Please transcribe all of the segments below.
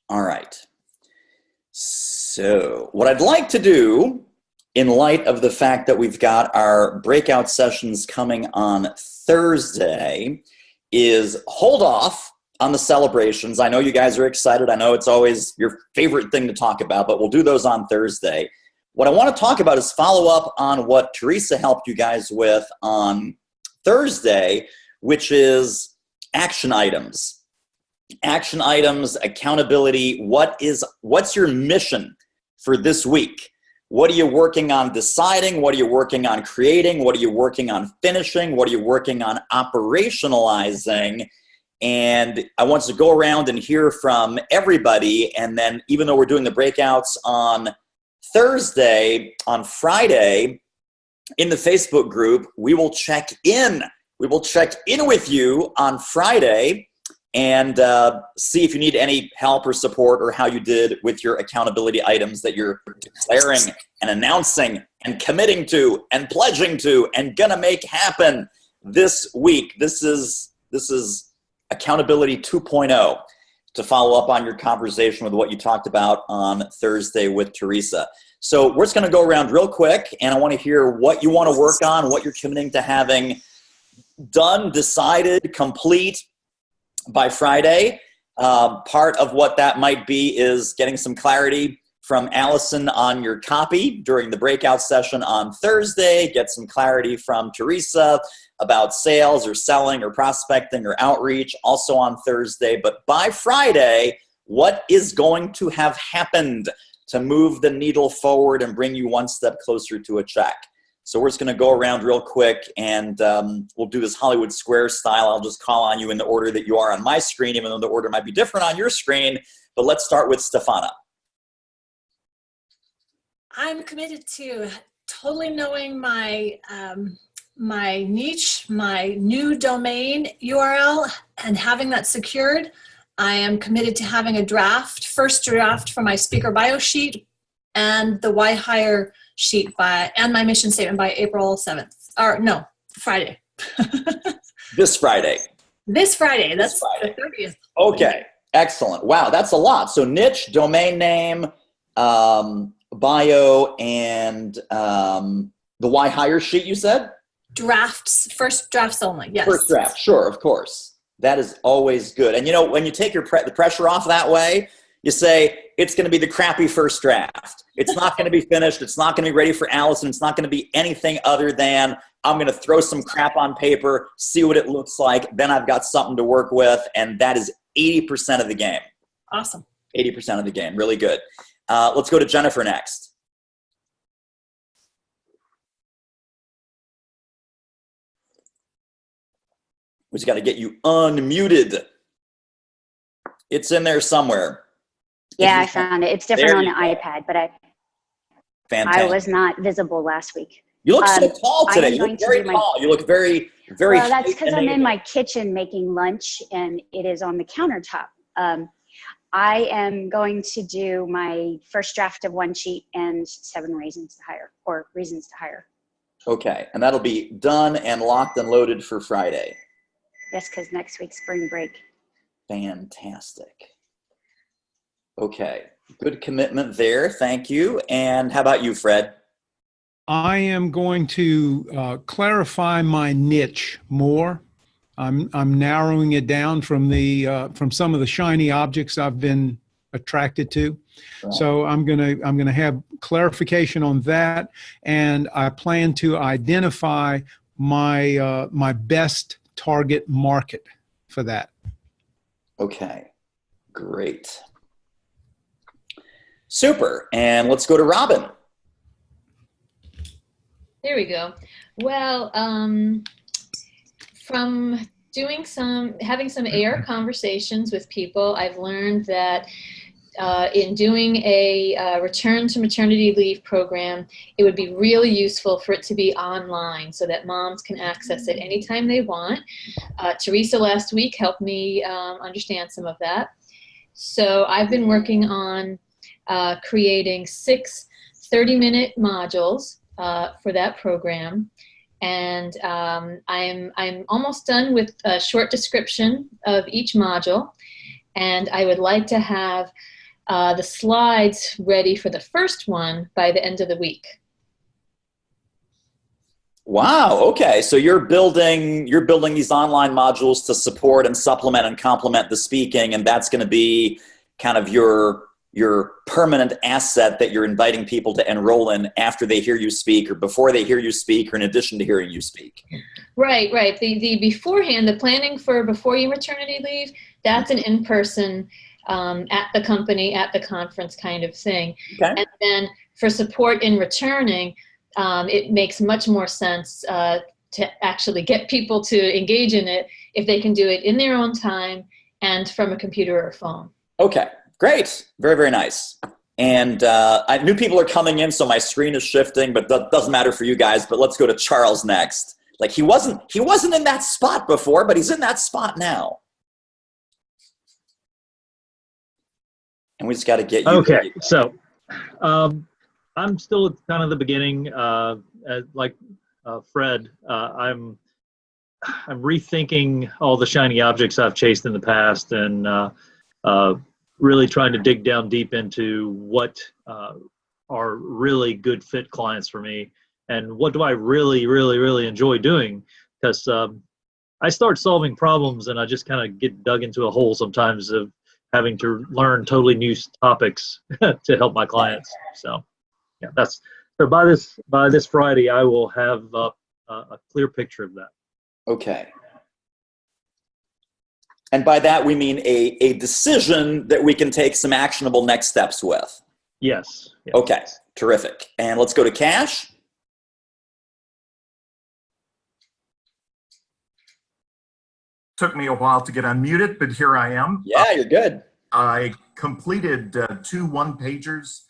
All right. So what I'd like to do, in light of the fact that we've got our breakout sessions coming on Thursday, is hold off on the celebrations. I know you guys are excited. I know it's always your favorite thing to talk about, but we'll do those on Thursday. What I want to talk about is follow up on what Teresa helped you guys with on Thursday, which is action items. Action items, accountability. What's your mission for this week? What are you working on deciding? What are you working on creating? What are you working on finishing? What are you working on operationalizing? And I want to go around and hear from everybody. And then even though we're doing the breakouts on Thursday, on Friday, in the Facebook group, we will check in. We will check in with you on Friday and see if you need any help or support or how you did with your accountability items that you're declaring and announcing and committing to and pledging to and gonna make happen this week. This is accountability 2.0 to follow up on your conversation with what you talked about on Thursday with Teresa. So we're just gonna go around real quick, and I wanna hear what you wanna work on, what you're committing to having done, decided, complete by Friday. Part of what that might be is getting some clarity from Allison on your copy during the breakout session on Thursday, get some clarity from Teresa about sales or selling or prospecting or outreach also on Thursday. But by Friday, what is going to have happened to move the needle forward and bring you one step closer to a check? So we're just going to go around real quick, and we'll do this Hollywood Square style. I'll just call on you in the order that you are on my screen, even though the order might be different on your screen. But let's start with Stephana. I'm committed to totally knowing my my niche, my new domain URL, and having that secured. I am committed to having a first draft for my speaker bio sheet and the Why Hire sheet and my mission statement by April 7th. Or no, Friday. This Friday. This Friday. That's the 30th. Okay. Excellent. Wow, that's a lot. So niche, domain name, bio, and the Why Hire sheet, you said? Drafts. First drafts only, yes. First draft, sure, of course. That is always good. And you know, when you take the pressure off that way, you say, it's going to be the crappy first draft. It's not going to be finished. It's not going to be ready for Allison. It's not going to be anything other than I'm going to throw some crap on paper, see what it looks like. Then I've got something to work with. And that is 80% of the game. Awesome. 80% of the game. Really good. Let's go to Jennifer next. We just got to get you unmuted. It's in there somewhere. Yeah, I found it. It's different on the iPad, but I was not visible last week. You look so tall today. You look very tall. You look very, very. Well, that's because I'm in my kitchen making lunch, and it is on the countertop. I am going to do my first draft of one sheet and 7 reasons to hire. Okay, and that'll be done and locked and loaded for Friday. Yes, because next week's spring break. Fantastic. Okay, good commitment there. Thank you. And how about you, Fred? I am going to clarify my niche more. I'm narrowing it down from some of the shiny objects I've been attracted to. Right. So I'm gonna have clarification on that, and I plan to identify my my best target market for that. Okay, great. Super. And let's go to Robin. There we go. Well, from having some AR conversations with people, I've learned that in doing a return to maternity leave program, it would be really useful for it to be online so that moms can access it anytime they want. Teresa last week helped me understand some of that. So I've been working on creating 6 30-minute modules for that program. And I'm almost done with a short description of each module. And I would like to have the slides ready for the first one by the end of the week. Wow. Okay. So you're building these online modules to support and supplement and complement the speaking, and that's going to be kind of your permanent asset that you're inviting people to enroll in after they hear you speak or before they hear you speak or in addition to hearing you speak. Right. The beforehand, the planning for before you maternity leave, that's an in-person at the company, at the conference kind of thing. Okay. And then for support in returning, it makes much more sense to actually get people to engage in it if they can do it in their own time and from a computer or phone. Okay, great. Very, very nice. And new people are coming in, so my screen is shifting, but that doesn't matter for you guys. But let's go to Charles next. Like he wasn't in that spot before, but he's in that spot now. And we just got to get you. Okay, so I'm still at kind of the beginning. Like Fred, I'm rethinking all the shiny objects I've chased in the past, and really trying to dig down deep into what are really good fit clients for me, and what do I really, really, really enjoy doing. Because I start solving problems, and I just kind of get dug into a hole sometimes of having to learn totally new topics to help my clients. So. Yeah, so by this Friday, I will have a clear picture of that. Okay. And by that, we mean a decision that we can take some actionable next steps with. Yes. Okay, terrific. And let's go to Cash. Took me a while to get unmuted, but here I am. Yeah, you're good. I completed 2 one-pagers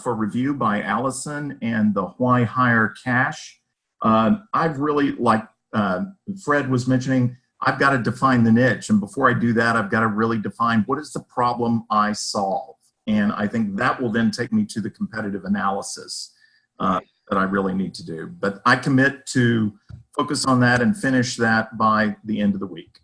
for review by Allison and the Why Hire Cash. I've really, like Fred was mentioning, I've got to define the niche. And before I do that, I've got to really define what is the problem I solve. And I think that will then take me to the competitive analysis that I really need to do. But I commit to focus on that and finish that by the end of the week.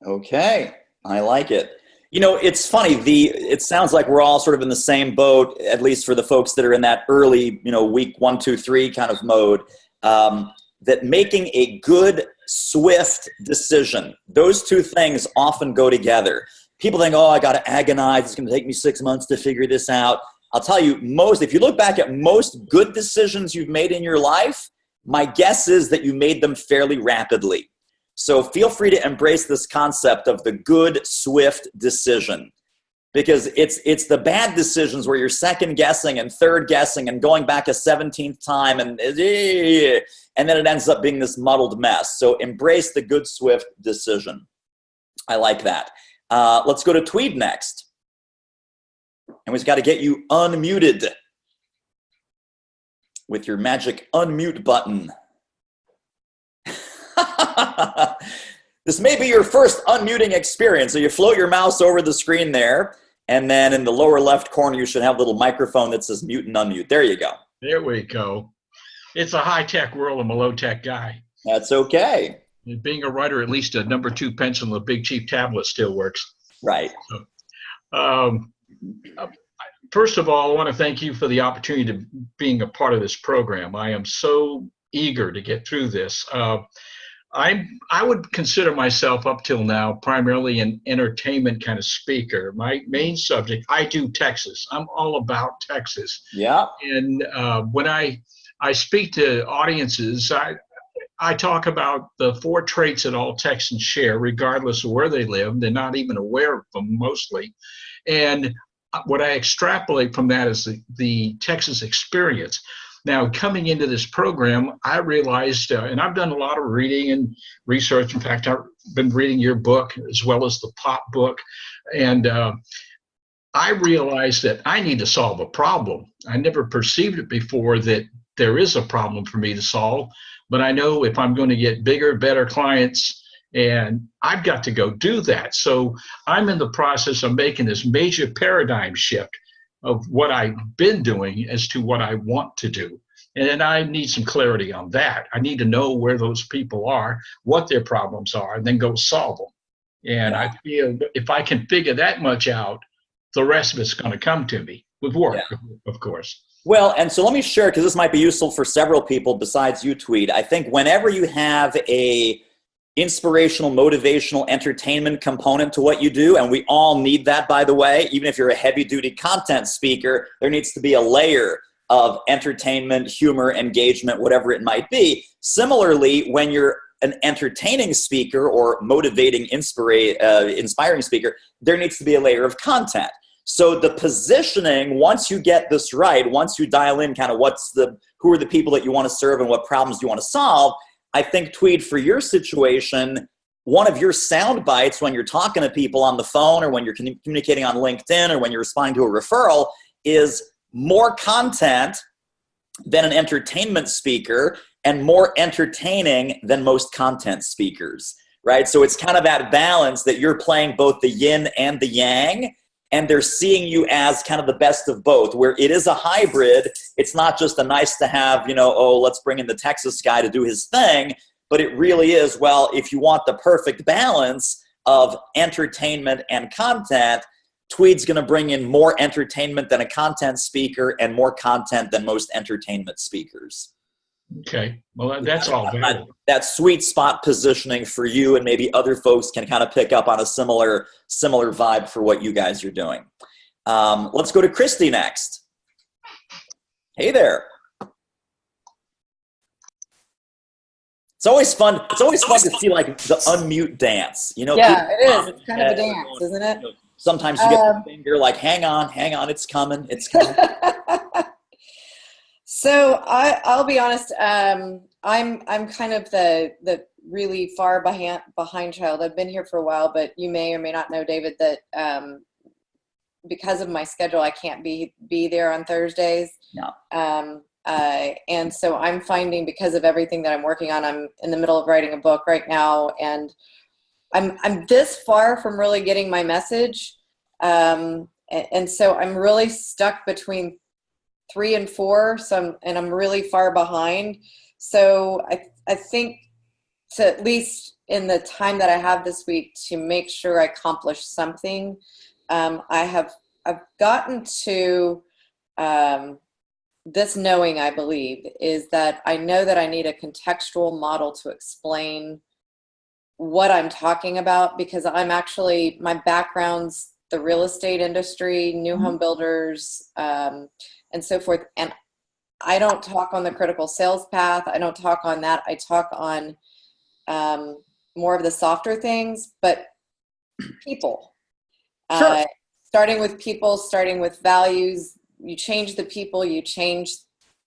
Okay, I like it. You know, it's funny, it sounds like we're all sort of in the same boat, at least for the folks that are in that early, week 1, 2, 3 kind of mode, that making a good, swift decision, those two things often go together. People think, oh, I got to agonize, it's going to take me 6 months to figure this out. I'll tell you, if you look back at most good decisions you've made in your life, my guess is that you made them fairly rapidly. So feel free to embrace this concept of the good, swift decision, because it's the bad decisions where you're second guessing and third guessing and going back a 17th time and then it ends up being this muddled mess. So embrace the good, swift decision. I like that. Let's go to Tweed next. And we've got to get you unmuted with your magic unmute button. This may be your first unmuting experience. So you float your mouse over the screen there, and then in the lower left corner, you should have a little microphone that says mute and unmute. There you go. There we go. It's a high-tech world. I'm a low-tech guy. That's okay. And being a writer, at least a number 2 pencil and a big cheap tablet still works. Right. So, first of all, I want to thank you for the opportunity to being a part of this program. I am so eager to get through this. I would consider myself up till now primarily an entertainment kind of speaker. My main subject, I do Texas. I'm all about Texas. Yeah. And when I speak to audiences, I talk about the 4 traits that all Texans share, regardless of where they live. They're not even aware of them mostly. And what I extrapolate from that is the Texas experience. Now, coming into this program, I realized, and I've done a lot of reading and research. In fact, I've been reading your book as well as the POP book. And I realized that I need to solve a problem. I never perceived it before that there is a problem for me to solve. But I know if I'm going to get bigger, better clients, and I've got to go do that. So I'm in the process of making this major paradigm shift of what I've been doing as to what I want to do. And then I need some clarity on that. I need to know where those people are, what their problems are, and then go solve them. And I feel if I can figure that much out, the rest of it's going to come to me with work, of course. Well, and so let me share, because this might be useful for several people besides you, Tweed. I think whenever you have a inspirational, motivational, entertainment component to what you do, and we all need that, by the way, even if you're a heavy-duty content speaker, there needs to be a layer of entertainment, humor, engagement, whatever it might be. Similarly, when you're an entertaining speaker or motivating, inspiring speaker, there needs to be a layer of content. So the positioning, once you get this right, once you dial in kind of who are the people that you want to serve and what problems you want to solve, I think, Tweed, for your situation, one of your sound bites when you're talking to people on the phone or when you're communicating on LinkedIn or when you're responding to a referral is more content than an entertainment speaker and more entertaining than most content speakers, right? So it's kind of that balance that you're playing both the yin and the yang, and they're seeing you as kind of the best of both, where it is a hybrid. It's not just a nice to have, let's bring in the Texas guy to do his thing, but it really is, well, if you want the perfect balance of entertainment and content, Tweed's going to bring in more entertainment than a content speaker and more content than most entertainment speakers. Okay, well, that's all valid. That sweet spot positioning for you, and maybe other folks can kind of pick up on a similar vibe for what you guys are doing. Let's go to Christy next. Hey there. It's always fun. It's always fun to see like the unmute dance. Yeah, it is. It's kind of a dance, isn't it? Sometimes you get the finger like, hang on, it's coming. So I'll be honest. I'm kind of the really far behind child. I've been here for a while, but you may or may not know, David, that because of my schedule, I can't be there on Thursdays. No. And so I'm finding, because of everything that I'm working on, I'm in the middle of writing a book right now, and I'm this far from really getting my message. And so I'm really stuck between 3 and 4. And I'm really far behind. So I think to, at least in the time that I have this week, to make sure I accomplish something, I've gotten to this knowing, I believe, is that I know that I need a contextual model to explain what I'm talking about, because my background's the real estate industry, new home builders, and so forth. And I don't talk on the critical sales path. I don't talk on that. I talk on more of the softer things, but people. Sure. Starting with people, starting with values. You change the people, you change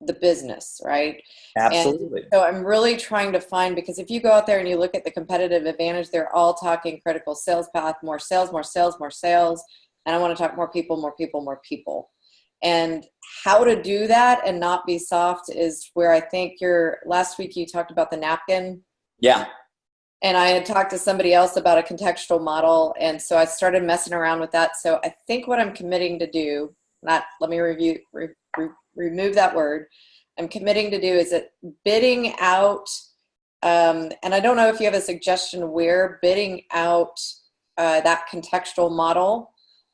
the business, right? Absolutely. And so I'm really trying to find, because if you go out there and you look at the competitive advantage, they're all talking critical sales path, more sales, more sales, more sales. And I want to talk more people, more people, more people. And how to do that and not be soft is where I think last week you talked about the napkin. Yeah. And I had talked to somebody else about a contextual model. And so I started messing around with that. So I think what I'm committing to do, let me remove that word. I'm committing to do is that bidding out, and I don't know if you have a suggestion where bidding out that contextual model.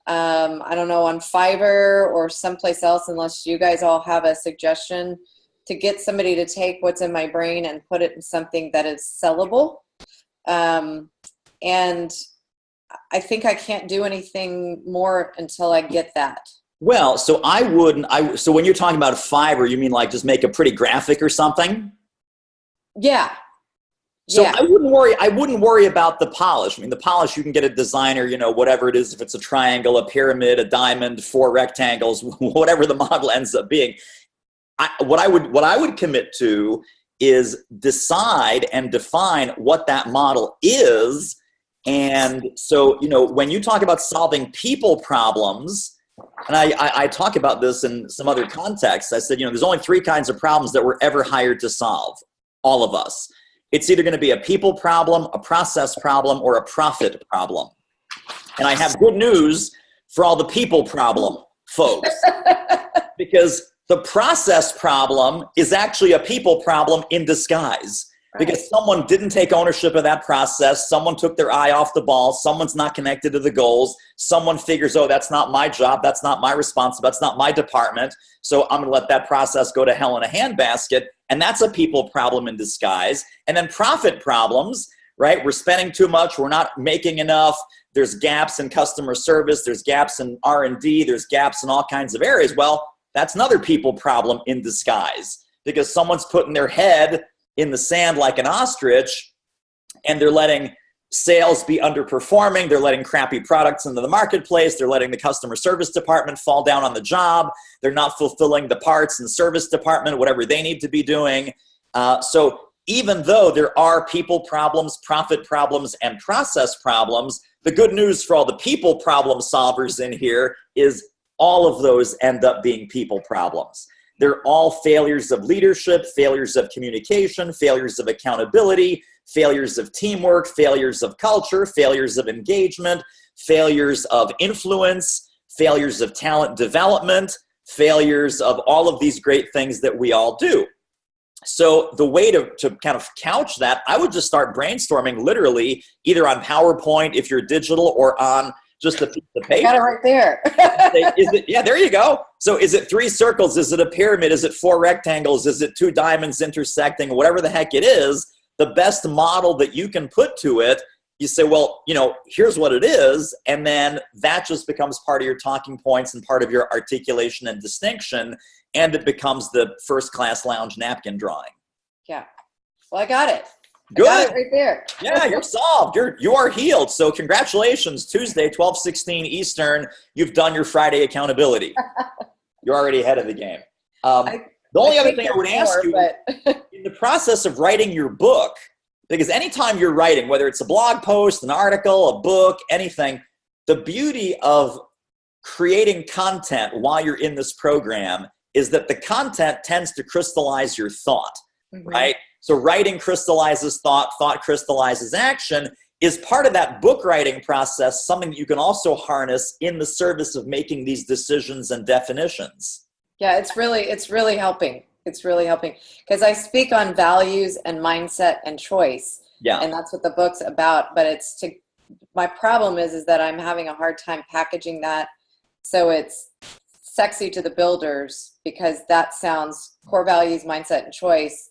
I don't know, on Fiverr or someplace else, unless you guys all have a suggestion, to get somebody to take what's in my brain and put it in something that is sellable. And I think I can't do anything more until I get that. Well, so so when you're talking about Fiverr, you mean like just make a pretty graphic or something? Yeah. So yeah. I wouldn't worry about the polish. I mean, the polish, you can get a designer, whatever it is, if it's a triangle, a pyramid, a diamond, 4 rectangles, whatever the model ends up being. What I would commit to is decide and define what that model is. And so, when you talk about solving people problems, and I talk about this in some other contexts, I said, there's only 3 kinds of problems that we're ever hired to solve, all of us. It's either going to be a people problem, a process problem, or a profit problem. And I have good news for all the people problem folks, because the process problem is actually a people problem in disguise. because someone didn't take ownership of that process. Someone took their eye off the ball. Someone's not connected to the goals. Someone figures, oh, that's not my job. That's not my responsibility. That's not my department. So I'm going to let that process go to hell in a handbasket. And that's a people problem in disguise. And then profit problems, right? We're spending too much. We're not making enough. There's gaps in customer service. There's gaps in R&D. There's gaps in all kinds of areas. Well, that's another people problem in disguise, because someone's putting their head in the sand like an ostrich, and they're letting sales be underperforming. They're letting crappy products into the marketplace. They're letting the customer service department fall down on the job. They're not fulfilling the parts and service department, whatever they need to be doing. So even though there are people problems, profit problems, and process problems, the good news for all the people problem solvers in here is all of those end up being people problems. They're all failures of leadership, failures of communication, failures of accountability, failures of teamwork, failures of culture, failures of engagement, failures of influence, failures of talent development, failures of all of these great things that we all do. So the way to kind of couch that, I would just start brainstorming literally either on PowerPoint if you're digital, or on just a piece of paper. Got it right there. Yeah, there you go. So is it 3 circles? Is it a pyramid? Is it 4 rectangles? Is it 2 diamonds intersecting? Whatever the heck it is, the best model that you can put to it, you say, well, here's what it is. And then that just becomes part of your talking points and part of your articulation and distinction. And it becomes the first-class lounge napkin drawing. Yeah. Well, I got it. Good. I got it right there. Yeah, you're solved. You are healed. So congratulations. Tuesday, 12:16 Eastern, you've done your Friday accountability. You're already ahead of the game. The only other thing I would ask you, in the process of writing your book, because anytime you're writing, whether it's a blog post, an article, a book, anything, the beauty of creating content while you're in this program is that the content tends to crystallize your thought, right? So writing crystallizes thought, thought crystallizes action. Is part of that book writing process something that you can also harness in the service of making these decisions and definitions? Yeah, it's really helping. It's really helping because I speak on values and mindset and choice. Yeah. And that's what the book's about. But my problem is that I'm having a hard time packaging that so it's sexy to the builders, because that sounds core values, mindset, and choice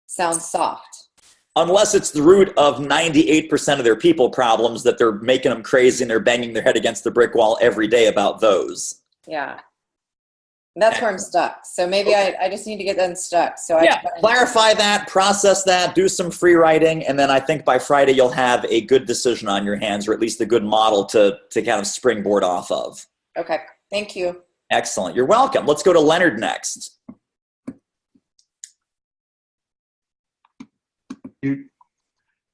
sounds soft. Unless it's the root of 98% of their people problems that they're making them crazy and they're banging their head against the brick wall every day about those. Yeah. That's where I'm stuck. So maybe I just need to get unstuck. So clarify that, process that, do some free writing, and then I think by Friday you'll have a good decision on your hands, or at least a good model to kind of springboard off of. Okay. Thank you. Excellent. You're welcome. Let's go to Leonard next.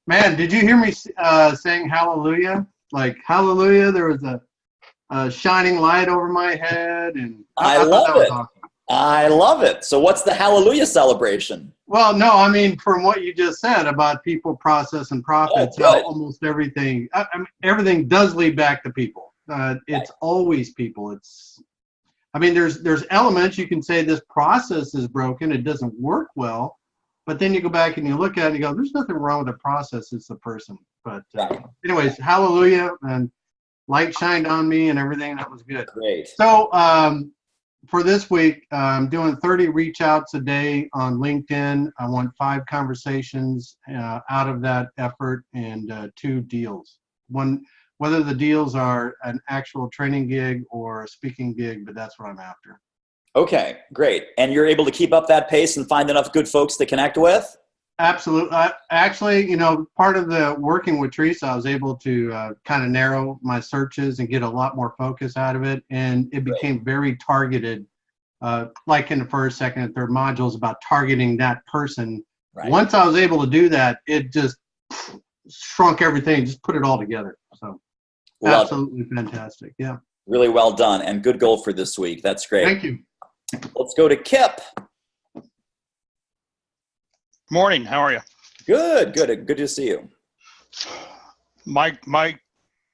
Man, did you hear me saying hallelujah? Like hallelujah, there was a shining light over my head, and I love it. Awesome. I love it. So what's the hallelujah celebration? Well, no, I mean, from what you just said about people, process, and profits, almost everything, everything does lead back to people. It's always people. There's elements you can say this process is broken, it doesn't work well. But then you go back and you look at it and you go, there's nothing wrong with the process, it's the person. But anyways, hallelujah, and light shined on me and everything. That was good. Great. So for this week, I'm doing 30 reach outs a day on LinkedIn. I want 5 conversations out of that effort and 2 deals. One, whether the deals are an actual training gig or a speaking gig, but that's what I'm after. Okay, great. And you're able to keep up that pace and find enough good folks to connect with? Absolutely. Actually, part of the working with Teresa, I was able to kind of narrow my searches and get a lot more focus out of it. And it became very targeted, like in the first, second, and third modules about targeting that person. Right. Once I was able to do that, it just shrunk everything, just put it all together. So absolutely fantastic. Yeah. Really well done and good goal for this week. That's great. Thank you. Let's go to Kip. Morning. How are you? Good. Good to see you. My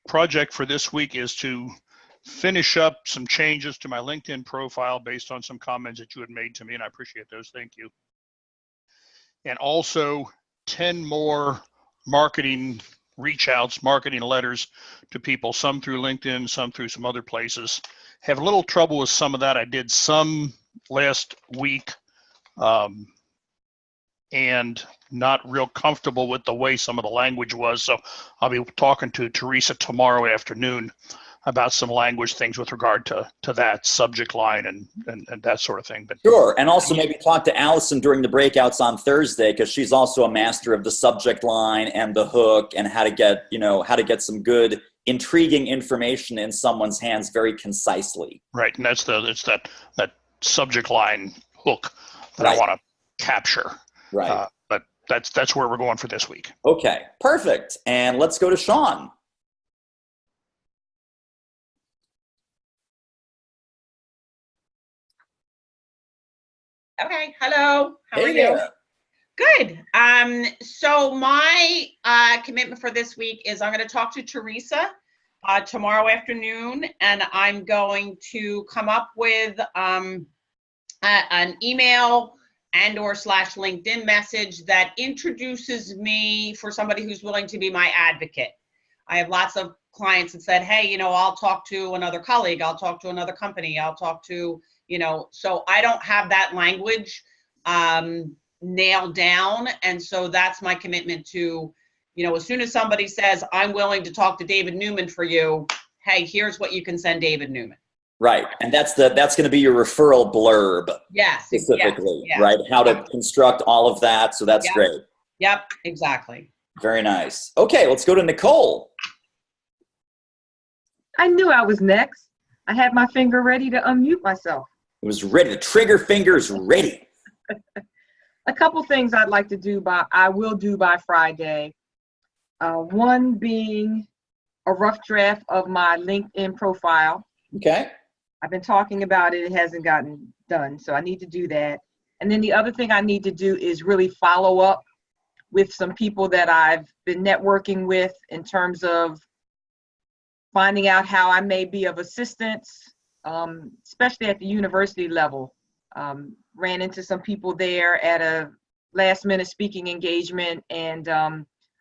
project for this week is to finish up some changes to my LinkedIn profile based on some comments that you had made to me, and I appreciate those. Thank you. And also 10 more marketing reach outs, marketing letters to people, some through LinkedIn, some through some other places. Have a little trouble with some of that. I did some last week, and not real comfortable with the way some of the language was. So I'll be talking to Teresa tomorrow afternoon about some language things with regard to that subject line and that sort of thing. But sure, and also maybe talk to Allison during the breakouts on Thursday, because she's also a master of the subject line and the hook and how to get some good, intriguing information in someone's hands very concisely. Right, and it's that subject line hook that Right. I want to capture. Right. But that's where we're going for this week. Okay, perfect. And let's go to Shawn. Okay, hello. How are Hey you? there. Good. So my commitment for this week is I'm going to talk to Teresa tomorrow afternoon, and I'm going to come up with an email and/or / LinkedIn message that introduces me for somebody who's willing to be my advocate. I have lots of clients that said, hey, I'll talk to another colleague, I'll talk to another company, I'll talk to, so I don't have that language nailed down. And so that's my commitment to, as soon as somebody says, I'm willing to talk to David Newman for you, hey, here's what you can send David Newman. Right, and that's going to be your referral blurb. Yes, specifically, yes. right? How to construct all of that. So that's great. Yep, exactly. Very nice. Okay, let's go to Nicolle. I knew I was next. I had my finger ready to unmute myself. It was ready. The trigger finger is ready. A couple things I'd like to I will do by Friday. One being a rough draft of my LinkedIn profile. Okay. I've been talking about it. It hasn't gotten done, so I need to do that. And then the other thing I need to do is really follow up with some people that I've been networking with in terms of finding out how I may be of assistance, especially at the university level. Ran into some people there at a last-minute speaking engagement, and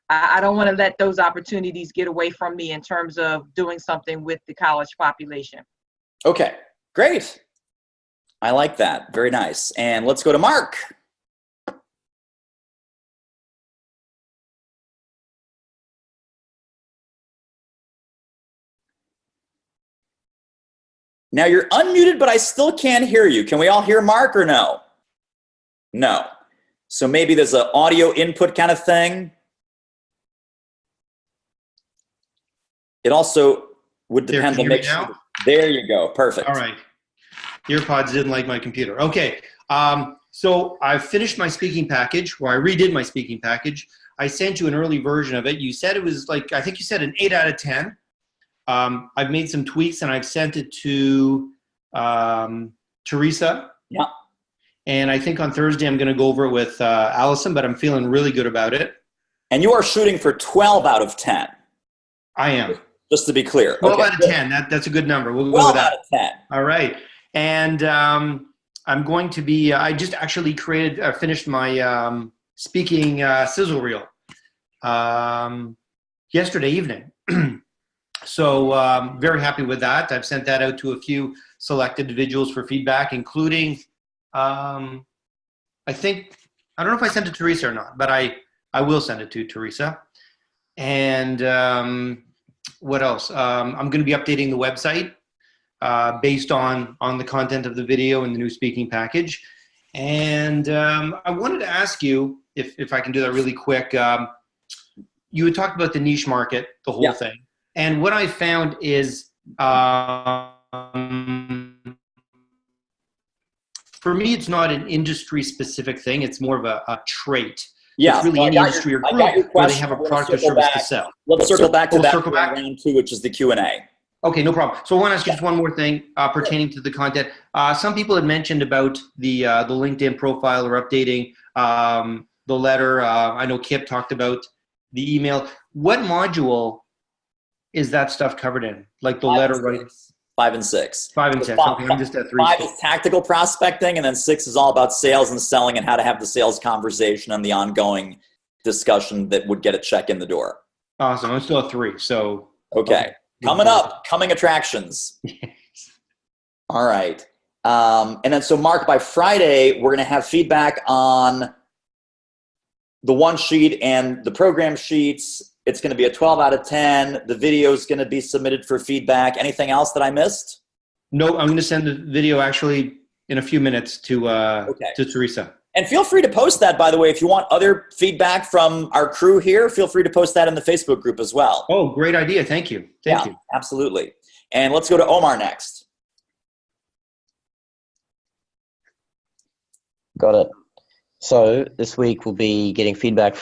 I don't want to let those opportunities get away from me in terms of doing something with the college population. Okay, great. I like that. Very nice. And let's go to Marc. Now you're unmuted, but I still can't hear you. Can we all hear Marc or no? No. So maybe there's an audio input kind of thing. It also would depend on There you go. Perfect. All right. EarPods didn't like my computer. Okay. So I finished my speaking package, or I redid my speaking package. I sent you an early version of it. You said it was like, I think you said an 8 out of 10. I've made some tweaks and I've sent it to Teresa. Yeah. And I think on Thursday I'm going to go over it with Allison, but I'm feeling really good about it. And you are shooting for 12 out of 10. I am. Just to be clear. 12 out of 10. That's a good number. We'll go with that. 12 out of 10. All right. And I'm going to be, I just actually finished my speaking sizzle reel yesterday evening. So very happy with that. I've sent that out to a few select individuals for feedback, including, I don't know if I sent it to Teresa or not, but I will send it to Teresa. And what else? I'm going to be updating the website based on the content of the video and the new speaking package. And I wanted to ask you, if I can do that really quick, you had talked about the niche market, the whole thing. And what I found is, for me, it's not an industry-specific thing. It's more of a trait. Yeah, it's really any industry or group where they have a product or service to sell. Let's circle back to that circle back. round two, which is the Q&A. Okay, no problem. So I want to ask you just one more thing pertaining to the content. Some people had mentioned about the LinkedIn profile or updating the letter. I know Kip talked about the email. What module is that stuff covered in? Like the letter, right? 5 and 6. 5 and 6. Okay, I'm just at 3. 5 is tactical prospecting, and then 6 is all about sales and selling and how to have the sales conversation and the ongoing discussion that would get a check in the door. Awesome. I'm still at 3. So okay. Coming up, coming attractions. All right. And then so Marc, by Friday, we're going to have feedback on the one sheet and the program sheets. It's going to be a 12 out of 10. The video is going to be submitted for feedback. Anything else that I missed? No, I'm going to send the video actually in a few minutes to Teresa. And feel free to post that, by the way, if you want other feedback from our crew here, feel free to post that in the Facebook group as well. Oh, great idea. Thank you. Thank you. Absolutely. And let's go to Omar next. Got it. So this week we'll be getting feedback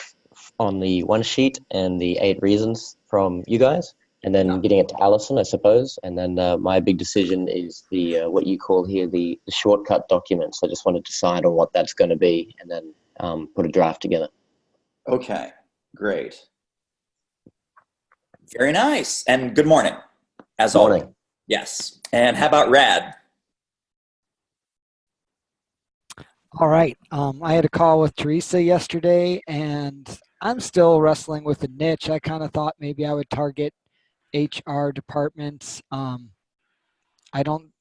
on the one sheet and the 8 reasons from you guys, and then getting it to Allison, I suppose. And then my big decision is the what you call here the shortcut documents. I just want to decide on what that's going to be, and then put a draft together. Okay, great. Very nice. And good morning, as always. Yes. And how about Rad? All right. I had a call with Teresa yesterday, and I'm still wrestling with the niche. I kind of thought maybe I would target HR departments.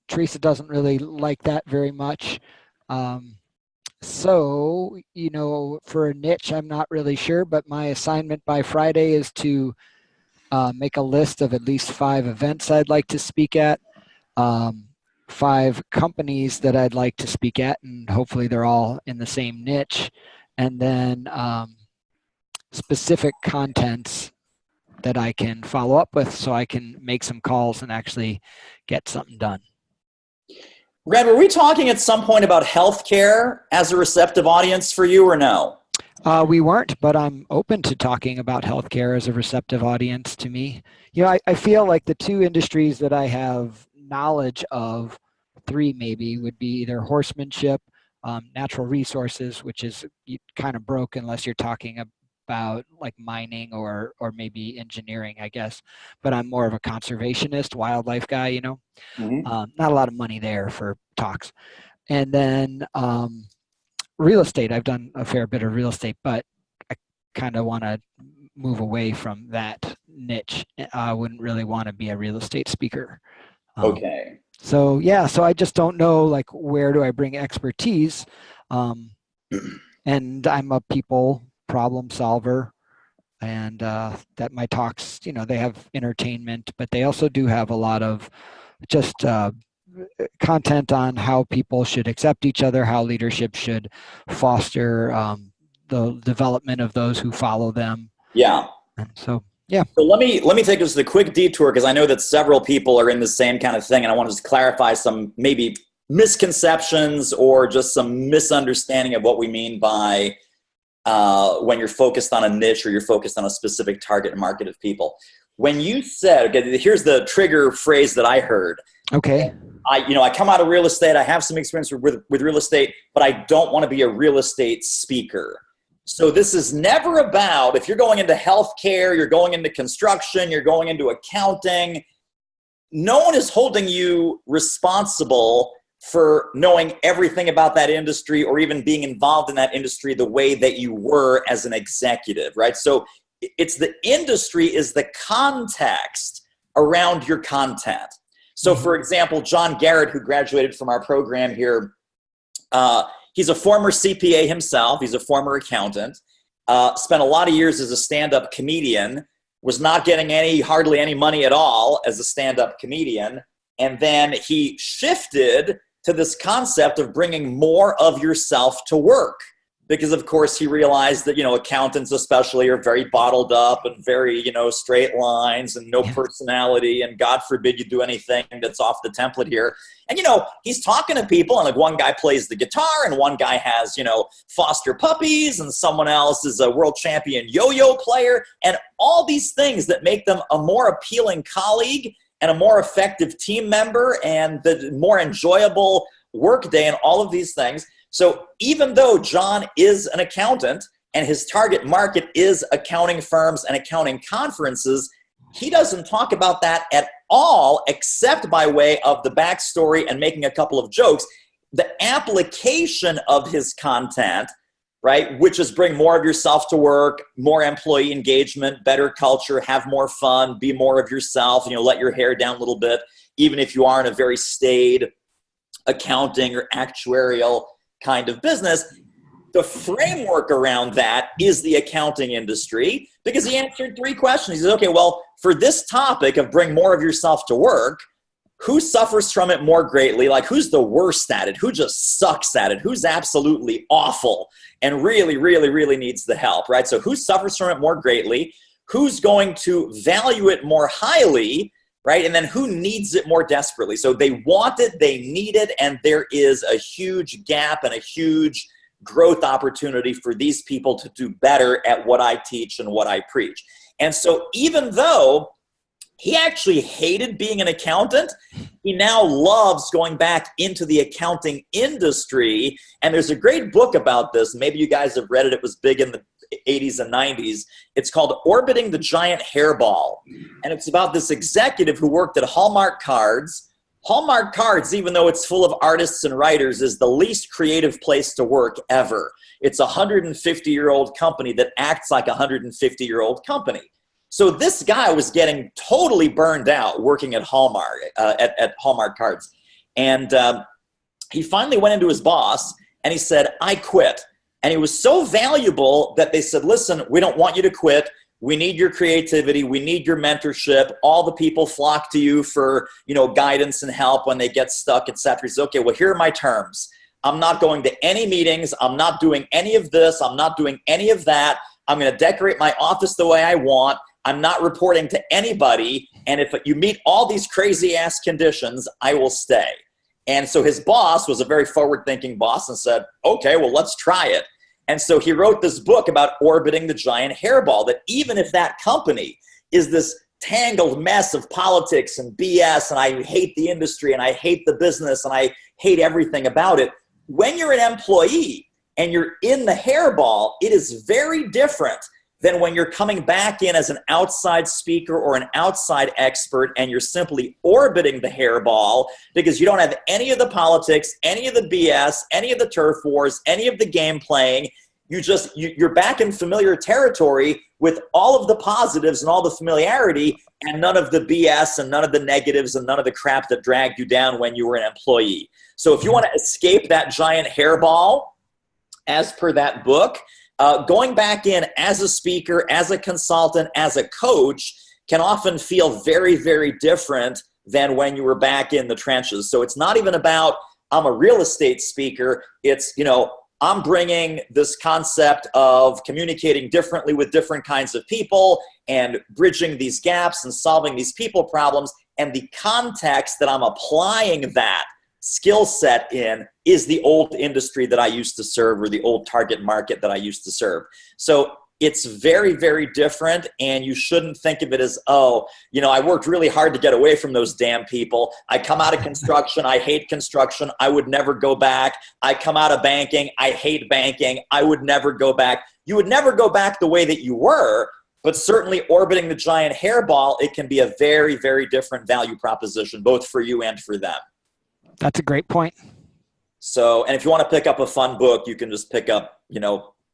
Teresa doesn't really like that very much. So, you know, for a niche, I'm not really sure, but my assignment by Friday is to make a list of at least 5 events I'd like to speak at, 5 companies that I'd like to speak at, and hopefully they're all in the same niche, and then specific contents that I can follow up with so I can make some calls and actually get something done. Red, were we talking at some point about healthcare as a receptive audience for you, or no? We weren't, but I'm open to talking about healthcare as a receptive audience to me. You know, I feel like the 2 industries that I have knowledge of, 3 maybe, would be either horsemanship, natural resources, which is kind of broke unless you're talking about like mining or maybe engineering, I guess. But I'm more of a conservationist, wildlife guy, you know. Not a lot of money there for talks. And then real estate. I've done a fair bit of real estate, but I kind of want to move away from that niche. I wouldn't really want to be a real estate speaker. Okay. So yeah, so I just don't know, like, where do I bring expertise? And I'm a people problem solver, and that my talks, you know, they have entertainment, but they also do have a lot of just content on how people should accept each other, how leadership should foster the development of those who follow them. Yeah. And so, yeah. So let me take just a quick detour, because I know that several people are in the same kind of thing, and I want to just clarify some maybe misconceptions or just some misunderstanding of what we mean by when you're focused on a niche or you're focused on a specific target market of people. When you said, okay, here's the trigger phrase that I heard. Okay. I come out of real estate. I have some experience with real estate, but I don't want to be a real estate speaker. So this is never about, if you're going into healthcare, you're going into construction, you're going into accounting, no one is holding you responsible for knowing everything about that industry or even being involved in that industry the way that you were as an executive, right? So it's the industry is the context around your content. So for example, John Garrett, who graduated from our program here, he's a former CPA himself. He's a former accountant, spent a lot of years as a stand-up comedian, was not getting hardly any money at all as a stand-up comedian. And then he shifted to this concept of bringing more of yourself to work. Because of course he realized that, accountants especially are very bottled up and very, straight lines and no personality, and God forbid you do anything that's off the template here. And, he's talking to people, and like one guy plays the guitar and one guy has, foster puppies, and someone else is a world champion yo-yo player, and all these things that make them a more appealing colleague and a more effective team member and the more enjoyable workday and all of these things. So even though John is an accountant and his target market is accounting firms and accounting conferences, he doesn't talk about that at all, except by way of the backstory and making a couple of jokes. The application of his content right? Which is bring more of yourself to work, more employee engagement, better culture, have more fun, be more of yourself, let your hair down a little bit, even if you are in a very staid accounting or actuarial kind of business. The framework around that is the accounting industry, because he answered 3 questions. He says, okay, well, for this topic of bring more of yourself to work, who suffers from it more greatly? Like, who's the worst at it? Who just sucks at it? Who's absolutely awful and really, really, really needs the help, right? So who suffers from it more greatly? Who's going to value it more highly, right? And then who needs it more desperately? So they want it, they need it, and there is a huge gap and a huge growth opportunity for these people to do better at what I teach and what I preach. And so even though he actually hated being an accountant, he now loves going back into the accounting industry. And there's a great book about this. Maybe you guys have read it. It was big in the 80s and 90s. It's called Orbiting the Giant Hairball. And it's about this executive who worked at Hallmark Cards. Hallmark Cards, even though it's full of artists and writers, is the least creative place to work ever. It's a 150-year-old company that acts like a 150-year-old company. So this guy was getting totally burned out working at Hallmark, at Hallmark Cards. And he finally went into his boss and he said, I quit. And he was so valuable that they said, listen, we don't want you to quit. We need your creativity. We need your mentorship. All the people flock to you for, guidance and help when they get stuck, etc. He said, okay, well, here are my terms. I'm not going to any meetings. I'm not doing any of this. I'm not doing any of that. I'm going to decorate my office the way I want. I'm not reporting to anybody. And if you meet all these crazy ass conditions, I will stay. And so his boss was a very forward-thinking boss and said, okay, well, let's try it. And so he wrote this book about orbiting the giant hairball, that even if that company is this tangled mess of politics and BS, and I hate the industry and I hate the business and I hate everything about it, when you're an employee and you're in the hairball, it is very different than when you're coming back in as an outside speaker or an outside expert and you're simply orbiting the hairball because you don't have any of the politics, any of the BS, any of the turf wars, any of the game playing. You're back in familiar territory with all of the positives and all the familiarity and none of the BS and none of the negatives and none of the crap that dragged you down when you were an employee. So if you want to escape that giant hairball, as per that book, going back in as a speaker, as a consultant, as a coach can often feel very, very different than when you were back in the trenches. So it's not even about, I'm a real estate speaker. It's, I'm bringing this concept of communicating differently with different kinds of people and bridging these gaps and solving these people problems. And the context that I'm applying that skill set in is the old industry that I used to serve or the old target market that I used to serve. So it's very, very different, and you shouldn't think of it as, I worked really hard to get away from those damn people. I come out of construction. I hate construction. I would never go back. I come out of banking. I hate banking. I would never go back. You would never go back the way that you were, but certainly orbiting the giant hairball, it can be a very, very different value proposition, both for you and for them. That's a great point. So, and if you want to pick up a fun book, you can just pick up,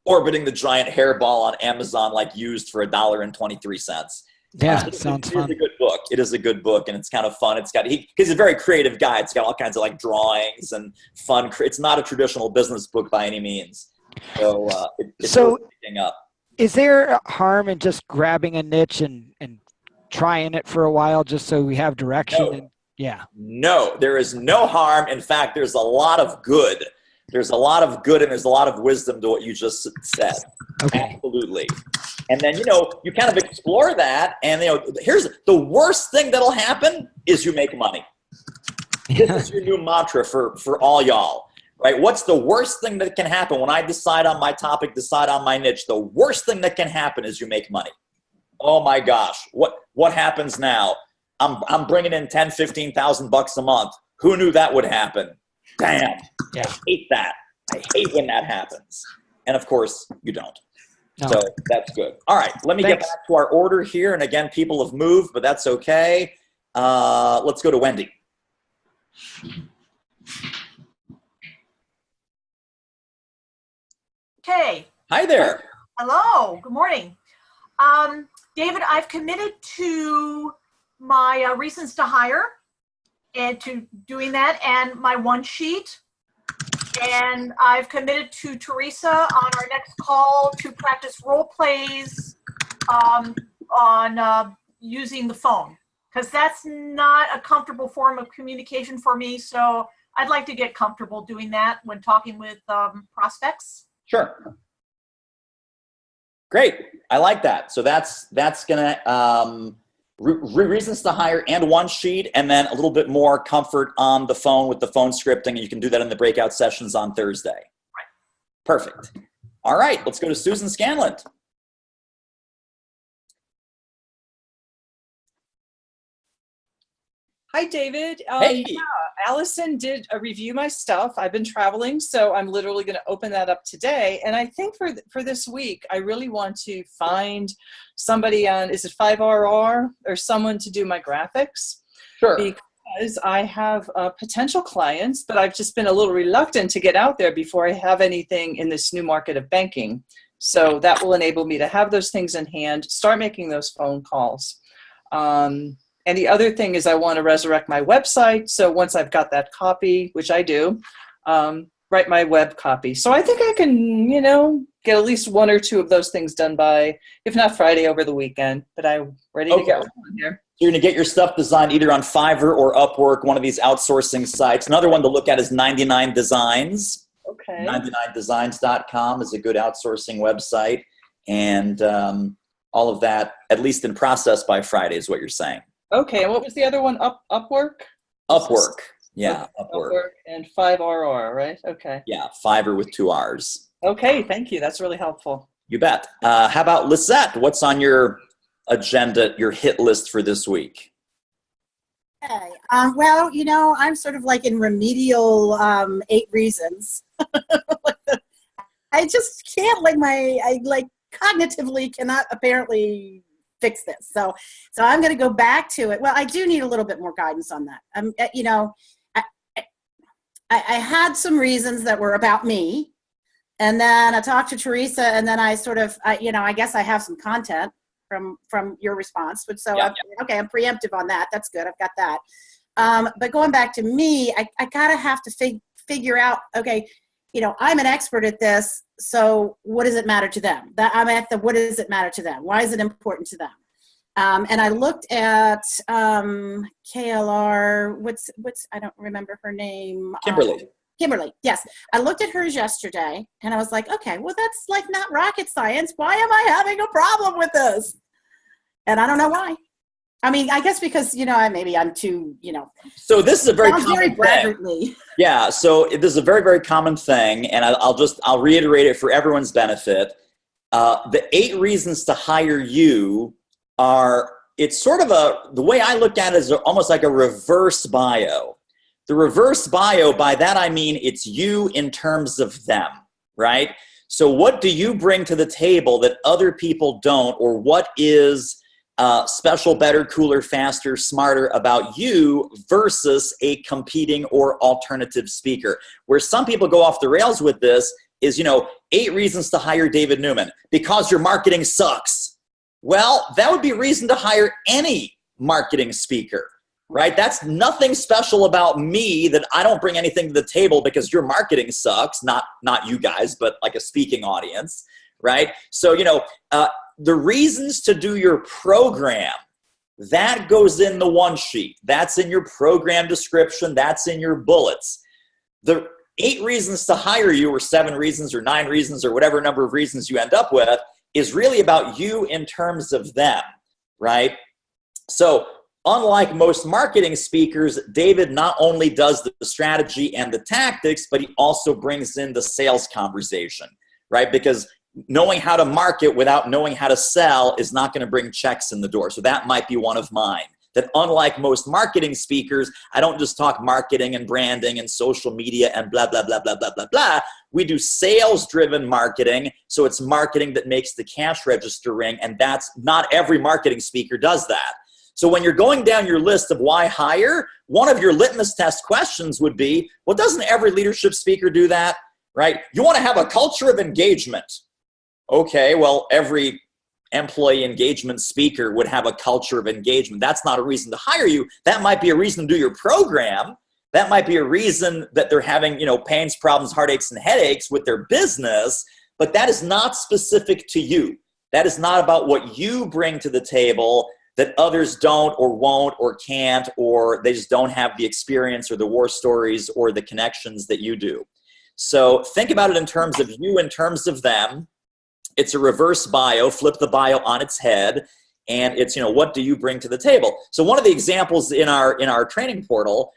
Orbiting the Giant Hairball on Amazon, like used for $1.23. Yeah, sounds fun. It's a good book. It is a good book, and it's kind of fun. Because he's a very creative guy. It's got all kinds of drawings and fun. It's not a traditional business book by any means. So it's worth picking up. Is there harm in just grabbing a niche and trying it for a while just so we have direction? No, there is no harm. In fact, there's a lot of good. There's a lot of good and there's a lot of wisdom to what you just said. Okay. Absolutely. And then, you kind of explore that, and, here's the worst thing that'll happen is you make money. This is your new mantra for all y'all, right? What's the worst thing that can happen when I decide on my topic, decide on my niche? The worst thing that can happen is you make money. Oh my gosh. What happens now? I'm bringing in $10,000-$15,000 a month. Who knew that would happen? Damn. Yeah. I hate that. I hate when that happens. And of course, you don't. No. So that's good. All right. Let me get back to our order here. And again, people have moved, but that's okay. Let's go to Wendy. Okay. Hi there. Hello, good morning. David, I've committed to my reasons to hire and to doing that and my one sheet. And I've committed to Teresa on our next call to practice role plays on using the phone, because that's not a comfortable form of communication for me. So I'd like to get comfortable doing that when talking with prospects. Sure. Great. I like that. So that's gonna reasons to hire and one sheet, and then a little bit more comfort on the phone with the phone scripting. And you can do that in the breakout sessions on Thursday. Right. Perfect. All right. Let's go to Susan Scanlon. Hi, David. Hey. Yeah, Allison did review my stuff. I've been traveling, so I'm literally going to open that up today. And I think for this week, I really want to find somebody on, is it 5RR, or someone to do my graphics? Sure. Because I have potential clients, but I've just been a little reluctant to get out there before I have anything in this new market of banking. So that will enable me to have those things in hand, start making those phone calls. And the other thing is I want to resurrect my website. So once I've got that copy, which I do, write my web copy. So I think I can, get at least one or two of those things done by, if not Friday, over the weekend. But I'm ready to get going here. You're going to get your stuff designed either on Fiverr or Upwork, one of these outsourcing sites. Another one to look at is 99 Designs. Okay. 99designs.com is a good outsourcing website. And all of that, at least in process by Friday, is what you're saying. Okay, and what was the other one? Upwork? Upwork. Yeah, Upwork and 5RR, right? Okay. Yeah, Fiverr with 2 R's. Okay, thank you. That's really helpful. You bet. How about Lisette? What's on your agenda, your hit list for this week? Okay. Well, I'm sort of like in remedial 8 reasons. I just can't, cognitively cannot apparently fix this. So I'm going to go back to it. Well, I do need a little bit more guidance on that. I had some reasons that were about me, and then I talked to Teresa, and then I sort of, I guess I have some content from your response, but so okay, I'm preemptive on that. That's good. I've got that. But going back to me, I gotta have to figure out, okay, I'm an expert at this, so what does it matter to them? What does it matter to them? Why is it important to them? And I looked at KLR, what's I don't remember her name. Kimberly, yes. I looked at hers yesterday, and I was like, okay, well, that's not rocket science. Why am I having a problem with this? And I don't know why. I mean, I guess because, maybe I'm too, So this is a very common thing. Yeah, so this is a very, very common thing, and I'll reiterate it for everyone's benefit. The 8 reasons to hire you it's sort of the way I look at it is almost like a reverse bio. The reverse bio, by that I mean it's you in terms of them, right? So what do you bring to the table that other people don't, or what is special, better, cooler, faster, smarter about you versus a competing or alternative speaker? Where some people go off the rails with this is, 8 reasons to hire David Newman. Because your marketing sucks. Well, that would be a reason to hire any marketing speaker, right? That's nothing special about me that I don't bring anything to the table because your marketing sucks, not you guys, but like a speaking audience, right? So, the reasons to do your program, that goes in the one sheet. That's in your program description. That's in your bullets. The 8 reasons to hire you, or 7 reasons, or 9 reasons, or whatever number of reasons you end up with, is really about you in terms of them, right? So unlike most marketing speakers, David not only does the strategy and the tactics, but he also brings in the sales conversation, right? Because knowing how to market without knowing how to sell is not going to bring checks in the door. So that might be one of mine. That unlike most marketing speakers, I don't just talk marketing and branding and social media and blah, blah, blah, blah, blah, blah, blah. We do sales-driven marketing, so it's marketing that makes the cash register ring, and that's not every marketing speaker does that. So when you're going down your list of why hire, one of your litmus test questions would be, well, doesn't every leadership speaker do that, right? You want to have a culture of engagement. okay, well, every employee engagement speaker would have a culture of engagement. That's not a reason to hire you. That might be a reason to do your program. That might be a reason that they're having, pains, problems, heartaches, and headaches with their business, but that is not specific to you. That is not about what you bring to the table that others don't or won't or can't, or they just don't have the experience or the war stories or the connections that you do. So think about it in terms of you, in terms of them. It's a reverse bio, flip the bio on its head, and it's, what do you bring to the table? So one of the examples in our training portal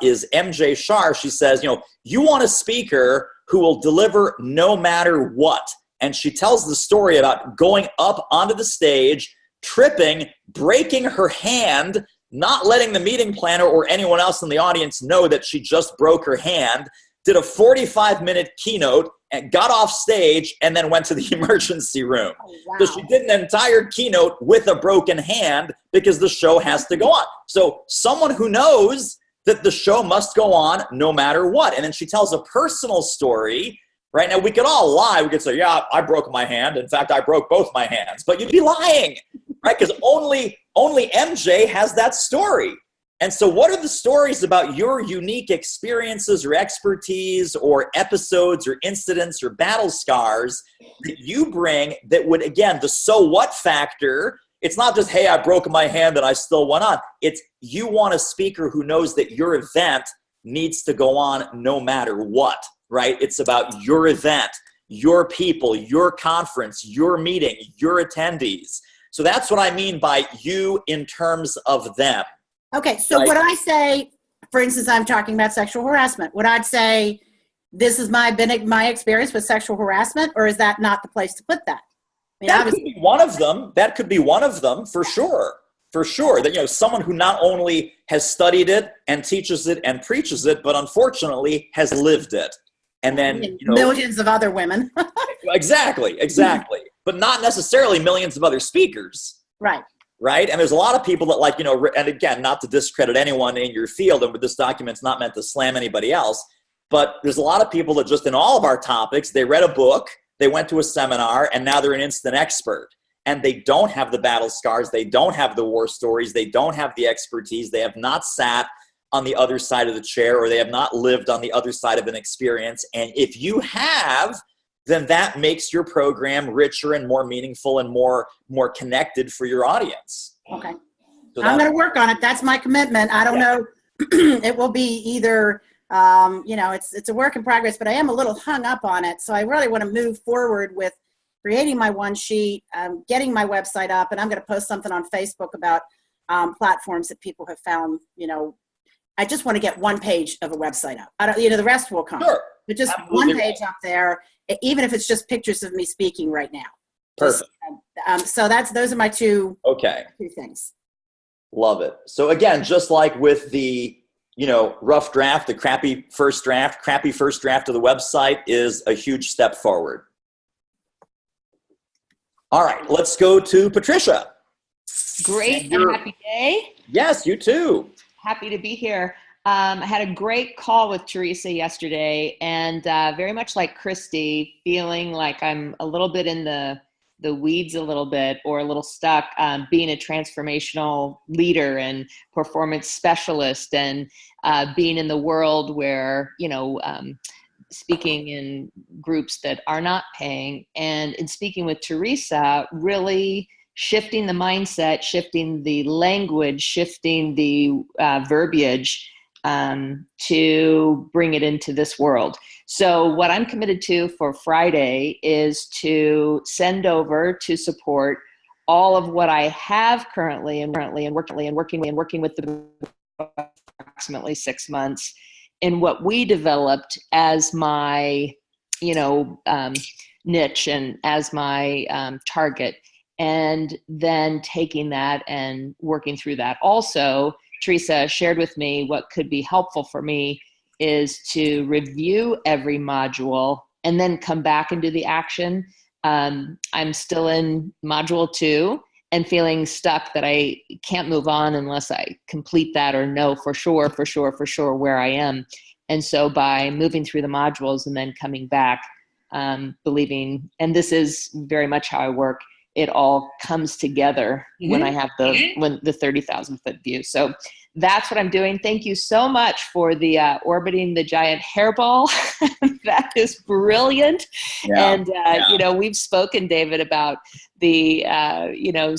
is MJ Shar. She says, you want a speaker who will deliver no matter what. And she tells the story about going up onto the stage, tripping, breaking her hand, not letting the meeting planner or anyone else in the audience know that she just broke her hand, did a 45-minute keynote, and got off stage, and then went to the emergency room. Oh, wow. So she did an entire keynote with a broken hand because the show has to go on. So someone who knows that the show must go on no matter what. And then she tells a personal story. Right now, we could all lie. We could say, yeah, I broke my hand. In fact, I broke both my hands. But you'd be lying, right? Because only MJ has that story. And so what are the stories about your unique experiences or expertise or episodes or incidents or battle scars that you bring that would, again, the so what factor, it's not just, hey, I broke my hand and I still went on. It's you want a speaker who knows that your event needs to go on no matter what, right? It's about your event, your people, your conference, your meeting, your attendees. So that's what I mean by you in terms of them. Okay, so right? Would I say, for instance, I'm talking about sexual harassment, would I say this is my experience with sexual harassment, or is that not the place to put that? I mean, that could be one of them. That could be one of them for sure. For sure. That, someone who not only has studied it and teaches it and preaches it, but unfortunately has lived it. And then millions of other women. Exactly. But not necessarily millions of other speakers. Right? And there's a lot of people that and again, not to discredit anyone in your field, and this document's not meant to slam anybody else, but there's a lot of people that just in all of our topics, they read a book, they went to a seminar, and now they're an instant expert. And they don't have the battle scars, they don't have the war stories, they don't have the expertise, they have not sat on the other side of the chair, or they have not lived on the other side of an experience. And if you have, then that makes your program richer and more meaningful and more connected for your audience. Okay. So I'm going to work on it. That's my commitment. I don't know. It will be either, it's a work in progress, but I am a little hung up on it. So I really want to move forward with creating my one sheet, getting my website up, and I'm going to post something on Facebook about platforms that people have found, I just want to get one page of a website up. I don't, the rest will come. Sure. But just absolutely one page up there, even if it's just pictures of me speaking right now. Perfect. So those are my two things. Love it. So again, just like with the rough draft, the crappy first draft of the website is a huge step forward. All right, let's go to Patricia. Great and happy day. Yes, you too. Happy to be here. I had a great call with Teresa yesterday, and very much like Christy, feeling like I'm a little bit in the weeds a little bit, or a little stuck, being a transformational leader and performance specialist, and being in the world where, speaking in groups that are not paying, and in speaking with Teresa, really shifting the mindset, shifting the language, shifting the verbiage to bring it into this world. So what I'm committed to for Friday is to send over to support all of what I have currently and working with the approximately 6 months in what we developed as my, niche and as my target. And then taking that and working through that. Also, Teresa shared with me what could be helpful for me is to review every module and then come back and do the action. I'm still in module 2 and feeling stuck that I can't move on unless I complete that or know for sure where I am. And so by moving through the modules and then coming back, believing, and this is very much how I work, it all comes together when I have the 30,000 foot view. So that's what I'm doing. Thank you so much for the orbiting the giant hairball. That is brilliant. Yeah. And, you know, we've spoken, David, about the, you know,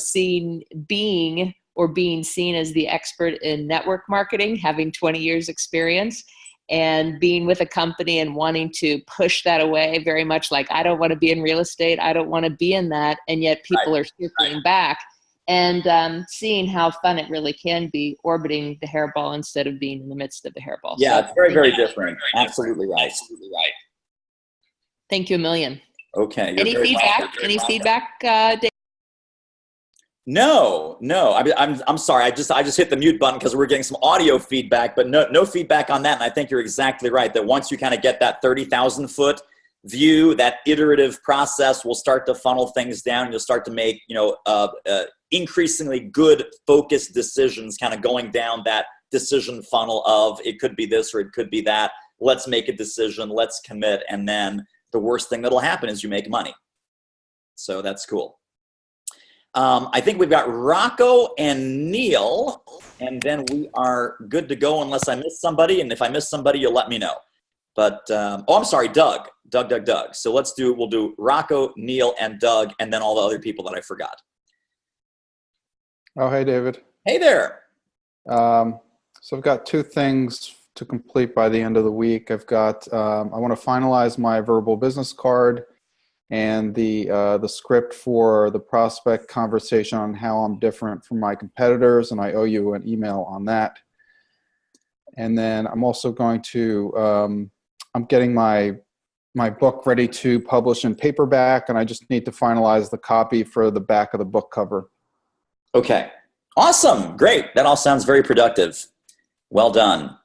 being seen as the expert in network marketing, having 20 years experience, and being with a company and wanting to push that away, very much like, I don't want to be in real estate. I don't want to be in that. And yet people are circling back and seeing how fun it really can be orbiting the hairball instead of being in the midst of the hairball. Yeah, So, it's very, very different. Absolutely right. thank you a million. Okay. Any feedback? Any feedback, Dave? No. I'm sorry. I just hit the mute button because we're getting some audio feedback, but no feedback on that. And I think you're exactly right that once you kind of get that 30,000 foot view, that iterative process will start to funnel things down. And you'll start to make, you know, increasingly good focused decisions, kind of going down that decision funnel of it could be this or it could be that. Let's make a decision. Let's commit. And then the worst thing that'll happen is you make money. So that's cool. I think we've got Rocco and Neil, and then we are good to go unless I miss somebody. And if I miss somebody, you'll let me know. But, I'm sorry, Doug. So we'll do Rocco, Neil, and Doug, and then all the other people that I forgot. Oh, hey, David. Hey there. So I've got two things to complete by the end of the week. I've got, I want to finalize my verbal business card and the script for the prospect conversation on how I'm different from my competitors, and I owe you an email on that. And then I'm also going to, I'm getting my book ready to publish in paperback, and I just need to finalize the copy for the back of the book cover. Okay. Awesome. Great. That all sounds very productive. Well done.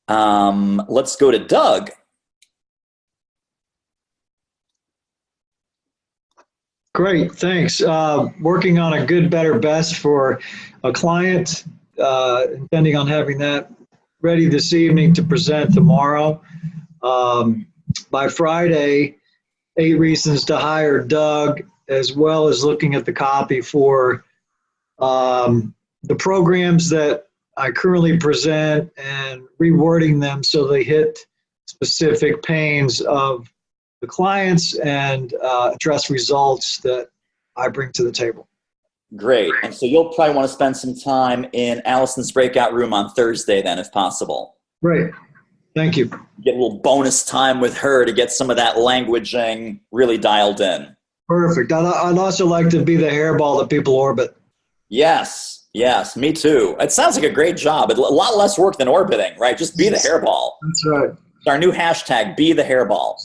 Let's go to Doug. Great, thanks. Working on a good, better, best for a client, intending on having that ready this evening to present tomorrow. By Friday, 8 reasons to hire Doug, as well as looking at the copy for the programs that I currently present and rewording them so they hit specific pains of the clients and address results that I bring to the table. Great. And so you'll probably want to spend some time in Allison's breakout room on Thursday then, if possible. Great. Thank you. Get a little bonus time with her to get some of that languaging really dialed in. Perfect. I'd also like to be the hairball that people orbit. Yes, me too. It sounds like a great job. A lot less work than orbiting, right? Just be the hairball. That's right. It's our new hashtag, be the hairball.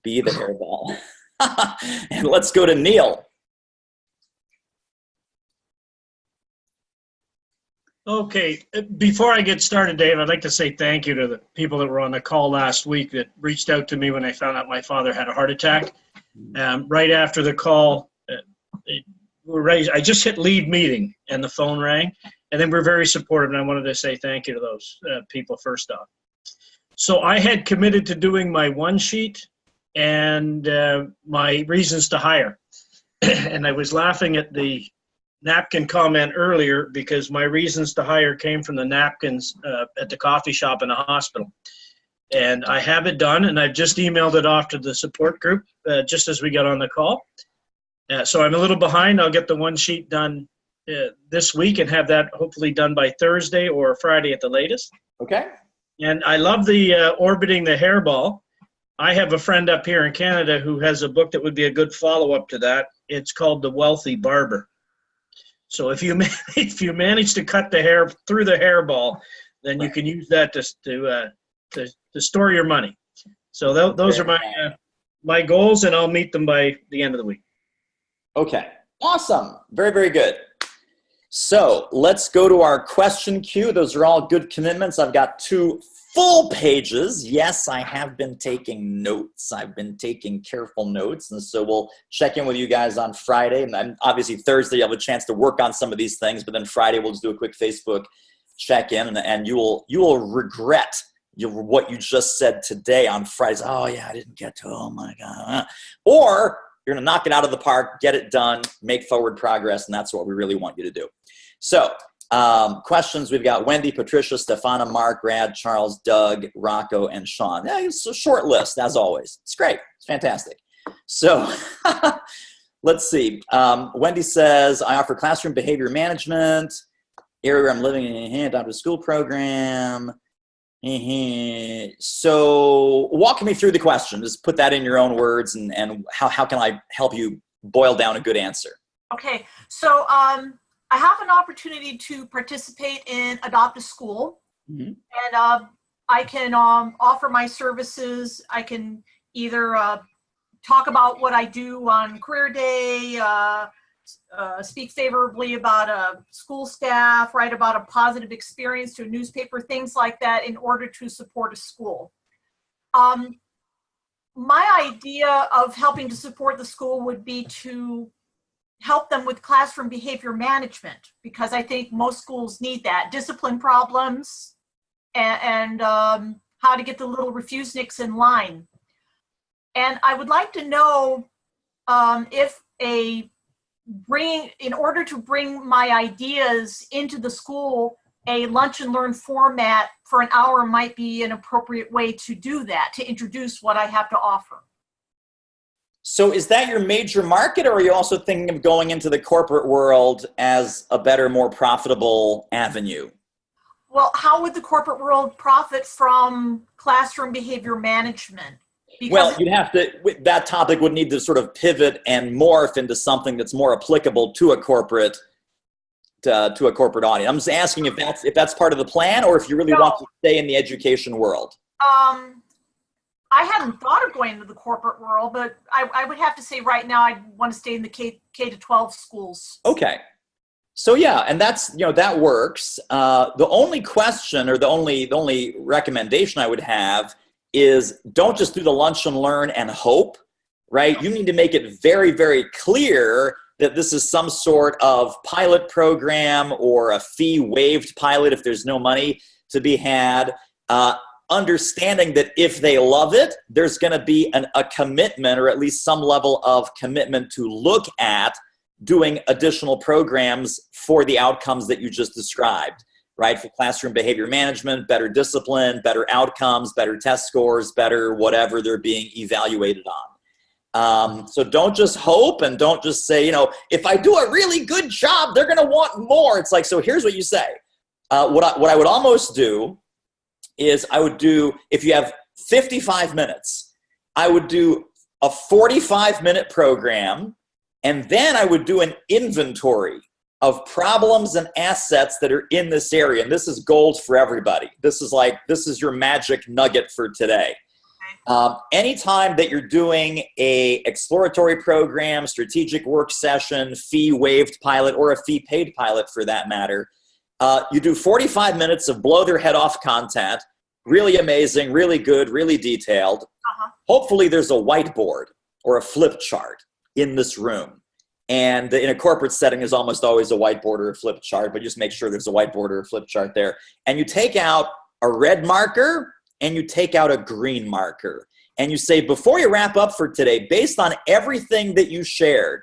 Be the hairball. And let's go to Neil. Okay, before I get started, Dave, I'd like to say thank you to the people that were on the call last week that reached out to me when I found out my father had a heart attack. Right after the call, I just hit leave meeting and the phone rang, and then we're very supportive, and I wanted to say thank you to those people first off. So I had committed to doing my one sheet and my reasons to hire. And I was laughing at the napkin comment earlier because my reasons to hire came from the napkins at the coffee shop in a hospital. And I have it done, and I've just emailed it off to the support group just as we got on the call. So I'm a little behind. I'll get the one sheet done this week and have that hopefully done by Thursday or Friday at the latest. Okay. And I love the orbiting the hairball. I have a friend up here in Canada who has a book that would be a good follow-up to that. It's called The Wealthy Barber. So if you manage to cut the hair through the hairball, then you can use that to store your money. So those are my goals, and I'll meet them by the end of the week. Okay, awesome. Very, very good. So let's go to our question queue. Those are all good commitments. I've got 2 full pages. Yes, I have been taking notes. I've been taking careful notes. And so we'll check in with you guys on Friday. And then obviously Thursday, you'll have a chance to work on some of these things. But then Friday, we'll just do a quick Facebook check-in. And you will regret what you just said today on Fridays. Oh yeah, I didn't get to, oh my God. Or you're going to knock it out of the park, get it done, make forward progress, and that's what we really want you to do. So questions, we've got Wendy, Patricia, Stephana, Marc, Brad, Charles, Doug, Rocco, and Shawn. Yeah, it's a short list, as always. It's great. It's fantastic. So let's see. Wendy says, I offer classroom behavior management, area where I'm living in a adopted school program. So walk me through the question. Just put that in your own words, and how can I help you boil down a good answer? Okay, so I have an opportunity to participate in Adopt a School, and I can offer my services. I can either talk about what I do on career day, speak favorably about school staff, write about a positive experience to a newspaper, things like that in order to support a school. My idea of helping to support the school would be to help them with classroom behavior management, because I think most schools need that. Discipline problems and how to get the little refuseniks in line. And I would like to know in order to bring my ideas into the school, a lunch and learn format for an hour might be an appropriate way to do that, to introduce what I have to offer. So is that your major market, or are you also thinking of going into the corporate world as a better, more profitable avenue? Well, how would the corporate world profit from classroom behavior management? Well, you'd have to, that topic would need to sort of pivot and morph into something that's more applicable to a corporate audience. I'm just asking if that's part of the plan, or if you really want to stay in the education world. I hadn't thought of going into the corporate world, but I would have to say right now I want to stay in the K-12 schools. Okay. So yeah, and that's, that works. The only question, or the only recommendation I would have is, don't just do the lunch and learn and hope, right? You need to make it very, very clear that this is some sort of pilot program or a fee waived pilot if there's no money to be had. Understanding that if they love it, there's going to be a commitment, or at least some level of commitment to look at doing additional programs for the outcomes that you just described, right? For classroom behavior management, better discipline, better outcomes, better test scores, better whatever they're being evaluated on. So don't just hope, and don't just say, if I do a really good job, they're going to want more. It's like, so here's what you say. What I would almost do is, I would do, if you have 55 minutes, I would do a 45-minute program, and then I would do an inventory of problems and assets that are in this area. And this is gold for everybody. This is your magic nugget for today. Anytime that you're doing a exploratory program, strategic work session, fee waived pilot, or a fee paid pilot for that matter, you do 45 minutes of blow their head off content, really amazing, really good, really detailed. Hopefully there's a whiteboard or a flip chart in this room. And in a corporate setting, there's almost always a whiteboard or a flip chart, but just make sure there's a whiteboard or a flip chart there. And you take out a red marker and you take out a green marker. And you say, before you wrap up for today, based on everything that you shared,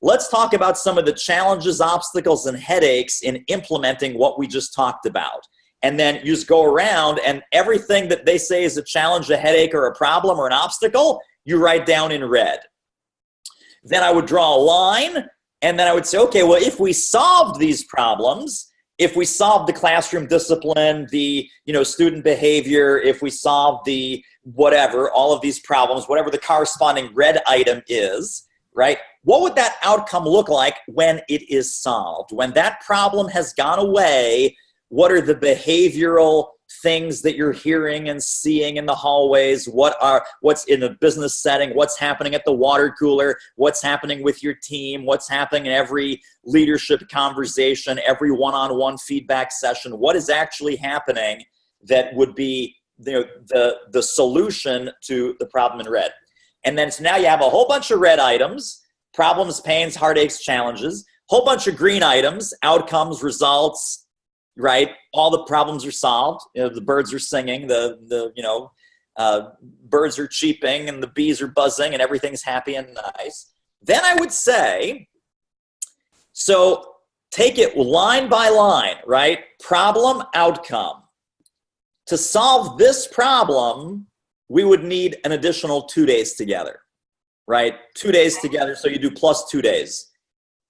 let's talk about some of the challenges, obstacles, and headaches in implementing what we just talked about. And then you just go around, and everything that they say is a challenge, a headache, or a problem, or an obstacle, you write down in red. Then I would draw a line, and then I would say, okay, well, if we solved these problems, if we solved the classroom discipline, the student behavior, if we solved the whatever, all of these problems, whatever the corresponding red item is, right? What would that outcome look like when it is solved? When that problem has gone away, what are the behavioral things that you're hearing and seeing in the hallways? What's in the business setting? What's happening at the water cooler? What's happening with your team? What's happening in every leadership conversation, every one-on-one feedback session? What is actually happening that would be the solution to the problem in red? And then so now you have a whole bunch of red items: problems, pains, heartaches, challenges. Whole bunch of green items: outcomes, results, right? All the problems are solved. You know, the birds are singing, the birds are cheeping, and the bees are buzzing, and everything's happy and nice. Then I would say, so take it line by line, right? Problem, outcome. To solve this problem, we would need an additional 2 days together, right? 2 days together, so you do plus 2 days.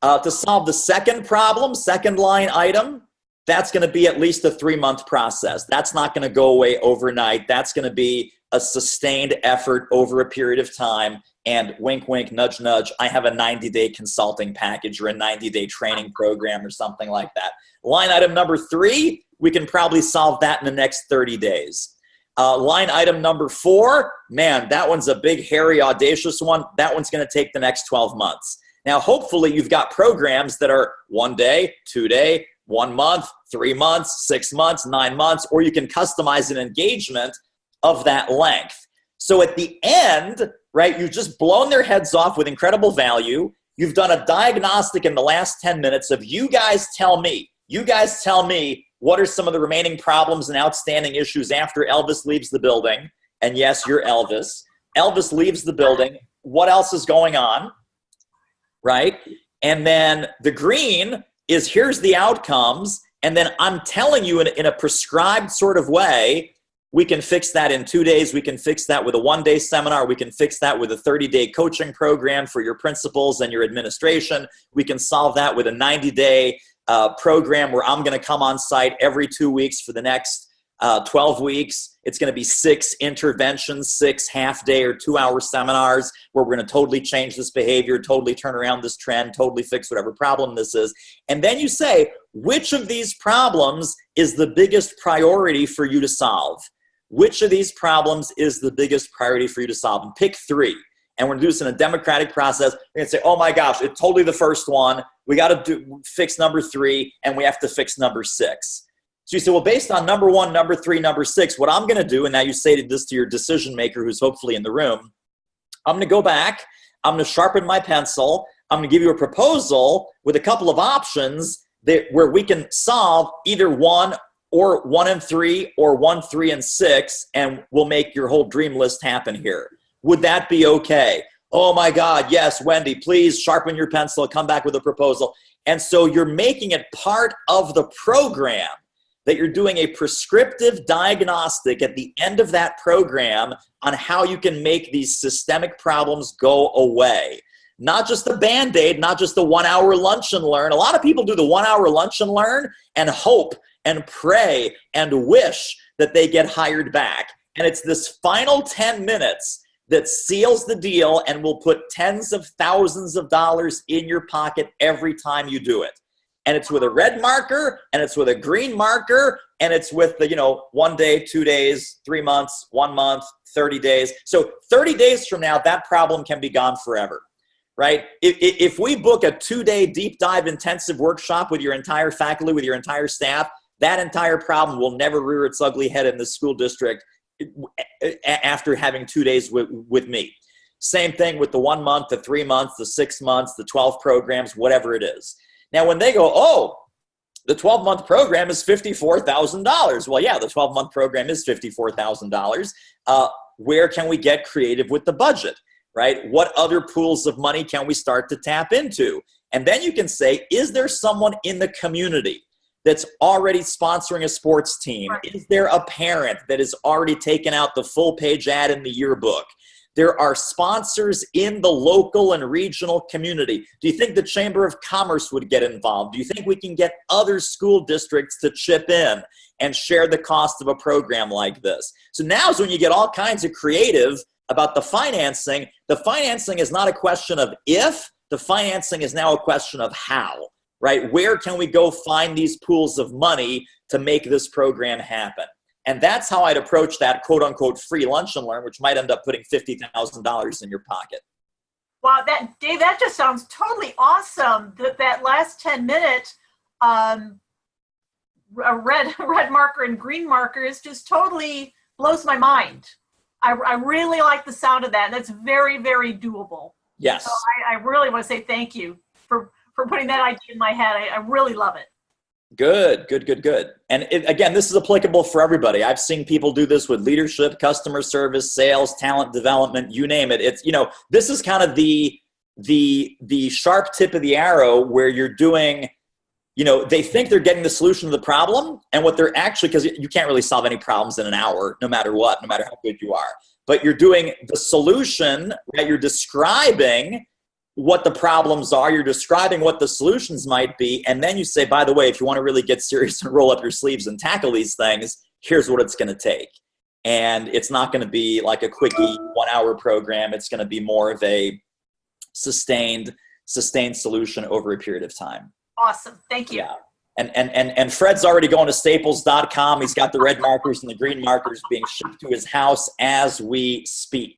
To solve the second problem, second line item, that's going to be at least a 3-month process. That's not going to go away overnight. That's going to be a sustained effort over a period of time. And wink, wink, nudge, nudge, I have a 90-day consulting package or a 90-day training program or something like that. Line item number 3, we can probably solve that in the next 30 days. Line item number 4, man, that one's a big, hairy, audacious one. That one's going to take the next 12 months. Now, hopefully you've got programs that are 1 day, 2 day, 1 month, 3 months, 6 months, 9 months, or you can customize an engagement of that length. So at the end, right, you've just blown their heads off with incredible value. You've done a diagnostic in the last 10 minutes of you guys tell me what are some of the remaining problems and outstanding issues after Elvis leaves the building. And yes, you're Elvis. Elvis leaves the building. What else is going on, right? And then the green is here's the outcomes. And then I'm telling you in a prescribed sort of way, we can fix that in 2 days. We can fix that with a 1-day seminar. We can fix that with a 30-day coaching program for your principals and your administration. We can solve that with a 90-day program where I'm going to come on site every 2 weeks for the next 12 weeks. It's going to be 6 interventions, 6 half-day or 2-hour seminars where we're going to totally change this behavior, totally turn around this trend, totally fix whatever problem this is. And then you say, which of these problems is the biggest priority for you to solve? Which of these problems is the biggest priority for you to solve? And pick 3. And we're going to do this in a democratic process. We're going to say, oh my gosh, it's totally the first one. We got to fix number 3, and we have to fix number 6. So you say, well, based on number 1, number 3, number 6, what I'm going to do, and now you say this to your decision maker who's hopefully in the room, I'm going to go back, I'm going to sharpen my pencil, I'm going to give you a proposal with a couple of options where we can solve either 1 or 1 and 3 or 1, 3, and 6, and we'll make your whole dream list happen here. Would that be okay? Oh my God, yes, Wendy, please sharpen your pencil, come back with a proposal. And so you're making it part of the program that you're doing a prescriptive diagnostic at the end of that program on how you can make these systemic problems go away. Not just a Band-Aid, not just the 1-hour lunch and learn. A lot of people do the 1-hour lunch and learn and hope and pray and wish that they get hired back. And it's this final 10 minutes that seals the deal and will put tens of thousands of dollars in your pocket every time you do it. And it's with a red marker, and it's with a green marker, and it's with the, 1 day, 2 days, 3 months, 1 month, 30 days. So 30 days from now, that problem can be gone forever, right? If we book a 2-day deep dive intensive workshop with your entire faculty, with your entire staff, that entire problem will never rear its ugly head in the school district after having 2 days with me. Same thing with the 1 month, the 3 months, the 6 months, the 12 programs, whatever it is. Now, when they go, oh, the 12-month program is $54,000. Well, yeah, the 12-month program is $54,000. Where can we get creative with the budget, right? What other pools of money can we start to tap into? And then you can say, is there someone in the community that's already sponsoring a sports team? Is there a parent that has already taken out the full-page ad in the yearbook? There are sponsors in the local and regional community. Do you think the Chamber of Commerce would get involved? Do you think we can get other school districts to chip in and share the cost of a program like this? So now is when you get all kinds of creative about the financing. The financing is not a question of if, the financing is now a question of how, right? Where can we go find these pools of money to make this program happen? And that's how I'd approach that quote-unquote free lunch and learn, which might end up putting $50,000 in your pocket. Wow, Dave, that just sounds totally awesome. That last 10 minutes, a red marker and green marker is just totally blows my mind. I really like the sound of that. And that's very, very doable. Yes. So I really want to say thank you for putting that idea in my head. I really love it. Good. And again, this is applicable for everybody. I've seen people do this with leadership, customer service, sales, talent development, you name it. It's, this is kind of the sharp tip of the arrow where you're doing, they think they're getting the solution to the problem, and what they're actually, because you can't really solve any problems in an hour, no matter what, no matter how good you are. But you're doing the solution, right? You're describing what the problems are, you're describing what the solutions might be, and then you say, by the way, if you want to really get serious and roll up your sleeves and tackle these things, here's what it's going to take. And it's not going to be like a quickie 1 hour program. It's going to be more of a sustained solution over a period of time. Awesome. Thank you. Yeah. And Fred's already going to staples.com. He's got the red markers and the green markers being shipped to his house as we speak.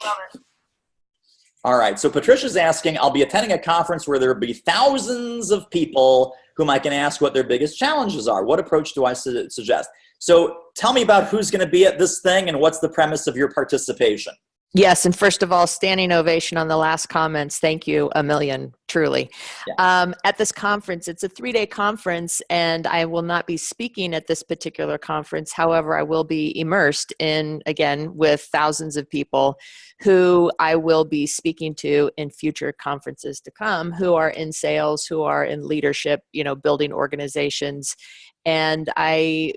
All right. So Patricia's asking, I'll be attending a conference where there will be thousands of people whom I can ask what their biggest challenges are. What approach do I suggest? So tell me about who's going to be at this thing and what's the premise of your participation. Yes, and first of all, standing ovation on the last comments. Thank you a million, truly. Yeah. At this conference, it's a 3-day conference, and I will not be speaking at this particular conference. However, I will be immersed in, again, with thousands of people who I will be speaking to in future conferences to come, who are in sales, who are in leadership, building organizations. And I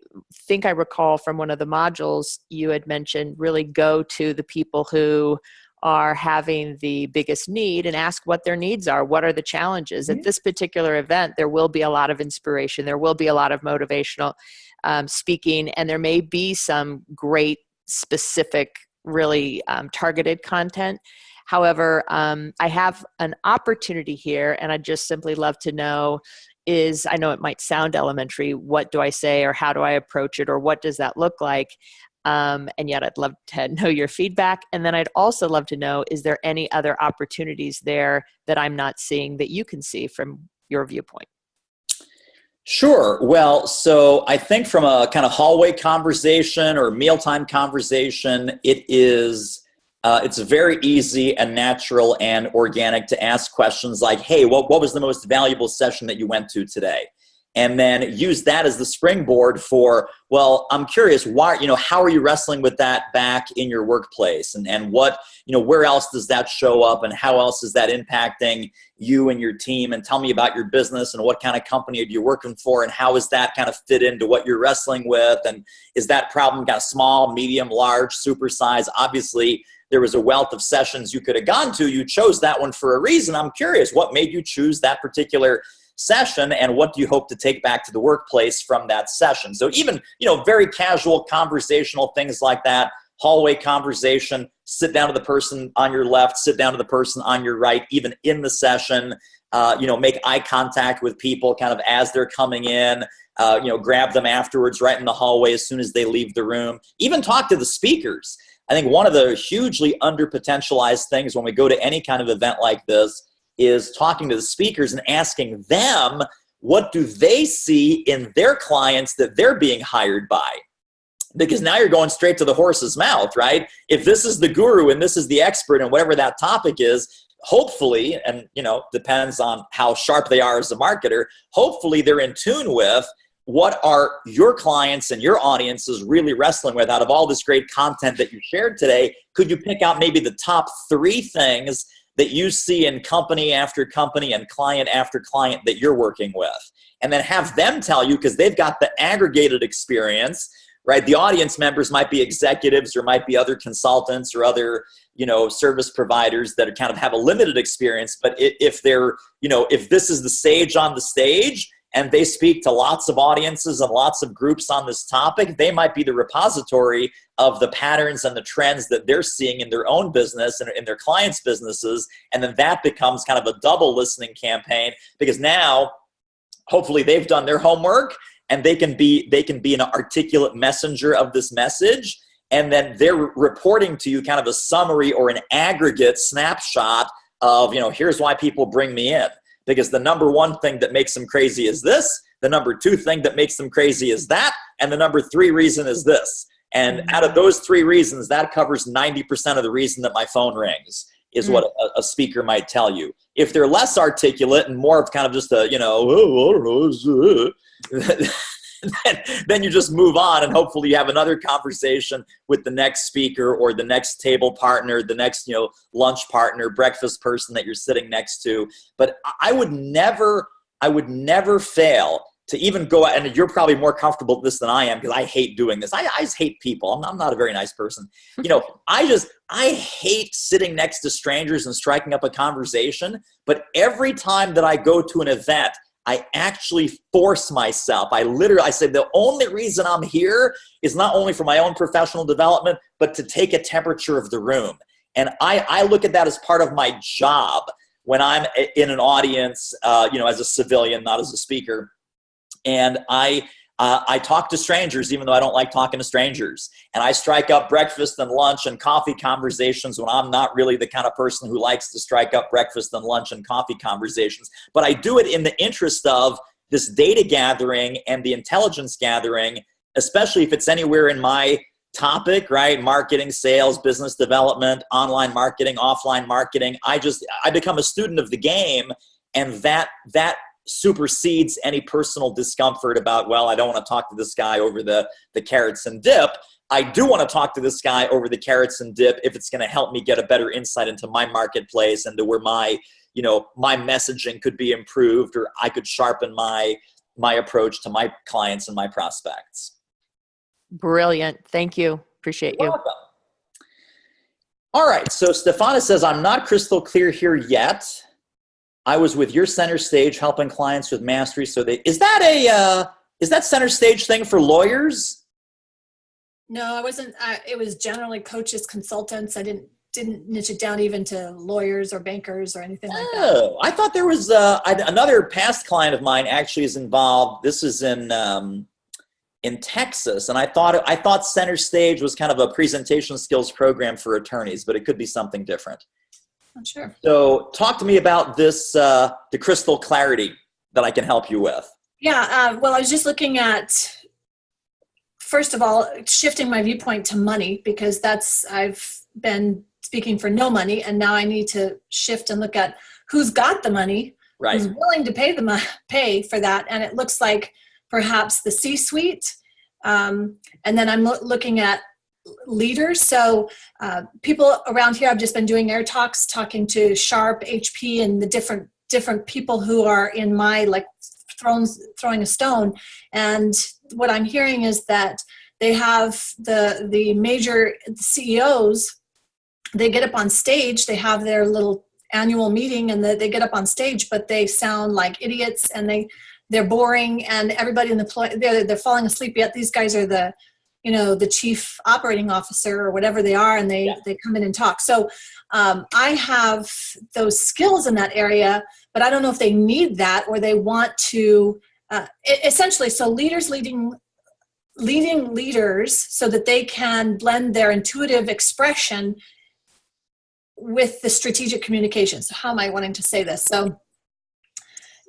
think I recall from one of the modules you had mentioned, really go to the people who are having the biggest need and ask what their needs are. What are the challenges? Mm-hmm. At this particular event, there will be a lot of inspiration. There will be a lot of motivational speaking, and there may be some great specific, really targeted content. However, I have an opportunity here, and I'd just simply love to know I know it might sound elementary, what do I say or how do I approach it or what does that look like? And yet I'd love to know your feedback. And then I'd also love to know, is there any other opportunities there that I'm not seeing that you can see from your viewpoint? Sure. Well, so I think from a kind of hallway conversation or mealtime conversation, it's very easy and natural and organic to ask questions like, hey, what was the most valuable session that you went to today? And then use that as the springboard for, well, I'm curious, why, how are you wrestling with that back in your workplace? And what, where else does that show up and how else is that impacting you and your team? And tell me about your business and what kind of company are you working for and how is that kind of fit into what you're wrestling with? And is that problem kind of small, medium, large, super size? Obviously, there was a wealth of sessions you could have gone to. You chose that one for a reason. I'm curious, what made you choose that particular session and what do you hope to take back to the workplace from that session? So even, very casual conversational things like that, hallway conversation, sit down to the person on your left, sit down to the person on your right, even in the session, make eye contact with people kind of as they're coming in, grab them afterwards right in the hallway as soon as they leave the room, even talk to the speakers. I think one of the hugely underpotentialized things when we go to any kind of event like this is talking to the speakers and asking them, what do they see in their clients that they're being hired by? Because now you're going straight to the horse's mouth, right? If this is the guru and this is the expert and whatever that topic is, hopefully, and depends on how sharp they are as a marketer, hopefully they're in tune with what are your clients and your audiences really wrestling with out of all this great content that you shared today. Could you pick out maybe the top 3 things that you see in company after company and client after client that you're working with? And then have them tell you, because they've got the aggregated experience, right? The audience members might be executives or might be other consultants or other, service providers that kind of have a limited experience. But if they're, if this is the sage on the stage, and they speak to lots of audiences and lots of groups on this topic, they might be the repository of the patterns and the trends that they're seeing in their own business and in their clients' businesses. And then that becomes kind of a double listening campaign, because now hopefully they've done their homework and they can be an articulate messenger of this message. And then they're reporting to you kind of a summary or an aggregate snapshot of, here's why people bring me in. Because the number 1 thing that makes them crazy is this, the number 2 thing that makes them crazy is that, and the number 3 reason is this. And out of those 3 reasons, that covers 90% of the reason that my phone rings, is what a speaker might tell you. If they're less articulate and more of kind of just a, then you just move on, and hopefully you have another conversation with the next speaker or the next table partner, the next, lunch partner, breakfast person that you're sitting next to. But I would never fail to even go out, and you're probably more comfortable with this than I am, because I hate doing this. I just hate people. I'm not a very nice person. I hate sitting next to strangers and striking up a conversation. But every time that I go to an event, I actually force myself. I say the only reason I'm here is not only for my own professional development, but to take a temperature of the room. And I look at that as part of my job when I'm in an audience, as a civilian, not as a speaker. And I talk to strangers, even though I don't like talking to strangers. And I strike up breakfast and lunch and coffee conversations when I'm not really the kind of person who likes to strike up breakfast and lunch and coffee conversations. But I do it in the interest of this data gathering and the intelligence gathering, especially if it's anywhere in my topic, right? Marketing, sales, business development, online marketing, offline marketing. I become a student of the game, and that supersedes any personal discomfort about, well, I don't want to talk to this guy over the carrots and dip. I do want to talk to this guy over the carrots and dip if it's going to help me get a better insight into my marketplace and to where my messaging could be improved, or I could sharpen my approach to my clients and my prospects. Brilliant. Thank you. Appreciate you. Welcome. All right. So Stephana says, I'm not crystal clear here yet. I was with your center stage helping clients with mastery. So is that center stage thing for lawyers? No, I wasn't. It was generally coaches, consultants. I didn't niche it down even to lawyers or bankers or anything like that. Oh, I thought there was another past client of mine actually is involved. This is in Texas, and I thought center stage was kind of a presentation skills program for attorneys, but it could be something different. Not sure. So talk to me about this, the crystal clarity that I can help you with. Yeah, well, I was just looking at, first of all, shifting my viewpoint to money, because I've been speaking for no money, and now I need to shift and look at who's got the money, right, who's willing to pay for that, and it looks like perhaps the C-suite, and then I'm looking at leaders. So people around here, I've just been doing air talks, talking to Sharp, HP, and the different people who are in my throwing a stone. And what I'm hearing is that they have the major CEOs, they get up on stage, they have their little annual meeting, and they get up on stage, but they sound like idiots, and they're boring, and everybody they're falling asleep, yet these guys are the chief operating officer or whatever they are, and they come in and talk. So I have those skills in that area, but I don't know if they need that or they want to, essentially, so leaders leading leaders so that they can blend their intuitive expression with the strategic communication. So how am I wanting to say this? So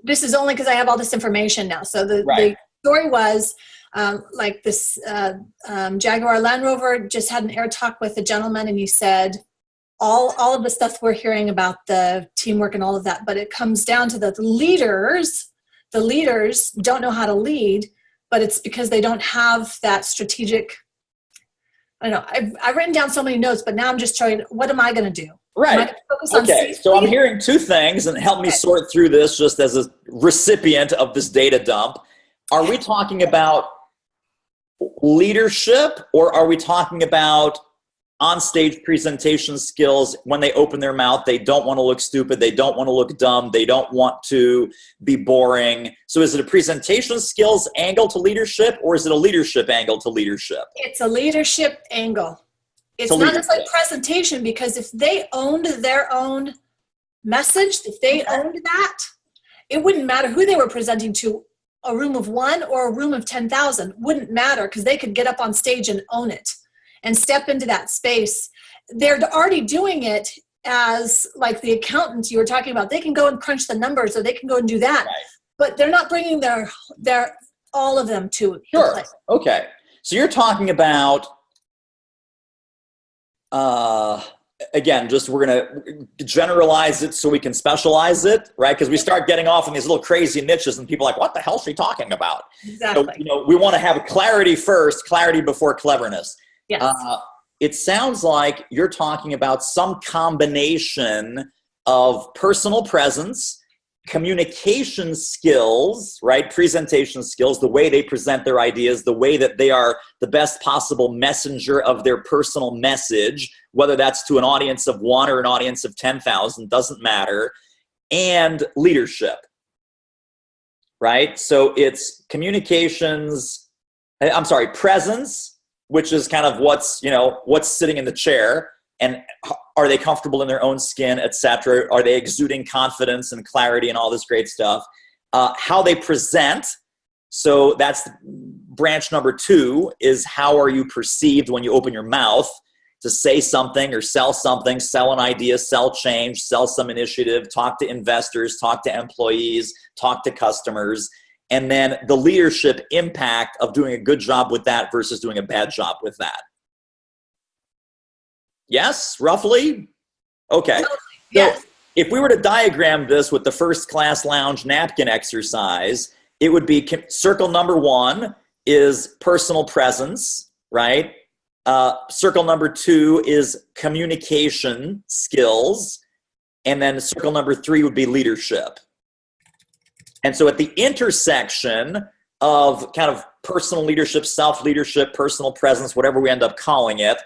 this is only because I have all this information now. So the story was, this Jaguar Land Rover just had an air talk with a gentleman, and he said all of the stuff we're hearing about the teamwork and all of that, but it comes down to the leaders don't know how to lead, but it's because they don't have that strategic, I don't know, I've written down so many notes, but now I'm just trying, what am I going to do? Right. Okay, so I'm hearing two things, and help me sort through this just as a recipient of this data dump. Are we talking about leadership, or are we talking about on-stage presentation skills? When they open their mouth, they don't want to look stupid, they don't want to look dumb, they don't want to be boring. So is it a presentation skills angle to leadership, or is it a leadership angle to leadership? It's a leadership angle. It's not necessarily presentation, because if they owned their own message, if they owned that, it wouldn't matter who they were presenting to. A room of 1 or a room of 10,000 wouldn't matter, because they could get up on stage and own it and step into that space. They're already doing it as like the accountants you were talking about. They can go and crunch the numbers, or they can go and do that, but they're not bringing their all of them to the place. Okay, so you're talking about again, just we're going to generalize it so we can specialize it, right? Because we start getting off in these little crazy niches and people are like, what the hell is she talking about? Exactly. So, we want to have clarity first, clarity before cleverness. Yes. It sounds like you're talking about some combination of personal presence, communication skills, right? Presentation skills, the way they present their ideas, the way that they are the best possible messenger of their personal message, whether that's to an audience of 1 or an audience of 10,000, doesn't matter, and leadership, right? So it's presence, which is kind of what's sitting in the chair, and are they comfortable in their own skin, etc.? Are they exuding confidence and clarity and all this great stuff? How they present. So that's branch number 2, is how are you perceived when you open your mouth to say something or sell something, sell an idea, sell change, sell some initiative, talk to investors, talk to employees, talk to customers. And then the leadership impact of doing a good job with that versus doing a bad job with that. Yes, roughly? Okay. Yes. So if we were to diagram this with the first class lounge napkin exercise, it would be circle number 1 is personal presence, right? Circle number 2 is communication skills. And then circle number 3 would be leadership. And so at the intersection of kind of personal leadership, self-leadership, personal presence, whatever we end up calling it,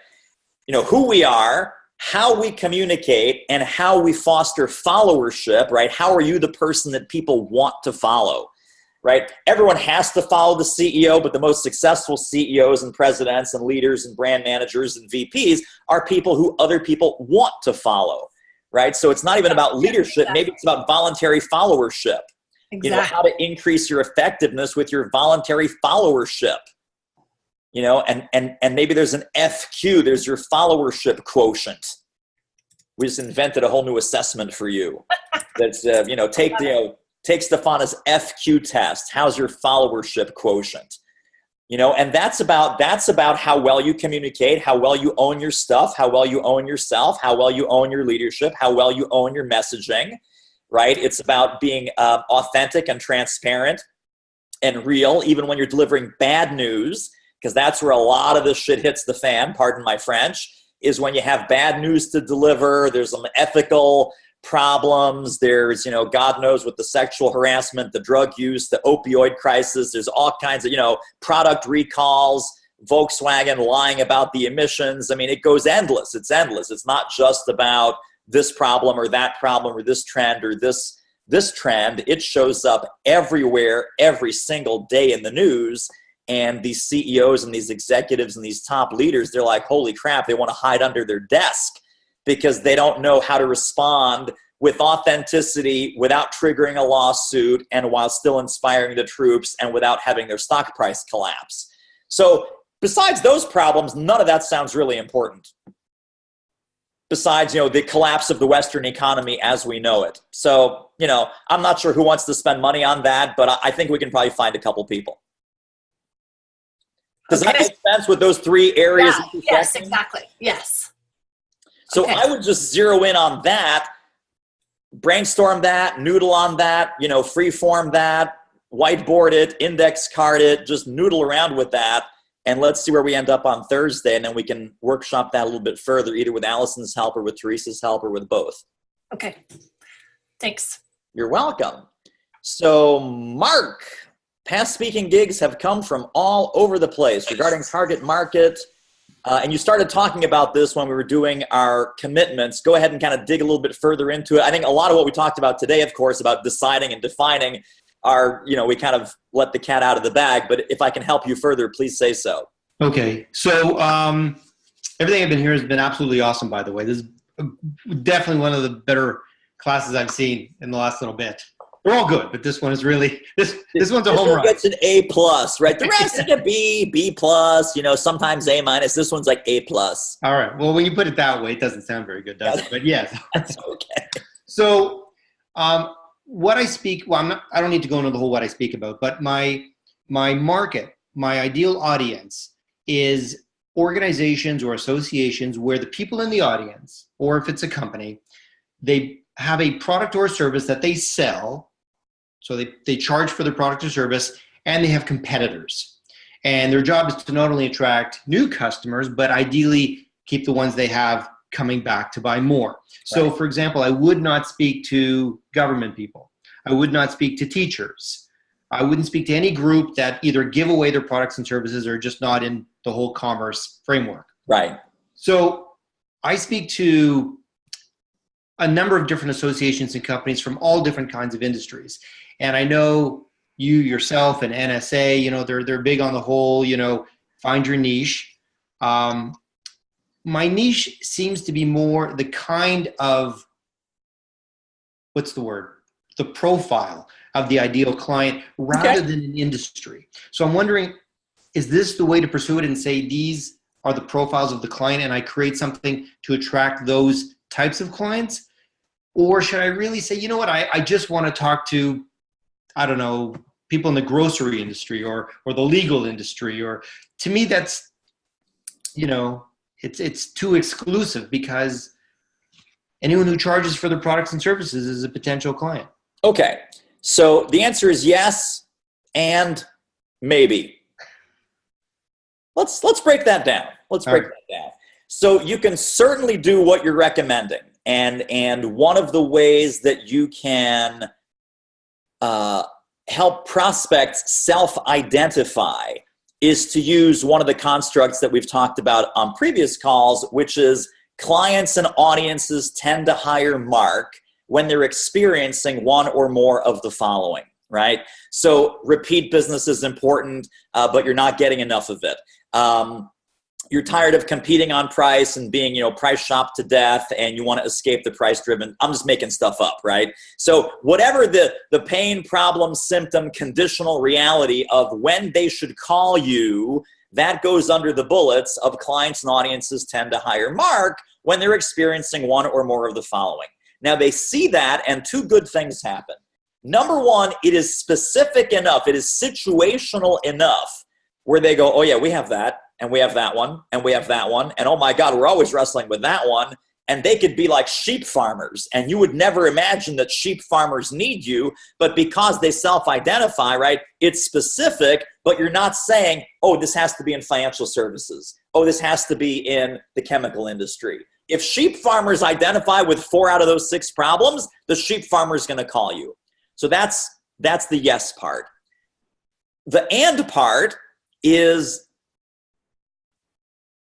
who we are, how we communicate, and how we foster followership, right? How are you the person that people want to follow, right? Everyone has to follow the CEO, but the most successful CEOs and presidents and leaders and brand managers and VPs are people who other people want to follow, right? So it's not even about leadership. Maybe it's about voluntary followership. Exactly. How to increase your effectiveness with your voluntary followership. And maybe there's an FQ, there's your followership quotient. We just invented a whole new assessment for you. That's, take Stephana's FQ test. How's your followership quotient? And that's about how well you communicate, how well you own your stuff, how well you own yourself, how well you own your leadership, how well you own your messaging, right? It's about being authentic and transparent and real, even when you're delivering bad news, because that's where a lot of this shit hits the fan, pardon my French, is when you have bad news to deliver. There's some ethical problems. There's, God knows, with the sexual harassment, the drug use, the opioid crisis. There's all kinds of, product recalls, Volkswagen lying about the emissions. I mean, it goes endless. It's endless. It's not just about this problem or that problem or this trend or this trend. It shows up everywhere, every single day in the news. And these CEOs and these executives and these top leaders, they're like, holy crap, they want to hide under their desk because they don't know how to respond with authenticity without triggering a lawsuit and while still inspiring the troops and without having their stock price collapse. So besides those problems, none of that sounds really important. Besides, the collapse of the Western economy as we know it. So, I'm not sure who wants to spend money on that, but I think we can probably find a couple people. Does that make sense with those 3 areas? Yeah, yes, exactly. Yes. So I would just zero in on that, brainstorm that, noodle on that, freeform that, whiteboard it, index card it, just noodle around with that. And let's see where we end up on Thursday. And then we can workshop that a little bit further, either with Allison's help or with Teresa's help or with both. Okay. Thanks. You're welcome. So Marc, past speaking gigs have come from all over the place regarding target market. And you started talking about this when we were doing our commitments. Go ahead and kind of dig a little bit further into it. I think a lot of what we talked about today, of course, about deciding and defining we kind of let the cat out of the bag. But if I can help you further, please say so. Okay. So everything I've been hearing has been absolutely awesome, by the way. This is definitely one of the better classes I've seen in the last little bit. They're all good, but this one is really this one's a home run. This one gets an A+, right? The rest get B+, sometimes A-. This one's like A+. All right. Well, when you put it that way, it doesn't sound very good, does it? But yes. That's okay. So what I speak, I don't need to go into the whole what I speak about, but my market, my ideal audience is organizations or associations where the people in the audience, or if it's a company, they have a product or service that they sell. So they charge for their product or service, and they have competitors. And their job is to not only attract new customers, but ideally keep the ones they have coming back to buy more. So for example, I would not speak to government people. I would not speak to teachers. I wouldn't speak to any group that either give away their products and services or just not in the whole commerce framework. Right. So I speak to a number of different associations and companies from all different kinds of industries. And I know you yourself and NSA, you know, they're big on the whole, you know, find your niche. My niche seems to be more the kind of, what's the word? The profile of the ideal client rather than an industry. So I'm wondering, is this the way to pursue it and say these are the profiles of the client and I create something to attract those types of clients? Or should I really say, you know what, I just want to talk to, I don't know, people in the grocery industry or the legal industry? Or to me, that's, you know, it's too exclusive, because anyone who charges for their products and services is a potential client. Okay, so the answer is yes and maybe. Let's break that down. Let's break that down. So you can certainly do what you're recommending, and one of the ways that you can help prospects self-identify is to use one of the constructs that we've talked about on previous calls, which is clients and audiences tend to hire Marc when they're experiencing one or more of the following, right? So repeat business is important, but you're not getting enough of it. You're tired of competing on price and being, you know, price shopped to death, and you want to escape the price driven. I'm just making stuff up, right? So whatever the pain, problem, symptom, conditional reality of when they should call you, that goes under the bullets of clients and audiences tend to hire Marc when they're experiencing one or more of the following. Now they see that, and two good things happen. Number one, it is specific enough, it is situational enough where they go, oh yeah, we have that, and we have that one, and we have that one, and oh my God, we're always wrestling with that one. And they could be like sheep farmers, and you would never imagine that sheep farmers need you, but because they self-identify, right, it's specific, but you're not saying, oh, this has to be in financial services. Oh, this has to be in the chemical industry. If sheep farmers identify with 4 out of those 6 problems, the sheep farmer is going to call you. So that's the yes part. The and part is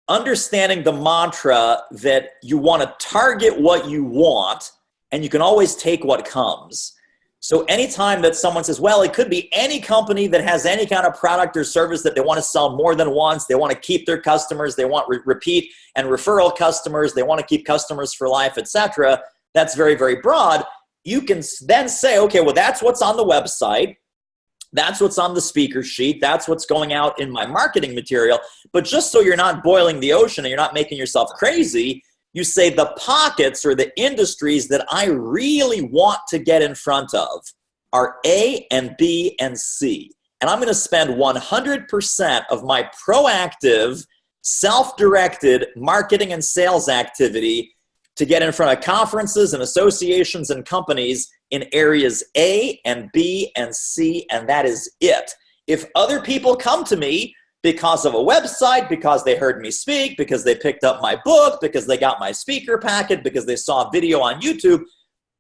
understanding the mantra that you want to target what you want, and you can always take what comes. So anytime that someone says, well, it could be any company that has any kind of product or service that they want to sell more than once, they want to keep their customers, they want repeat and referral customers, they want to keep customers for life, etc. That's very, very broad. You can then say, okay, well, that's what's on the website. That's what's on the speaker sheet. That's what's going out in my marketing material. But just so you're not boiling the ocean and you're not making yourself crazy, you say the pockets or the industries that I really want to get in front of are A and B and C. And I'm going to spend 100% of my proactive, self-directed marketing and sales activity to get in front of conferences and associations and companies in areas A and B and C, and that is it. If other people come to me because of a website, because they heard me speak, because they picked up my book, because they got my speaker packet, because they saw a video on YouTube,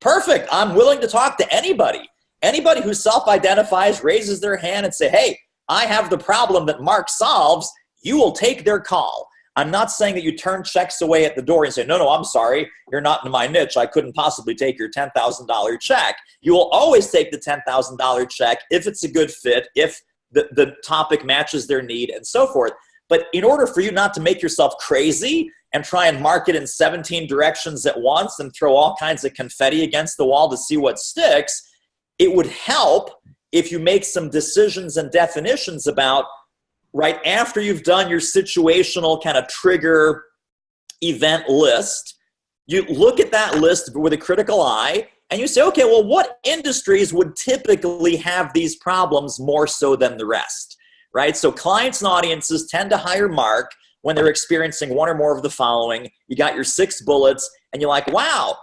perfect. I'm willing to talk to anybody. Anybody who self-identifies, raises their hand and say, hey, I have the problem that Marc solves, you will take their call. I'm not saying that you turn checks away at the door and say, no, I'm sorry, you're not in my niche. I couldn't possibly take your $10,000 check. You will always take the $10,000 check if it's a good fit, if the topic matches their need, and so forth. But in order for you not to make yourself crazy and try and market in 17 directions at once and throw all kinds of confetti against the wall to see what sticks, it would help if you make some decisions and definitions about, right after you've done your situational kind of trigger event list, you look at that list with a critical eye and you say, okay, well, what industries would typically have these problems more so than the rest, right? So clients and audiences tend to hire Marc when they're experiencing one or more of the following. You got your 6 bullets, and you're like, wow,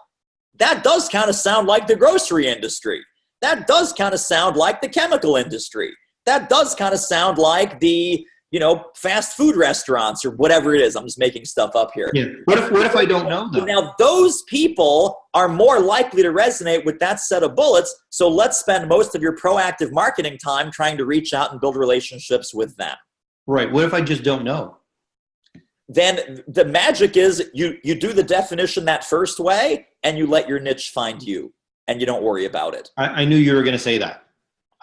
that does kind of sound like the grocery industry. That does kind of sound like the chemical industry. That does kind of sound like the, fast food restaurants or whatever it is. I'm just making stuff up here. Yeah. What if I don't know though? Now, those people are more likely to resonate with that set of bullets. So let's spend most of your proactive marketing time trying to reach out and build relationships with them. Right. What if I just don't know? Then the magic is you do the definition that first way and you let your niche find you and you don't worry about it. I knew you were going to say that.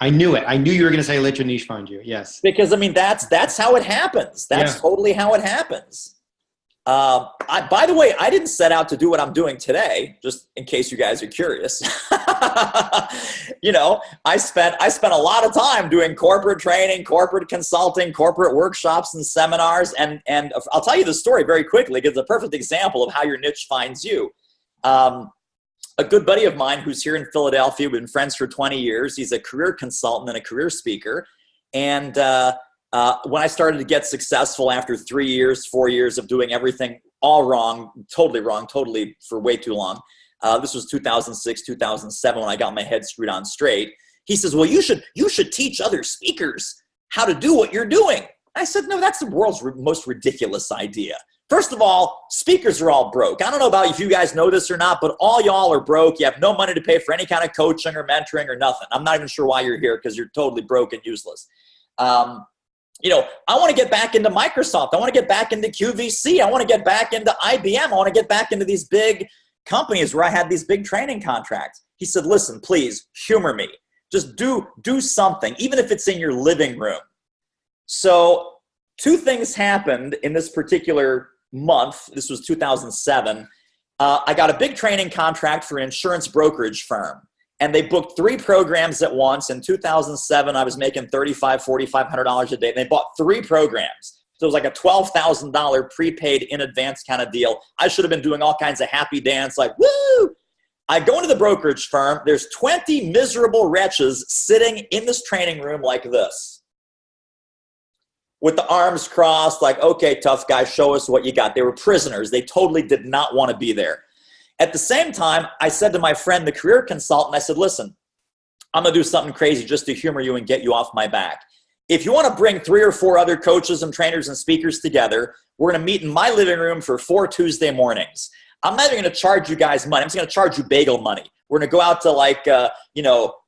I knew it. I knew you were going to say let your niche find you. Yes. Because that's how it happens. That's totally how it happens. By the way, I didn't set out to do what I'm doing today, just in case you guys are curious. I spent a lot of time doing corporate training, corporate consulting, corporate workshops and seminars. And I'll tell you the story very quickly because it's a perfect example of how your niche finds you. A good buddy of mine who's here in Philadelphia, we've been friends for 20 years. He's a career consultant and a career speaker. And when I started to get successful after 3 years, 4 years of doing everything all wrong, totally for way too long. This was 2006, 2007 when I got my head screwed on straight. He says, well, you should teach other speakers how to do what you're doing. I said, no, that's the world's most ridiculous idea. First of all, speakers are all broke. I don't know about if you guys know this or not, but all y'all are broke. You have no money to pay for any kind of coaching or mentoring or nothing. I'm not even sure why you're here because you're totally broke and useless. I want to get back into Microsoft. I want to get back into QVC. I want to get back into IBM. I want to get back into these big companies where I had these big training contracts. He said, listen, please humor me. Just do something, even if it's in your living room. So 2 things happened in this particular month. This was 2007. I got a big training contract for an insurance brokerage firm. And they booked 3 programs at once. In 2007, I was making $3,500, $4,500 a day. And they bought 3 programs. So it was like a $12,000 prepaid in advance kind of deal. I should have been doing all kinds of happy dance, like, woo! I go into the brokerage firm. There's 20 miserable wretches sitting in this training room like this, with the arms crossed, like, okay, tough guy, show us what you got. They were prisoners. They totally did not want to be there. At the same time, I said to my friend, the career consultant, I said, listen, I'm going to do something crazy just to humor you and get you off my back. If you want to bring 3 or 4 other coaches and trainers and speakers together, we're going to meet in my living room for 4 Tuesday mornings. I'm not even going to charge you guys money. I'm just going to charge you bagel money. We're going to go out to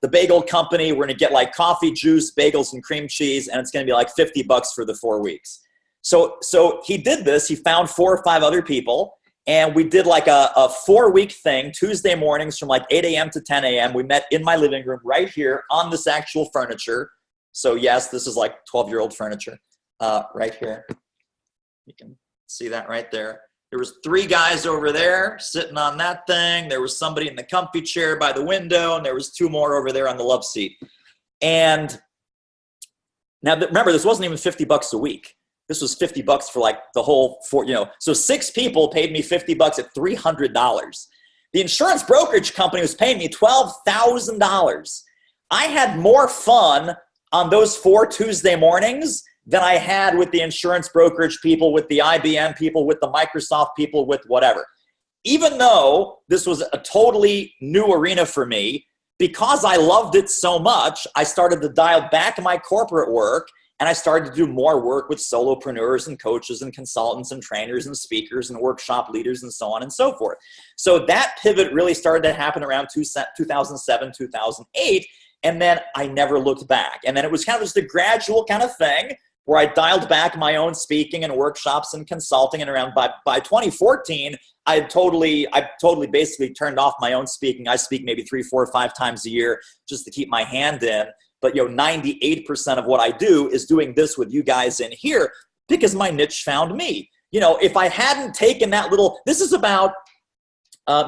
the bagel company. We're going to get like coffee, juice, bagels, and cream cheese. And it's going to be like $50 for the 4 weeks. So he did this. He found 4 or 5 other people. And we did like a 4-week thing, Tuesday mornings from like 8 a.m. to 10 a.m. We met in my living room right here on this actual furniture. So yes, this is like 12-year-old furniture right here. You can see that right there. There was 3 guys over there sitting on that thing. There was somebody in the comfy chair by the window, and there was 2 more over there on the love seat. And now remember, this wasn't even $50 a week. This was $50 for like the whole 4, So 6 people paid me $50 at $300. The insurance brokerage company was paying me $12,000. I had more fun on those 4 Tuesday mornings than I had with the insurance brokerage people, with the IBM people, with the Microsoft people, with whatever. Even though this was a totally new arena for me, because I loved it so much, I started to dial back my corporate work, and I started to do more work with solopreneurs and coaches and consultants and trainers and speakers and workshop leaders and so on and so forth. So that pivot really started to happen around 2007, 2008, and then I never looked back. And then it was kind of just a gradual kind of thing where I dialed back my own speaking and workshops and consulting. And around by 2014, I totally basically turned off my own speaking. I speak maybe 3, 4, 5 times a year just to keep my hand in. But 98% of what I do is doing this with you guys in here because my niche found me. If I hadn't taken that this is about,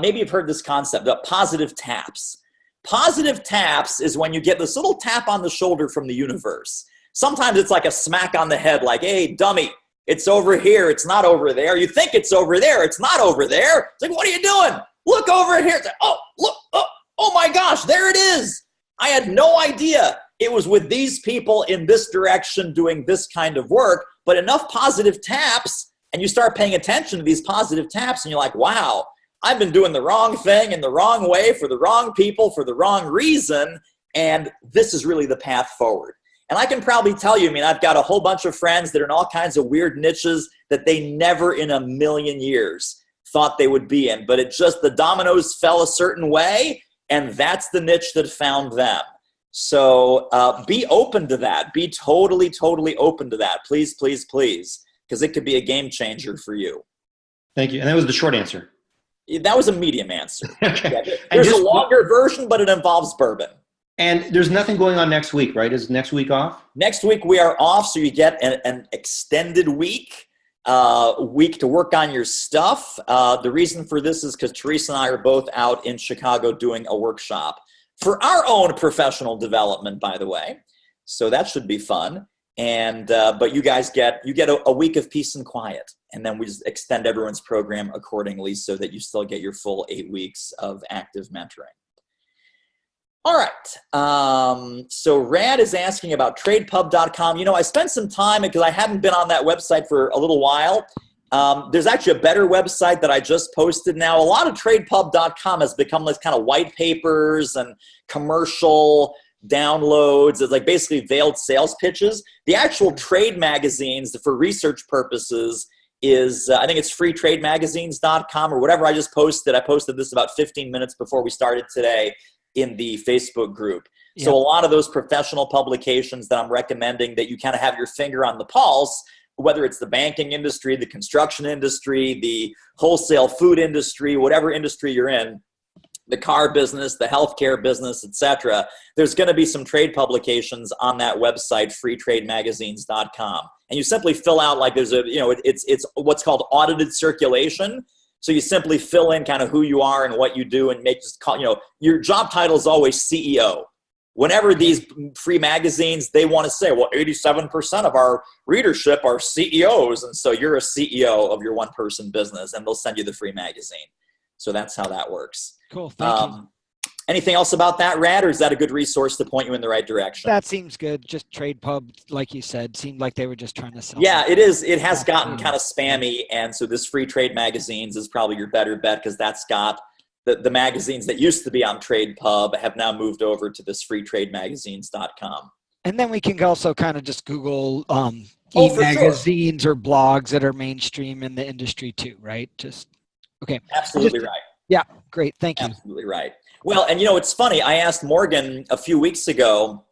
maybe you've heard this concept about positive taps. Positive taps is when you get this little tap on the shoulder from the universe. Sometimes it's like a smack on the head, like, hey, dummy, it's over here. It's not over there. You think it's over there. It's not over there. It's like, what are you doing? Look over here. It's like, oh, look. Oh my gosh, there it is. I had no idea it was with these people in this direction doing this kind of work, but enough positive taps And you start paying attention to these positive taps and you're like, wow, I've been doing the wrong thing in the wrong way for the wrong people for the wrong reason. And this is really the path forward. And I can probably tell you, I mean, I've got a whole bunch of friends that are in all kinds of weird niches that they never in a million years thought they would be in. But it just, the dominoes fell a certain way, and that's the niche that found them. So be open to that. Be totally, totally open to that. Please, please, please, because it could be a game changer for you. Thank you. And that was the short answer. That was a medium answer. Okay. Yeah, there's a longer version, but it involves bourbon. And there's nothing going on next week, right? Is next week off? Next week we are off, so you get an extended week to work on your stuff. The reason for this is because Teresa and I are both out in Chicago doing a workshop for our own professional development, by the way. So that should be fun. And but you guys get a week of peace and quiet, and then we just extend everyone's program accordingly so that you still get your full 8 weeks of active mentoring. All right, so Rad is asking about tradepub.com. You know, I spent some time because I hadn't been on that website for a little while. There's actually a better website that I just posted now. A lot of tradepub.com has become this kind of white papers and commercial downloads. It's like basically veiled sales pitches. The actual trade magazines for research purposes is, I think it's freetrademagazines.com or whatever I just posted. I posted this about 15 minutes before we started today in the Facebook group. So a lot of those professional publications that I'm recommending that you kind of have your finger on the pulse, whether it's the banking industry, the construction industry, the wholesale food industry, whatever industry you're in, the car business, the healthcare business, etc. There's going to be some trade publications on that website, freetrademagazines.com. And you simply fill out like there's a, you know, it's what's called audited circulation. So you simply fill in kind of who you are and what you do and make just call, you know, your job title is always CEO. Whenever these free magazines, they want to say, well, 87% of our readership are CEOs. And so you're a CEO of your one-person business, and they'll send you the free magazine. So that's how that works. Cool. Thank you. Anything else about that, Rad, or is that a good resource to point you in the right direction? That seems good. Just Trade Pub, like you said, seemed like they were just trying to sell. Yeah, it is. It has gotten kind of spammy, and so this Free Trade Magazines is probably your better bet because that's got the magazines that used to be on Trade Pub have now moved over to this freetrademagazines.com. And then we can also kind of just Google e-magazines or blogs that are mainstream in the industry too, right? Just okay. Absolutely right. Yeah, great. Thank you. Absolutely right. Well, and you know, it's funny. I asked Morgan a few weeks ago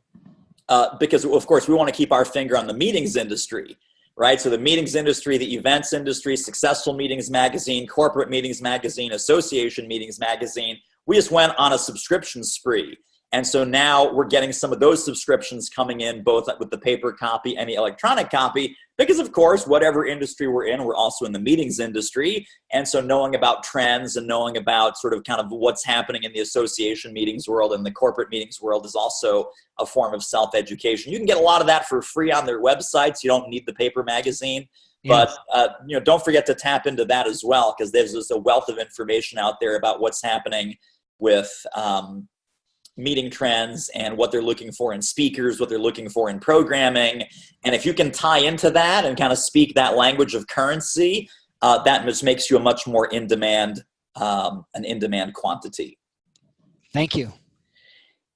because, of course, we want to keep our finger on the meetings industry, right? So the meetings industry, the events industry, Successful Meetings Magazine, Corporate Meetings Magazine, Association Meetings Magazine. We just went on a subscription spree. And so now we're getting some of those subscriptions coming in, both with the paper copy and the electronic copy, because of course, whatever industry we're in, we're also in the meetings industry. And so knowing about trends and knowing about sort of kind of what's happening in the association meetings world and the corporate meetings world is also a form of self-education. You can get a lot of that for free on their websites. You don't need the paper magazine. But you know, don't forget to tap into that as well, because there's just a wealth of information out there about what's happening with meeting trends and what they're looking for in speakers, what they're looking for in programming. And if you can tie into that and kind of speak that language of currency, that just makes you a much more in-demand quantity. Thank you.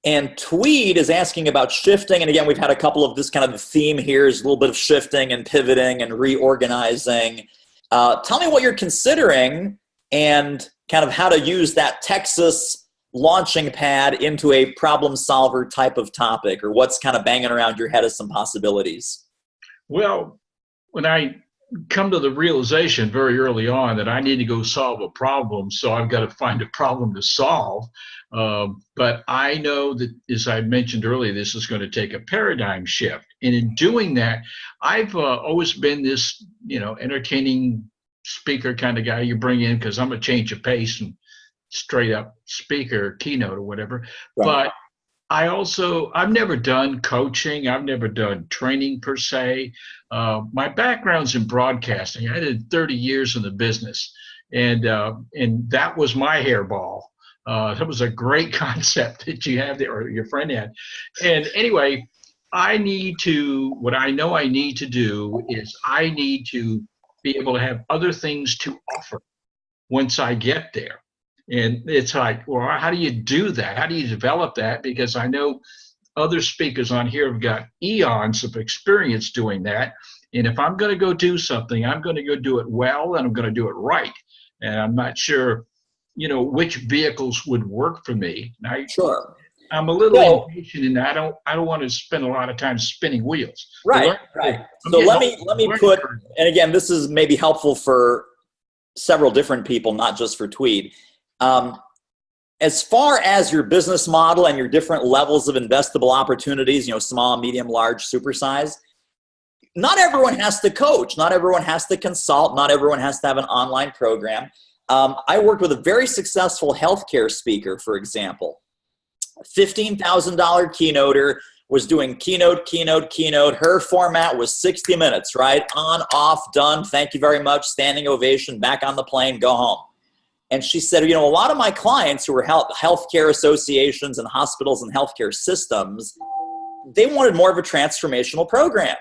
And Tweed is asking about shifting. And again, we've had a couple of this kind of the theme here is a little bit of shifting and pivoting and reorganizing. Tell me what you're considering and kind of how to use that Texas launching pad into a problem solver type of topic, or what's kind of banging around your head as some possibilities? Well, when I come to the realization very early on that I need to go solve a problem, so I've got to find a problem to solve. But I know that, as I mentioned earlier, this is going to take a paradigm shift. And in doing that, I've always been this, you know, entertaining speaker kind of guy you bring in because I'm a change of pace and straight up speaker, keynote or whatever. Right. But I've never done coaching. I've never done training per se. My background's in broadcasting. I did 30 years in the business, and that was my hairball. That was a great concept that you have there, or your friend had. And anyway, what I know I need to do is I need to be able to have other things to offer once I get there. And it's like, well, how do you do that? How do you develop that? Because I know other speakers on here have got eons of experience doing that. And if I'm going to go do something, I'm going to go do it well, and I'm going to do it right. And I'm not sure, which vehicles would work for me. Sure. I'm a little impatient, and I don't want to spend a lot of time spinning wheels. Right. So let me put, and again, this is maybe helpful for several different people, not just for Tweed. As far as your business model and your different levels of investable opportunities, small, medium, large, supersize, not everyone has to coach. Not everyone has to consult. Not everyone has to have an online program. I worked with a very successful healthcare speaker, for example. $15,000 keynoter, was doing keynote. Her format was 60 minutes, right? On, off, done. Thank you very much. Standing ovation, back on the plane, go home. And she said, a lot of my clients who were healthcare associations and hospitals and healthcare systems, they wanted more of a transformational program.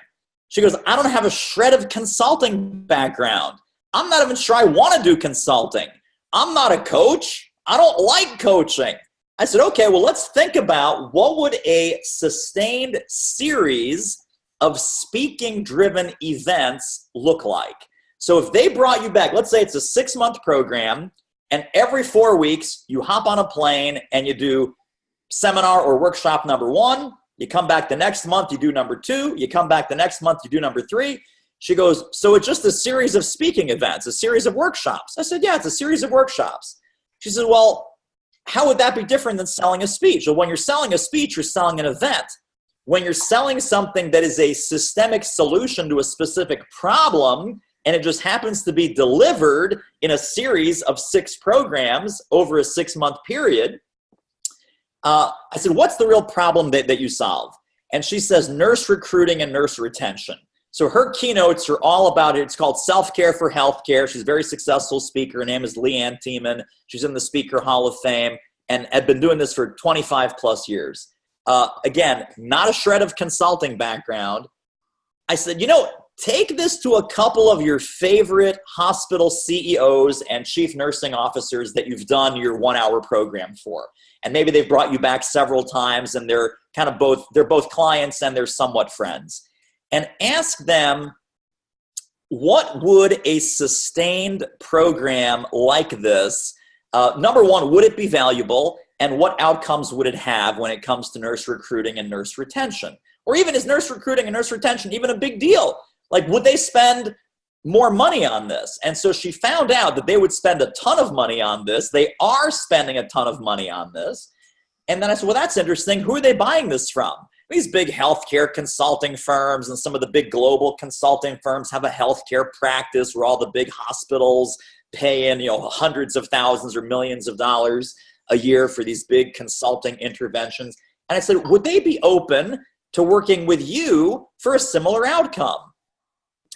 She goes, I don't have a shred of consulting background. I'm not even sure I want to do consulting. I'm not a coach. I don't like coaching. I said, okay, well, let's think about what would a sustained series of speaking-driven events look like. So if they brought you back, let's say it's a 6-month program, and every 4 weeks you hop on a plane and you do seminar or workshop number 1, you come back the next month, you do number 2, you come back the next month, you do number 3. She goes, so it's just a series of speaking events, a series of workshops. I said, yeah, it's a series of workshops. She said, well, how would that be different than selling a speech? Well, when you're selling a speech, you're selling an event. When you're selling something that is a systemic solution to a specific problem, and it just happens to be delivered in a series of 6 programs over a 6-month period, I said, what's the real problem that you solve? And she says, nurse recruiting and nurse retention. So her keynotes are all about it. It's called Self-Care for Healthcare. She's a very successful speaker. Her name is Leanne Tiemann. She's in the Speaker Hall of Fame and had been doing this for 25 plus years. Again, not a shred of consulting background. I said, take this to a couple of your favorite hospital CEOs and chief nursing officers that you've done your 1-hour program for. And maybe they've brought you back several times, and they're both clients and they're somewhat friends. And ask them, what would a sustained program like this, number one, would it be valuable? And what outcomes would it have when it comes to nurse recruiting and nurse retention? Or even, is nurse recruiting and nurse retention even a big deal? Like, would they spend more money on this? And so she found out that they would spend a ton of money on this. They are spending a ton of money on this. And then I said, well, that's interesting. Who are they buying this from? These big healthcare consulting firms and some of the big global consulting firms have a healthcare practice where all the big hospitals pay in, hundreds of thousands or millions of dollars a year for these big consulting interventions. And I said, would they be open to working with you for a similar outcome?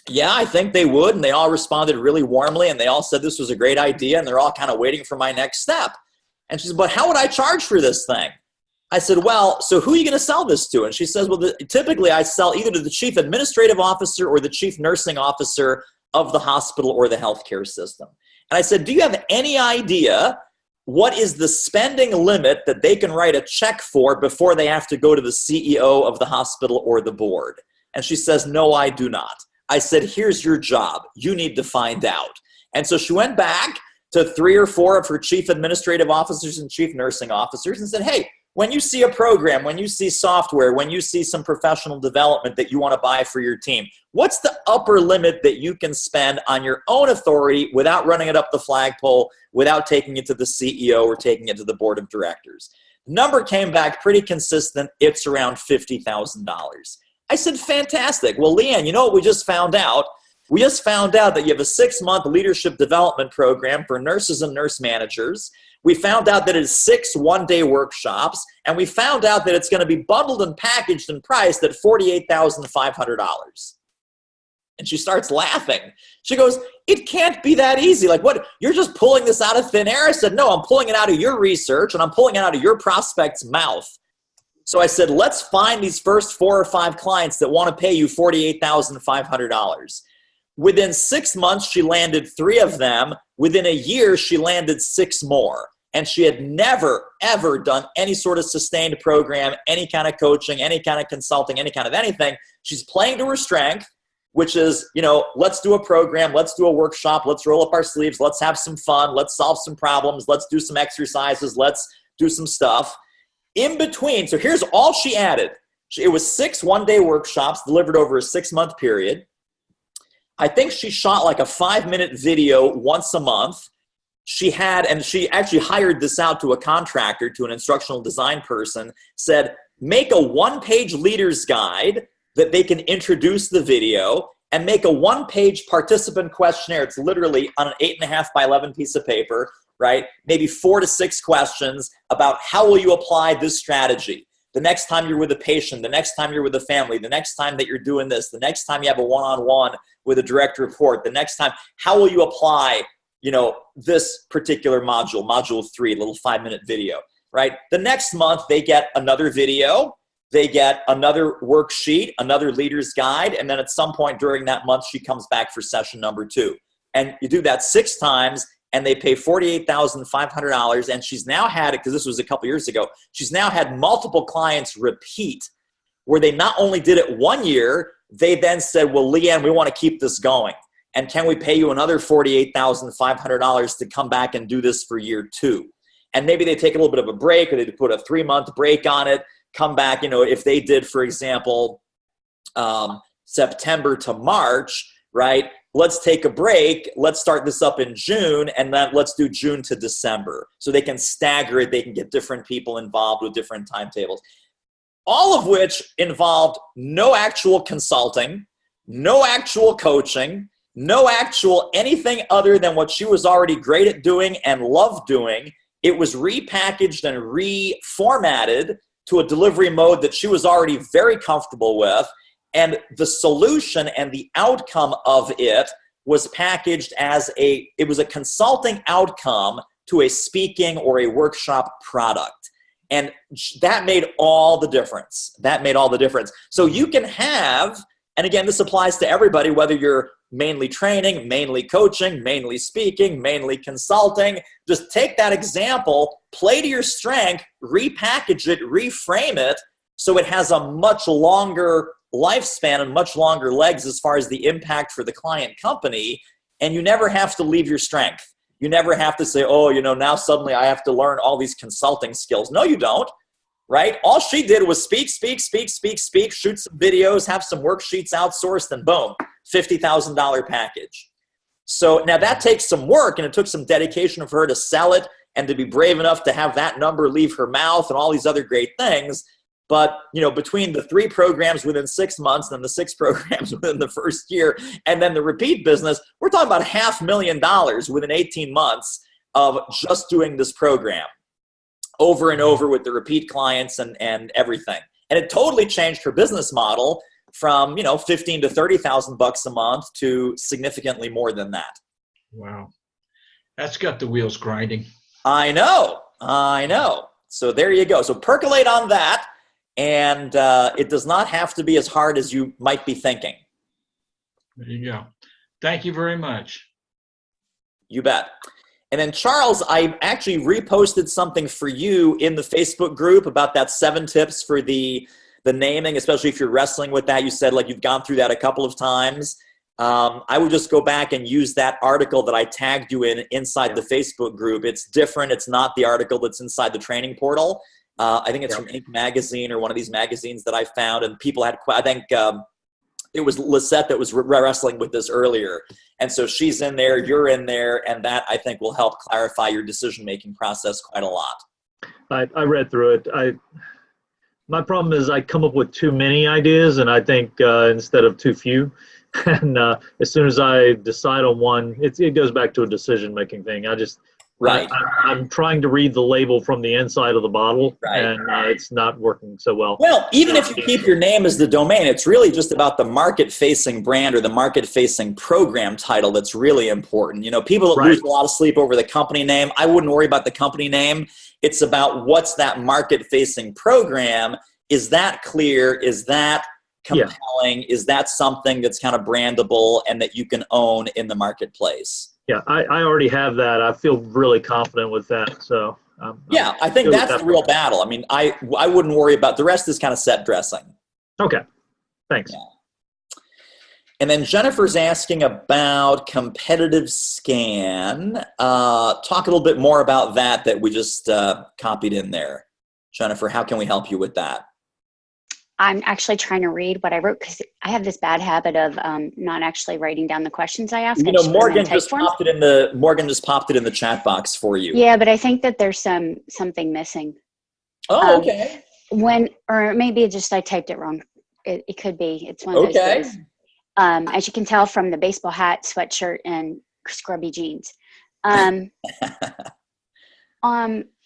Yeah, I think they would. And they all responded really warmly, and they all said this was a great idea, and they're all kind of waiting for my next step. And she said, but how would I charge for this thing? I said, well, so who are you going to sell this to? And she says, well, typically I sell either to the chief administrative officer or the chief nursing officer of the hospital or the healthcare system. And I said, do you have any idea what is the spending limit that they can write a check for before they have to go to the CEO of the hospital or the board? And she says, no, I do not. I said, here's your job. You need to find out. And so she went back to 3 or 4 of her chief administrative officers and chief nursing officers and said, hey, when you see a program, when you see software, when you see some professional development that you want to buy for your team, what's the upper limit that you can spend on your own authority without running it up the flagpole, without taking it to the CEO or taking it to the board of directors? The number came back pretty consistent. It's around $50,000. I said, fantastic. Well, Leanne, you know what we just found out? We just found out that you have a 6-month leadership development program for nurses and nurse managers. We found out that it's 6 one-day workshops, and we found out that it's going to be bundled and packaged and priced at $48,500. And she starts laughing. She goes, it can't be that easy. Like, what? You're just pulling this out of thin air? I said, no, I'm pulling it out of your research, and I'm pulling it out of your prospect's mouth. So I said, let's find these first 4 or 5 clients that want to pay you $48,500. Within 6 months, she landed 3 of them. Within a year, she landed 6 more. And she had never, ever done any sort of sustained program, any kind of coaching, any kind of consulting, any kind of anything. She's playing to her strength, which is, let's do a program, let's do a workshop, let's roll up our sleeves, let's have some fun, let's solve some problems, let's do some exercises, let's do some stuff. In between, so here's all she added. It was 6 one-day workshops delivered over a 6-month period. I think she shot like a 5-minute video once a month. She actually hired this out to a contractor, to an instructional design person, said, make a 1-page leader's guide that they can introduce the video, and make a 1-page participant questionnaire. It's literally on an 8.5 by 11 piece of paper, right? Maybe 4 to 6 questions about how will you apply this strategy. The next time you're with a patient, the next time you're with a family, the next time that you're doing this, the next time you have a one-on-one with a direct report, the next time, how will you apply this particular module, module 3, little 5-minute video, right? The next month, they get another video, they get another worksheet, another leader's guide, and then at some point during that month, she comes back for session number 2. And you do that 6 times, and they pay $48,500, and she's now had it, because this was a couple years ago, she's now had multiple clients repeat, where they not only did it 1 year, they then said, well, Leanne, we want to keep this going. And can we pay you another $48,500 to come back and do this for year 2? And maybe they take a little bit of a break, or they put a 3-month break on it, come back, if they did, for example, September to March, right? Let's take a break. Let's start this up in June, and then let's do June to December. So they can stagger it. They can get different people involved with different timetables. All of which involved no actual consulting, no actual coaching, no actual anything other than what she was already great at doing and loved doing. It was repackaged and reformatted to a delivery mode that she was already very comfortable with. And the solution and the outcome of it was packaged as it was a consulting outcome to a speaking or a workshop product. And that made all the difference. That made all the difference. So you can have, and again, this applies to everybody, whether you're mainly training, mainly coaching, mainly speaking, mainly consulting. Just take that example, play to your strength, repackage it, reframe it, so it has a much longer lifespan and much longer legs as far as the impact for the client company. And you never have to leave your strength. You never have to say, oh, now suddenly I have to learn all these consulting skills. No, you don't, right? All she did was speak, shoot some videos, have some worksheets outsourced, and boom, $50,000 package. So now that takes some work, and it took some dedication of her to sell it and to be brave enough to have that number leave her mouth and all these other great things. But, between the 3 programs within 6 months and the 6 programs within the first year, and then the repeat business, we're talking about $500,000 within 18 months of just doing this program over and over with the repeat clients and everything. And it totally changed her business model from, $15,000 to $30,000 a month to significantly more than that. Wow. That's got the wheels grinding. I know. So there you go. So percolate on that. And it does not have to be as hard as you might be thinking. There you go. Thank you very much. You bet. And then, Charles, I actually reposted something for you in the Facebook group about that 7 tips for the naming, especially if you're wrestling with that. You said you've gone through that a couple of times. I would just go back and use that article that I tagged you inside the Facebook group. It's different. It's not the article that's inside the training portal. I think it's from Inc. magazine or one of these magazines that I found, and people had, I think it was Lisette that was wrestling with this earlier. And so she's in there, you're in there, and that I think will help clarify your decision-making process quite a lot. I read through it. My problem is I come up with too many ideas, and I think instead of too few. And as soon as I decide on one, it goes back to a decision-making thing. Right. I'm trying to read the label from the inside of the bottle, and it's not working so well. Well, even if you keep your name as the domain, it's really just about the market-facing brand or the market-facing program title that's really important. People that lose a lot of sleep over the company name, I wouldn't worry about the company name. It's about what's that market-facing program. Is that clear? Is that compelling? Is that something that's kind of brandable and that you can own in the marketplace? Yeah, I already have that. I feel really confident with that. So yeah, I think that's the real battle. I mean, I wouldn't worry about the rest. Is kind of set dressing. Okay, thanks. Yeah. And then Jennifer's asking about competitive scan. Talk a little bit more about that we just copied in there. Jennifer, how can we help you with that? I'm actually trying to read what I wrote because I have this bad habit of not actually writing down the questions I ask. You know, Morgan just popped it in the chat box for you. Yeah, but I think that there's something missing. Oh, okay. Or maybe just I typed it wrong. It could be. It's one of those days. As you can tell from the baseball hat, sweatshirt, and scrubby jeans.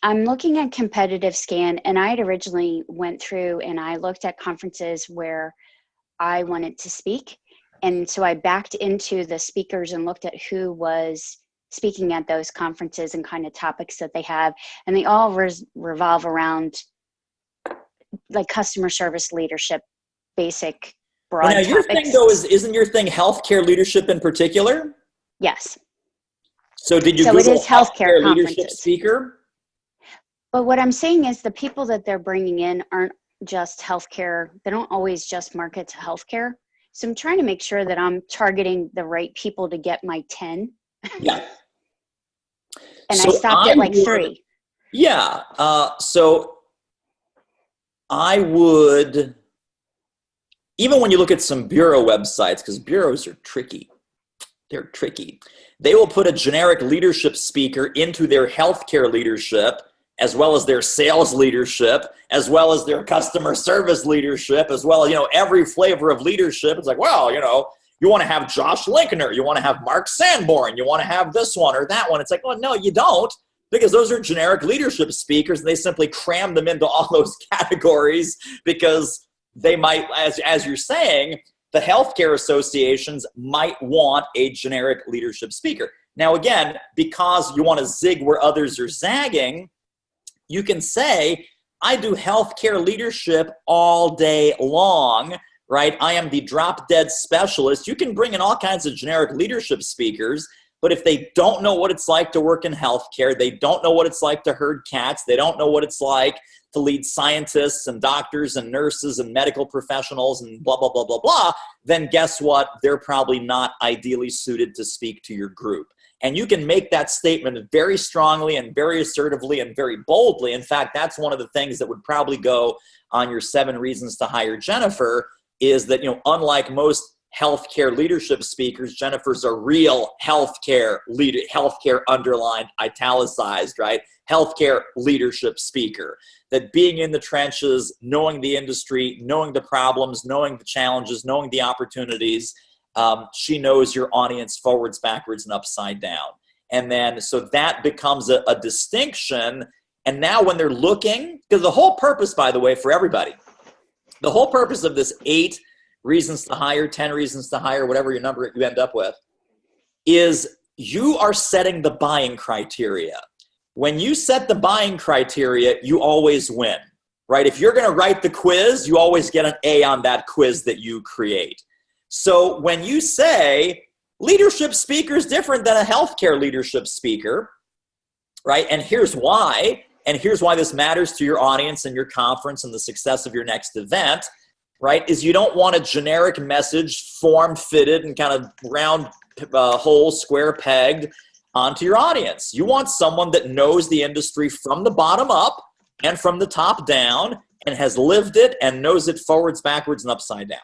I'm looking at competitive scan, and I had originally went through and I looked at conferences where I wanted to speak. And so I backed into the speakers and looked at who was speaking at those conferences and kind of topics that they have. And they all revolve around like customer service leadership, basic broad now, your topics. thing though isn't your thing healthcare leadership in particular? Yes. So did you so Google it is healthcare leadership speaker? But what I'm saying is the people that they're bringing in aren't just healthcare. They don't always just market to healthcare. So I'm trying to make sure that I'm targeting the right people to get my 10. Yeah. And so I stopped at like 3. Yeah. So I would, even when you look at some bureau websites, because bureaus are tricky. They're tricky. They will put a generic leadership speaker into their healthcare leadership, as well as their sales leadership, as well as their customer service leadership, as well as, every flavor of leadership. It's like, well, you want to have Josh Linkner, you want to have Mark Sanborn, you want to have this one or that one. It's like, well, no, you don't, because those are generic leadership speakers, and they simply cram them into all those categories because they might, as you're saying, the healthcare associations might want a generic leadership speaker. Now, again, because you want to zig where others are zagging, you can say, I do healthcare leadership all day long, right? I am the drop dead specialist. You can bring in all kinds of generic leadership speakers, but if they don't know what it's like to work in healthcare, they don't know what it's like to herd cats, they don't know what it's like to lead scientists and doctors and nurses and medical professionals and blah, blah, blah, blah, blah, then guess what? They're probably not ideally suited to speak to your group. And you can make that statement very strongly and very assertively and very boldly. In fact, that's one of the things that would probably go on your 7 reasons to hire Jennifer, is that, unlike most healthcare leadership speakers, Jennifer's a real healthcare leader, healthcare underlined, italicized, right? Healthcare leadership speaker. That being in the trenches, knowing the industry, knowing the problems, knowing the challenges, knowing the opportunities, she knows your audience forwards, backwards, and upside down. And then, so that becomes a distinction. And now when they're looking, because the whole purpose, by the way, for everybody, the whole purpose of this 8 reasons to hire, 10 reasons to hire, whatever your number you end up with, is you are setting the buying criteria. When you set the buying criteria, you always win, right? If you're going to write the quiz, you always get an A on that quiz that you create. So when you say leadership speaker is different than a healthcare leadership speaker, right? And here's why this matters to your audience and your conference and the success of your next event, right? Is you don't want a generic message form-fitted and kind of round hole, square pegged onto your audience. You want someone that knows the industry from the bottom up and from the top down and has lived it and knows it forwards, backwards, and upside down.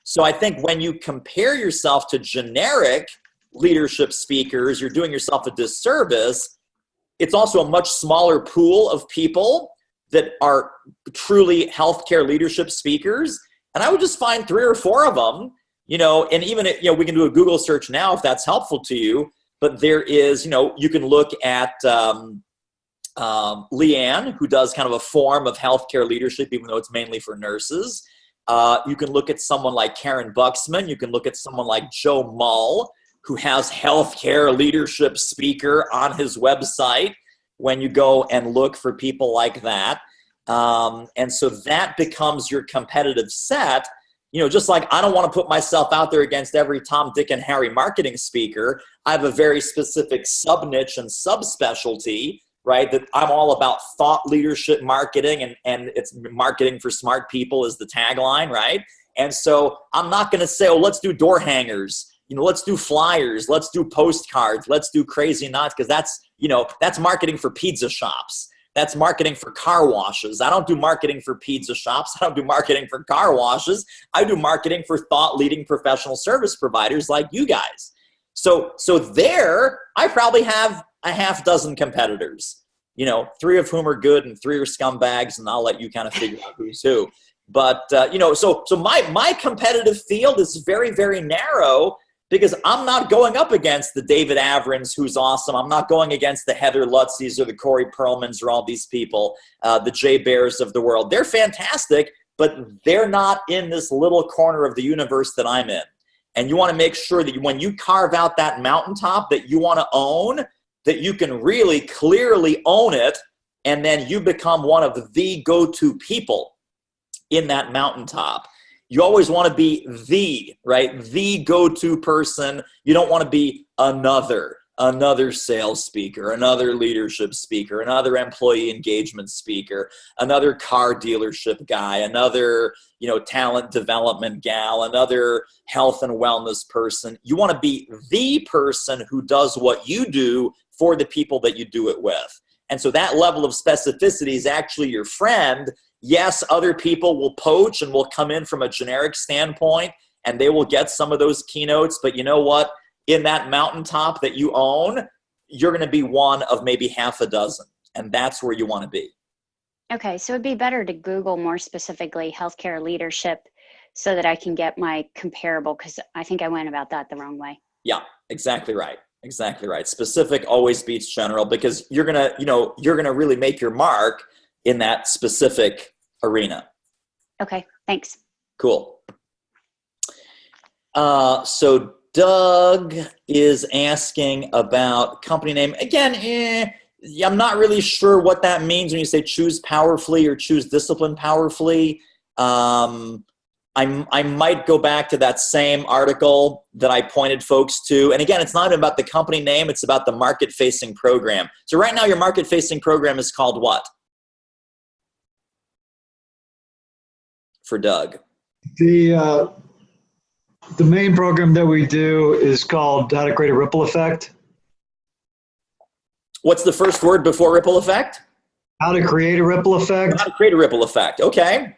So I think when you compare yourself to generic leadership speakers, you're doing yourself a disservice. It's also a much smaller pool of people that are truly healthcare leadership speakers. And I would just find 3 or 4 of them, and even, we can do a Google search now if that's helpful to you. But there is, you can look at Leanne, who does kind of a form of healthcare leadership, even though it's mainly for nurses. You can look at someone like Karen Buxman. You can look at someone like Joe Mull, who has healthcare leadership speaker on his website when you go and look for people like that. And so that becomes your competitive set. just like I don't want to put myself out there against every Tom, Dick, and Harry marketing speaker. I have a very specific sub-niche and subspecialty, right? That I'm all about thought leadership marketing, and it's marketing for smart people is the tagline, right? And so I'm not going to say, oh, let's do door hangers. Let's do flyers. Let's do postcards. Let's do crazy knots, because that's marketing for pizza shops. That's marketing for car washes. I don't do marketing for pizza shops. I don't do marketing for car washes. I do marketing for thought-leading professional service providers like you guys. So there, I probably have a half dozen competitors, 3 of whom are good and 3 are scumbags, and I'll let you kind of figure out who's who. But, so my competitive field is very, very narrow, because I'm not going up against the David Avrins, who's awesome. I'm not going against the Heather Lutzes or the Corey Perlmans or all these people, the Jay Bears of the world. They're fantastic, but they're not in this little corner of the universe that I'm in. And you want to make sure that when you carve out that mountaintop that you want to own, that you can really clearly own it, and then you become one of the go-to people in that mountaintop. You always want to be the go-to person. You don't want to be another sales speaker, another leadership speaker, another employee engagement speaker, another car dealership guy, another, talent development gal, another health and wellness person. You want to be the person who does what you do for the people that you do it with. And so that level of specificity is actually your friend. Yes, other people will poach and will come in from a generic standpoint, and they will get some of those keynotes. But you know what? In that mountaintop that you own, you're going to be one of maybe half a dozen, and that's where you want to be. Okay, so it'd be better to Google more specifically healthcare leadership so that I can get my comparable, because I think I went about that the wrong way. Yeah, exactly right. Exactly right. Specific always beats general, because you're going to really make your mark in that specific arena. Okay, thanks. Cool. So Doug is asking about company name. Again, I'm not really sure what that means when you say choose powerfully or choose discipline powerfully. I might go back to that same article that I pointed folks to. And again, it's not even about the company name. It's about the market-facing program. So right now your market-facing program is called what? For Doug? The main program that we do is called How to Create a Ripple Effect. What's the first word before ripple effect? How to create a ripple effect. How to create a ripple effect. Okay.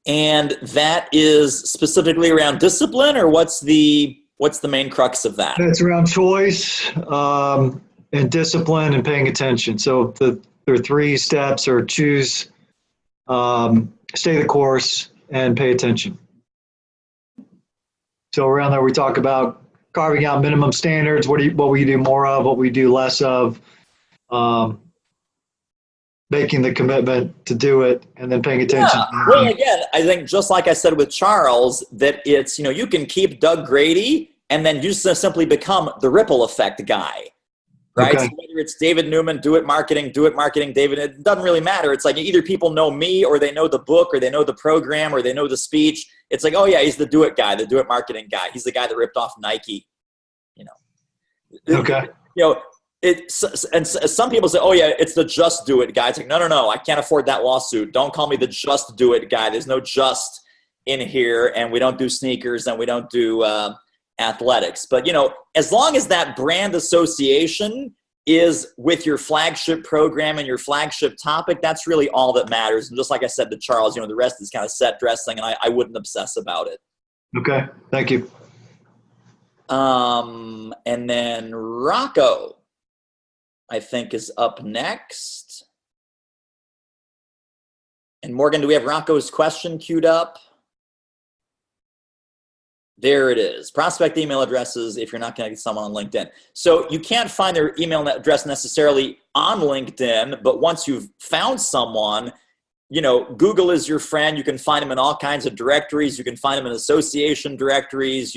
And that is specifically around discipline, or what's the main crux of that? It's around choice and discipline and paying attention. So there are 3 steps: or choose, stay the course, and pay attention. So around there, we talk about carving out minimum standards. What we do more of, what we do less of, making the commitment to do it, and then paying attention. Yeah. Well, again, I think just like I said with Charles, that it's, you can keep Doug Grady and then you just simply become the ripple effect guy, right? Okay. So whether it's David Newman, do it marketing, David, it doesn't really matter. It's like either people know me, or they know the book, or they know the program, or they know the speech. It's like, oh yeah, he's the do it guy, the do it marketing guy. He's the guy that ripped off Nike, Okay. And some people say, oh yeah, it's the just do it guy. It's like, no, I can't afford that lawsuit. Don't call me the just do it guy. There's no just in here, and we don't do sneakers, and we don't do athletics. But as long as that brand association is with your flagship program and your flagship topic, that's really all that matters. And just like I said to Charles, the rest is kind of set dressing, and I wouldn't obsess about it. Okay, thank you. And then Rocco, I think, is up next. And Morgan, do we have Rocco's question queued up? There it is. Prospect email addresses if you're not going to get someone on LinkedIn. So you can't find their email address necessarily on LinkedIn, but once you've found someone, Google is your friend. You can find them in all kinds of directories. You can find them in association directories.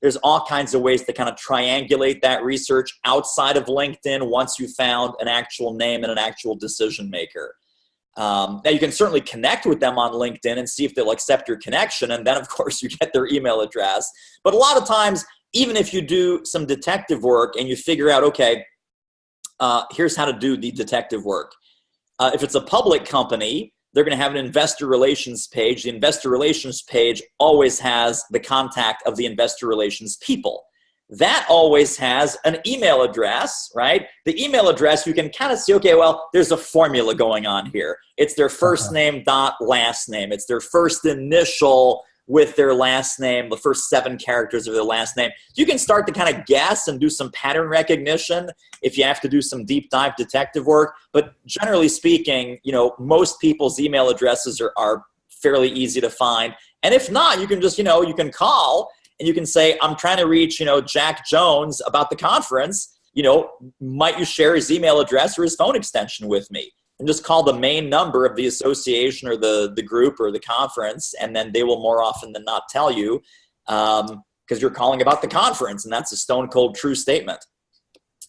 There's all kinds of ways to kind of triangulate that research outside of LinkedIn once you found an actual name and an actual decision maker. Now, you can certainly connect with them on LinkedIn and see if they'll accept your connection. And then, of course, you get their email address. But a lot of times, even if you do some detective work and you figure out, okay, here's how to do the detective work. If it's a public company, they're going to have an investor relations page. The investor relations page always has the contact of the investor relations people. That always has an email address, right? The email address, you can kind of see, okay, well, there's a formula going on here. It's their first name dot last name. It's their first initial with their last name, the first 7 characters of their last name. You can start to kind of guess and do some pattern recognition if you have to do some deep dive detective work. But generally speaking, most people's email addresses are fairly easy to find. And if not, you can just, you can call and you can say, I'm trying to reach, Jack Jones about the conference. Might you share his email address or his phone extension with me? And just call the main number of the association or the group or the conference, and then they will more often than not tell you because you're calling about the conference, and that's a stone cold true statement.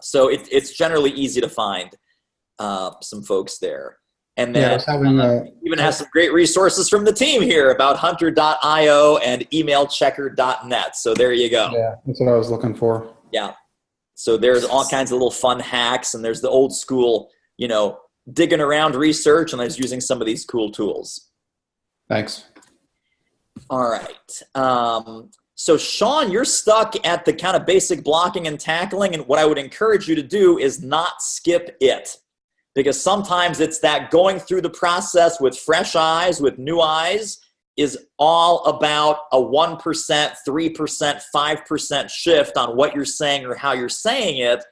So it's generally easy to find some folks there. And then even has some great resources from the team here about hunter.io and emailchecker.net. So there you go. Yeah, that's what I was looking for. Yeah. So there's all kinds of little fun hacks, and there's the old school, digging around research, and I was using some of these cool tools. Thanks. All right. So Shawn, you're stuck at the kind of basic blocking and tackling, and what I would encourage you to do is not skip it, because sometimes it's that going through the process with fresh eyes, with new eyes, is all about a 1%, 3%, 5% shift on what you're saying or how you're saying it.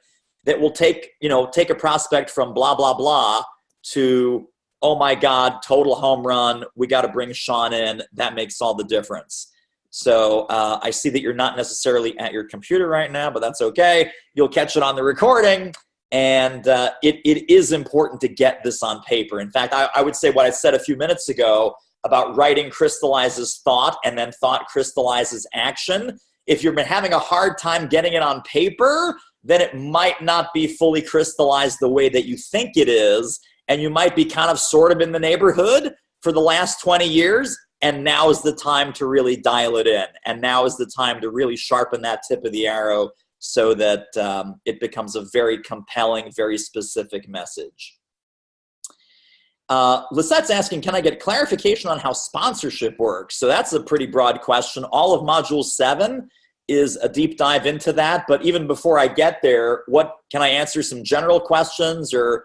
That will take a prospect from blah, blah, blah to, oh my God, total home run. We got to bring Shawn in. That makes all the difference. So I see that you're not necessarily at your computer right now, but that's okay. You'll catch it on the recording. And it is important to get this on paper. In fact, I would say what I said a few minutes ago about writing crystallizes thought and then thought crystallizes action. If you've been having a hard time getting it on paper, then it might not be fully crystallized the way that you think it is. And you might be kind of sort of in the neighborhood for the last 20 years. And now is the time to really dial it in. And now is the time to really sharpen that tip of the arrow so that it becomes a very compelling, very specific message. Lisette's asking, can I get clarification on how sponsorship works? So that's a pretty broad question. All of Module 7 is a deep dive into that. But even before I get there, what can I answer some general questions, or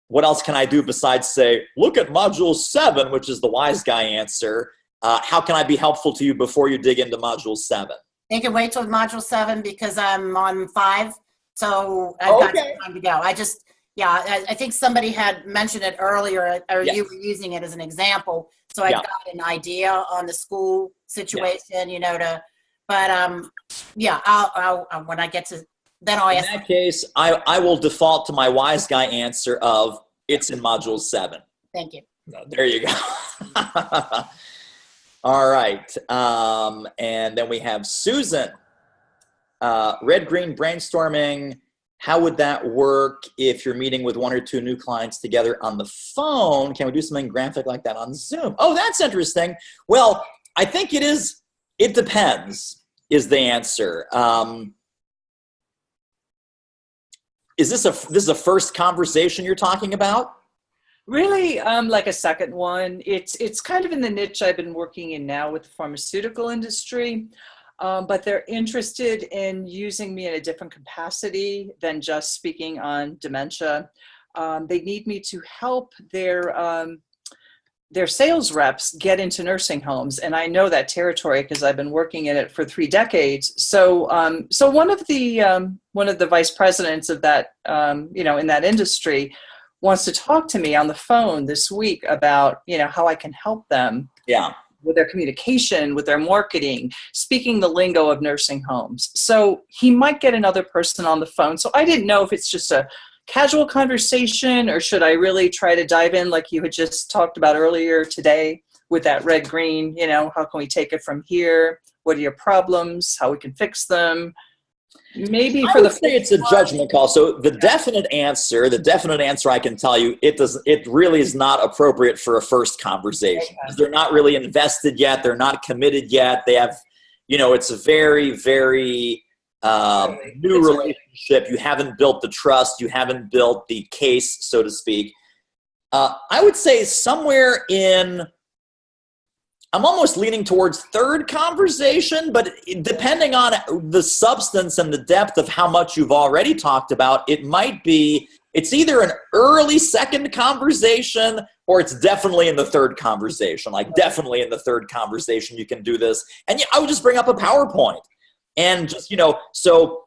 what else can I do besides say, look at Module 7, which is the wise guy answer. How can I be helpful to you before you dig into Module 7? They can wait till Module 7 because I'm on 5. So I've got some time to go. I think somebody had mentioned it earlier, or you were using it as an example. So I've got an idea on the school situation, I'll when I get to, then I'll ask. In that case, I will default to my wise guy answer of it's in Module 7. Thank you. There you go. All right. And then we have Susan. Red-green brainstorming. How would that work if you're meeting with 1 or 2 new clients together on the phone? Can we do something graphic like that on Zoom? Oh, that's interesting. Well, I think it is. It depends is the answer. Is this a first conversation you're talking about? Really, like a second one. It's kind of in the niche I've been working in now with the pharmaceutical industry, but they're interested in using me in a different capacity than just speaking on dementia. They need me to help their sales reps get into nursing homes, and I know that territory because I've been working in it for 3 decades. So one of the vice presidents of that, in that industry, wants to talk to me on the phone this week about, how I can help them with their communication, with their marketing, speaking the lingo of nursing homes. So he might get another person on the phone. So I didn't know if it's just a casual conversation or should I really try to dive in like you had just talked about earlier today with that red-green, how can we take it from here? What are your problems? How we can fix them? Maybe I for would the say it's a judgment call. So the definite answer I can tell you, it really is not appropriate for a first conversation because they're not really invested yet. They're not committed yet. They have, it's a very, very new relationship. You haven't built the trust. You haven't built the case, so to speak. I would say somewhere I'm almost leaning towards third conversation, but depending on the substance and the depth of how much you've already talked about, it's either an early second conversation or it's definitely in the third conversation. Like definitely in the third conversation, you can do this. And I would just bring up a PowerPoint and just, so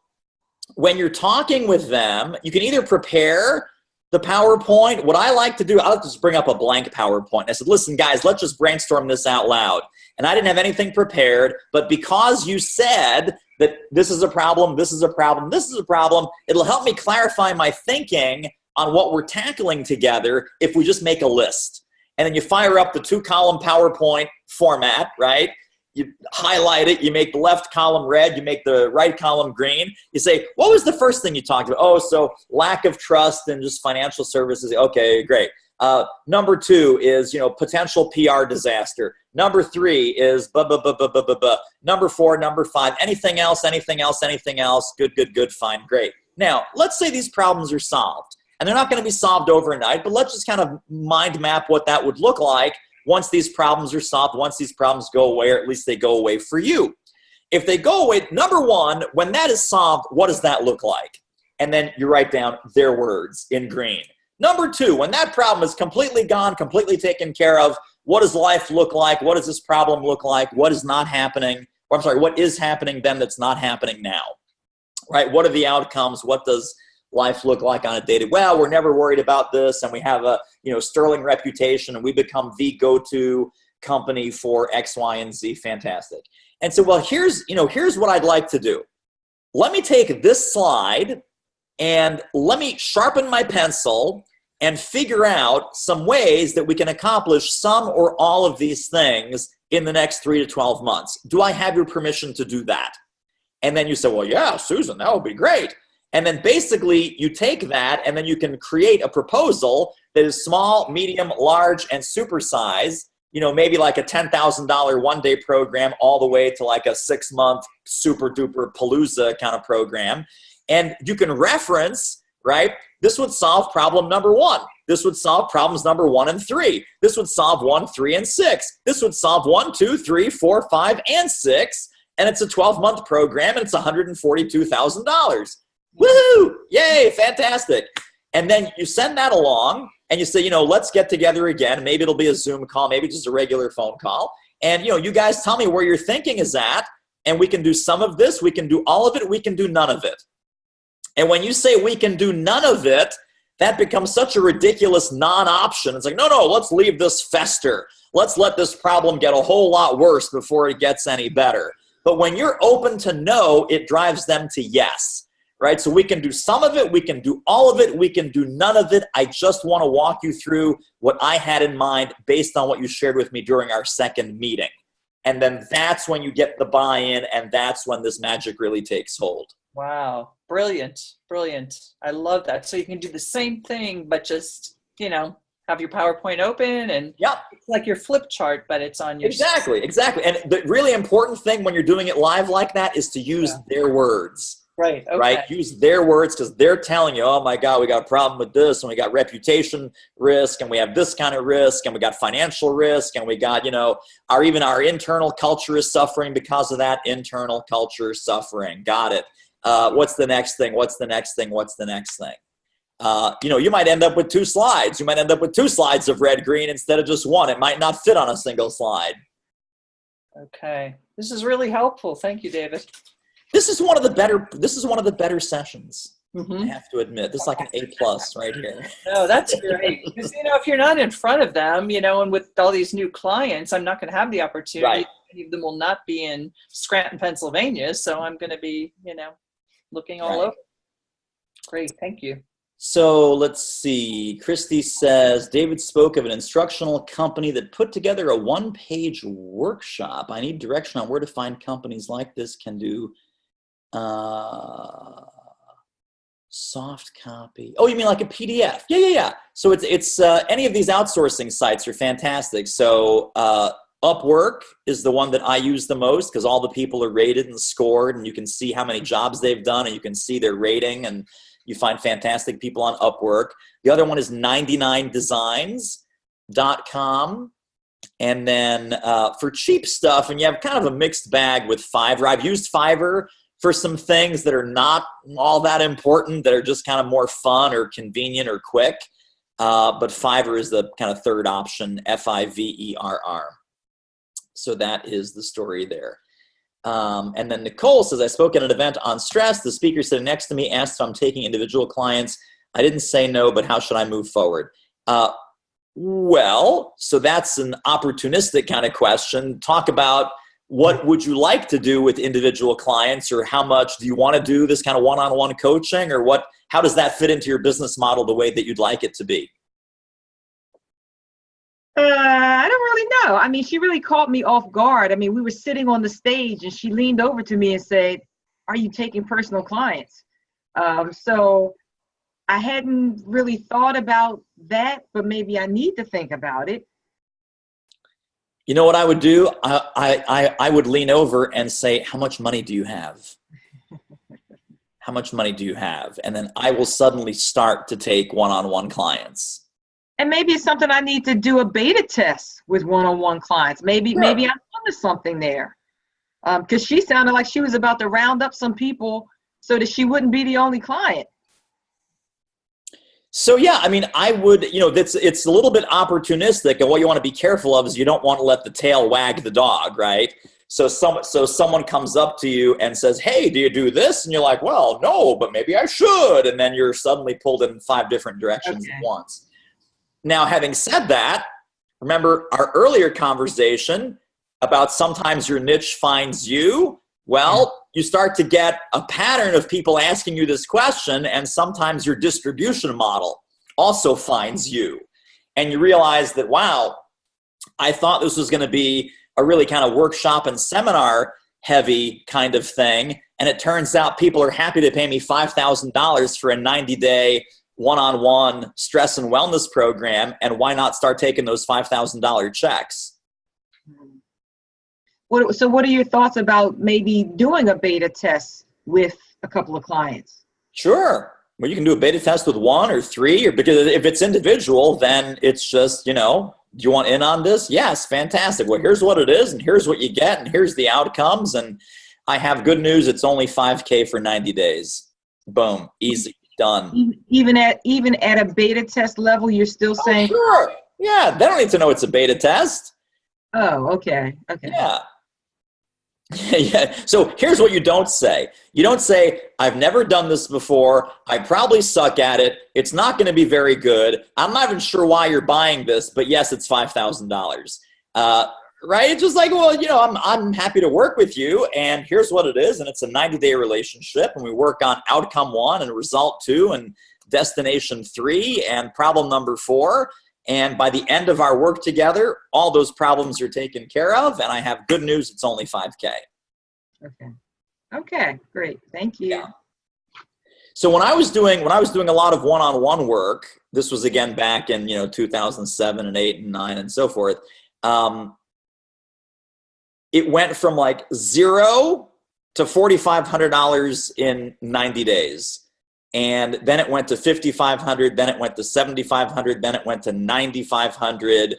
when you're talking with them, you can either prepare the PowerPoint. What I like to do, I'll just bring up a blank PowerPoint. I said, listen, guys, let's just brainstorm this out loud. And I didn't have anything prepared, but because you said that this is a problem, this is a problem, this is a problem, it'll help me clarify my thinking on what we're tackling together if we just make a list. And then you fire up the 2-column PowerPoint format, right? You highlight it, you make the left column red, you make the right column green. You say, what was the first thing you talked about? Oh, so lack of trust and just financial services. Okay, great. Number 2 is, potential PR disaster. Number 3 is Number 4, number 5, anything else, anything else, anything else. Good, good, good, fine, great. Now, let's say these problems are solved. And they're not going to be solved overnight, but let's just kind of mind map what that would look like once these problems are solved, once these problems go away, or at least they go away for you. If they go away, number 1, when that is solved, what does that look like? And then you write down their words in green. Number 2, when that problem is completely gone, completely taken care of, what does life look like? What does this problem look like? What is not happening? Or I'm sorry, what is happening then that's not happening now? Right? What are the outcomes? What does life look like on a day-to-day? Well, we're never worried about this, and we have a sterling reputation, and we become the go-to company for X, Y, and Z. Fantastic. And so, well, here's what I'd like to do. Let me take this slide and let me sharpen my pencil and figure out some ways that we can accomplish some or all of these things in the next 3 to 12 months. Do I have your permission to do that? And then you say, well, yeah, Susan, that would be great. And then basically you take that and then you can create a proposal that is small, medium, large, and supersize, maybe like a $10,000 one-day program all the way to like a 6-month super duper palooza kind of program. And you can reference, right? This would solve problem number 1. This would solve problems number 1 and 3. This would solve 1, 3, and 6. This would solve 1, 2, 3, 4, 5, and 6. And it's a 12-month program and it's $142,000. Woohoo! Yay, fantastic. And then you send that along and you say, let's get together again. Maybe it'll be a Zoom call, maybe just a regular phone call. And, you guys tell me where your thinking is at, and we can do some of this, we can do all of it, we can do none of it. And when you say we can do none of it, that becomes such a ridiculous non-option. It's like, no, let's leave this fester. Let's let this problem get a whole lot worse before it gets any better. But when you're open to no, it drives them to yes. Right? So we can do some of it, we can do all of it, we can do none of it. I just want to walk you through what I had in mind based on what you shared with me during our second meeting. And then that's when you get the buy-in, and that's when this magic really takes hold. Wow. Brilliant. Brilliant. I love that. So you can do the same thing, but just, have your PowerPoint open and it's like your flip chart, but it's on your Exactly. And the really important thing when you're doing it live like that is to use their words. Right. Okay. Right. Use their words because they're telling you, oh my God, we got a problem with this, and we got reputation risk, and we have this kind of risk, and we got financial risk, and we got, our internal culture is suffering because of that. Internal culture suffering. Got it. What's the next thing? What's the next thing? What's the next thing? You might end up with 2 slides. You might end up with 2 slides of red, green instead of just 1. It might not fit on a single slide. Okay. This is really helpful. Thank you, David. This is one of the better sessions. I have to admit, this is like an A+ right here. No, that's great. Because if you're not in front of them, and with all these new clients, I'm not going to have the opportunity. Right. Many of them will not be in Scranton, Pennsylvania, so I'm going to be, looking all over. Great, thank you. So let's see. Christy says, David spoke of an instructional company that put together a 1-page workshop. I need direction on where to find companies like this can do Soft copy. Oh, you mean like a PDF? Yeah. So it's any of these outsourcing sites are fantastic. So Upwork is the one that I use the most because all the people are rated and scored, and you can see how many jobs they've done, and you can see their rating, and you find fantastic people on Upwork. The other one is 99designs.com. And then for cheap stuff, and you have kind of a mixed bag with Fiverr. I've used Fiverr for some things that are not all that important, that are just kind of more fun or convenient or quick. But Fiverr is the kind of third option, Fiverr. So that is the story there. And then Nicolle says, I spoke at an event on stress. The speaker sitting next to me asked if I'm taking individual clients. I didn't say no, but how should I move forward? Well, so that's an opportunistic kind of question. Talk about what would you like to do with individual clients, or how much do you want to do this kind of one-on-one coaching, or how does that fit into your business model the way that you'd like it to be? I don't really know. I mean, she really caught me off guard. I mean, we were sitting on the stage and she leaned over to me and said, are you taking personal clients? So I hadn't really thought about that, but maybe I need to think about it. You know what I would do? I would lean over and say, how much money do you have? How much money do you have? And then I will suddenly start to take one-on-one clients. And maybe it's something I need to do a beta test with one-on-one clients. Maybe I'm onto something there. Because she sounded like she was about to round up some people so that she wouldn't be the only client. So yeah, I mean, I would, it's a little bit opportunistic, and what you want to be careful of is you don't want to let the tail wag the dog, right? So someone comes up to you and says, hey, do you do this? And you're like, well, no, but maybe I should. And then you're suddenly pulled in 5 different directions at once. Now, having said that, remember our earlier conversation about sometimes your niche finds you. Well, you start to get a pattern of people asking you this question, and sometimes your distribution model also finds you. And you realize that, wow, I thought this was going to be a really kind of workshop and seminar heavy kind of thing. And it turns out people are happy to pay me $5,000 for a 90-day one-on-one stress and wellness program. And why not start taking those $5,000 checks? So what are your thoughts about maybe doing a beta test with a couple of clients? Sure. Well, you can do a beta test with 1 or 3, or because if it's individual, then it's just, do you want in on this? Yes, fantastic. Well, here's what it is, and here's what you get, and here's the outcomes. And I have good news. It's only $5,000 for 90 days. Boom. Easy. Done. Even at a beta test level, you're still saying? Sure. Yeah. They don't need to know it's a beta test. Oh, okay. Yeah. Yeah. So here's what you don't say. You don't say, I've never done this before. I probably suck at it. It's not going to be very good. I'm not even sure why you're buying this, but yes, it's $5,000. Right? It's just like, well, I'm happy to work with you, and here's what it is. And it's a 90-day relationship, and we work on outcome 1 and result 2 and destination 3 and problem number 4. And by the end of our work together, all those problems are taken care of. And I have good news. It's only $5,000. Okay, great. Thank you. Yeah. So when I was doing a lot of one-on-one work, this was again back in 2007 and 8 and 9 and so forth. It went from like $0 to $4,500 in 90 days. And then it went to $5,500, then it went to $7,500, then it went to $9,500.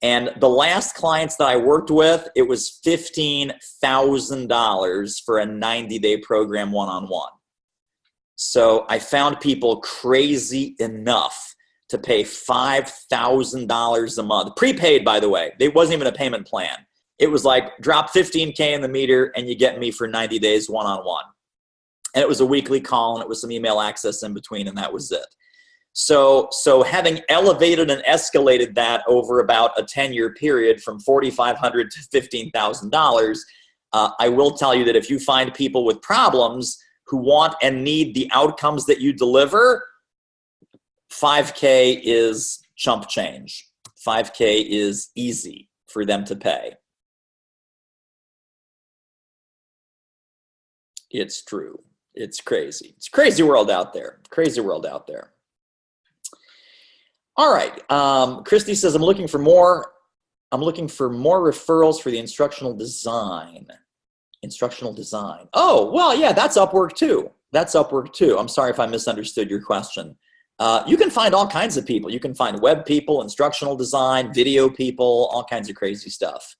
And the last clients that I worked with, it was $15,000 for a 90-day program one-on-one. So I found people crazy enough to pay $5,000 a month. Prepaid, by the way. It wasn't even a payment plan. It was like, drop $15,000 in the meter and you get me for 90 days one-on-one. And it was a weekly call, and it was some email access in between, and that was it. So having elevated and escalated that over about a 10-year period from $4,500 to $15,000, I will tell you that if you find people with problems who want and need the outcomes that you deliver, $5,000 is chump change. $5,000 is easy for them to pay. It's true. It's crazy. It's a crazy world out there. Crazy world out there. All right. Christy says, I'm looking for more referrals for the instructional design. Instructional design. Oh, well, yeah, that's Upwork too. That's Upwork too. I'm sorry if I misunderstood your question. You can find all kinds of people. You can find web people, instructional design, video people, all kinds of crazy stuff.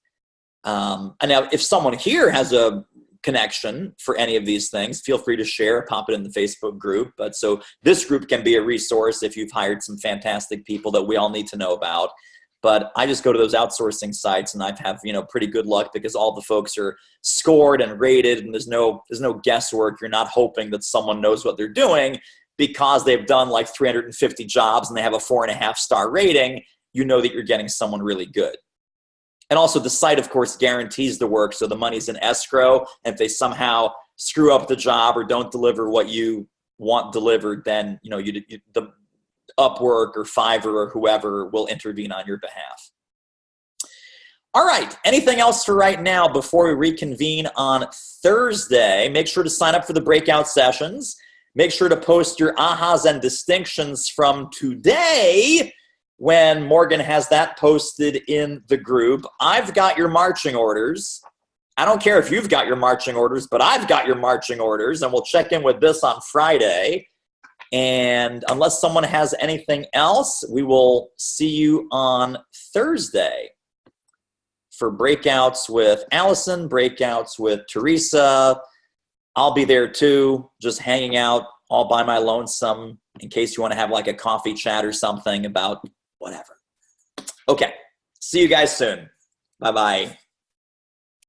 And now if someone here has a connection for any of these things, feel free to share, pop it in the Facebook group. But so this group can be a resource if you've hired some fantastic people that we all need to know about. But I just go to those outsourcing sites and I've have, pretty good luck because all the folks are scored and rated and there's no guesswork. You're not hoping that someone knows what they're doing because they've done like 350 jobs and they have a 4.5-star rating. You know that you're getting someone really good. And also the site, of course, guarantees the work. So the money's in escrow. And if they somehow screw up the job or don't deliver what you want delivered, then, the Upwork or Fiverr or whoever will intervene on your behalf. All right. Anything else for right now before we reconvene on Thursday? Make sure to sign up for the breakout sessions. Make sure to post your ahas and distinctions from today when Morgan has that posted in the group. I've got your marching orders. I don't care if you've got your marching orders, but I've got your marching orders, and we'll check in with this on Friday. And unless someone has anything else, we will see you on Thursday for breakouts with Allison, breakouts with Teresa. I'll be there too, just hanging out all by my lonesome in case you want to have like a coffee chat or something about whatever. Okay. See you guys soon. Bye-bye.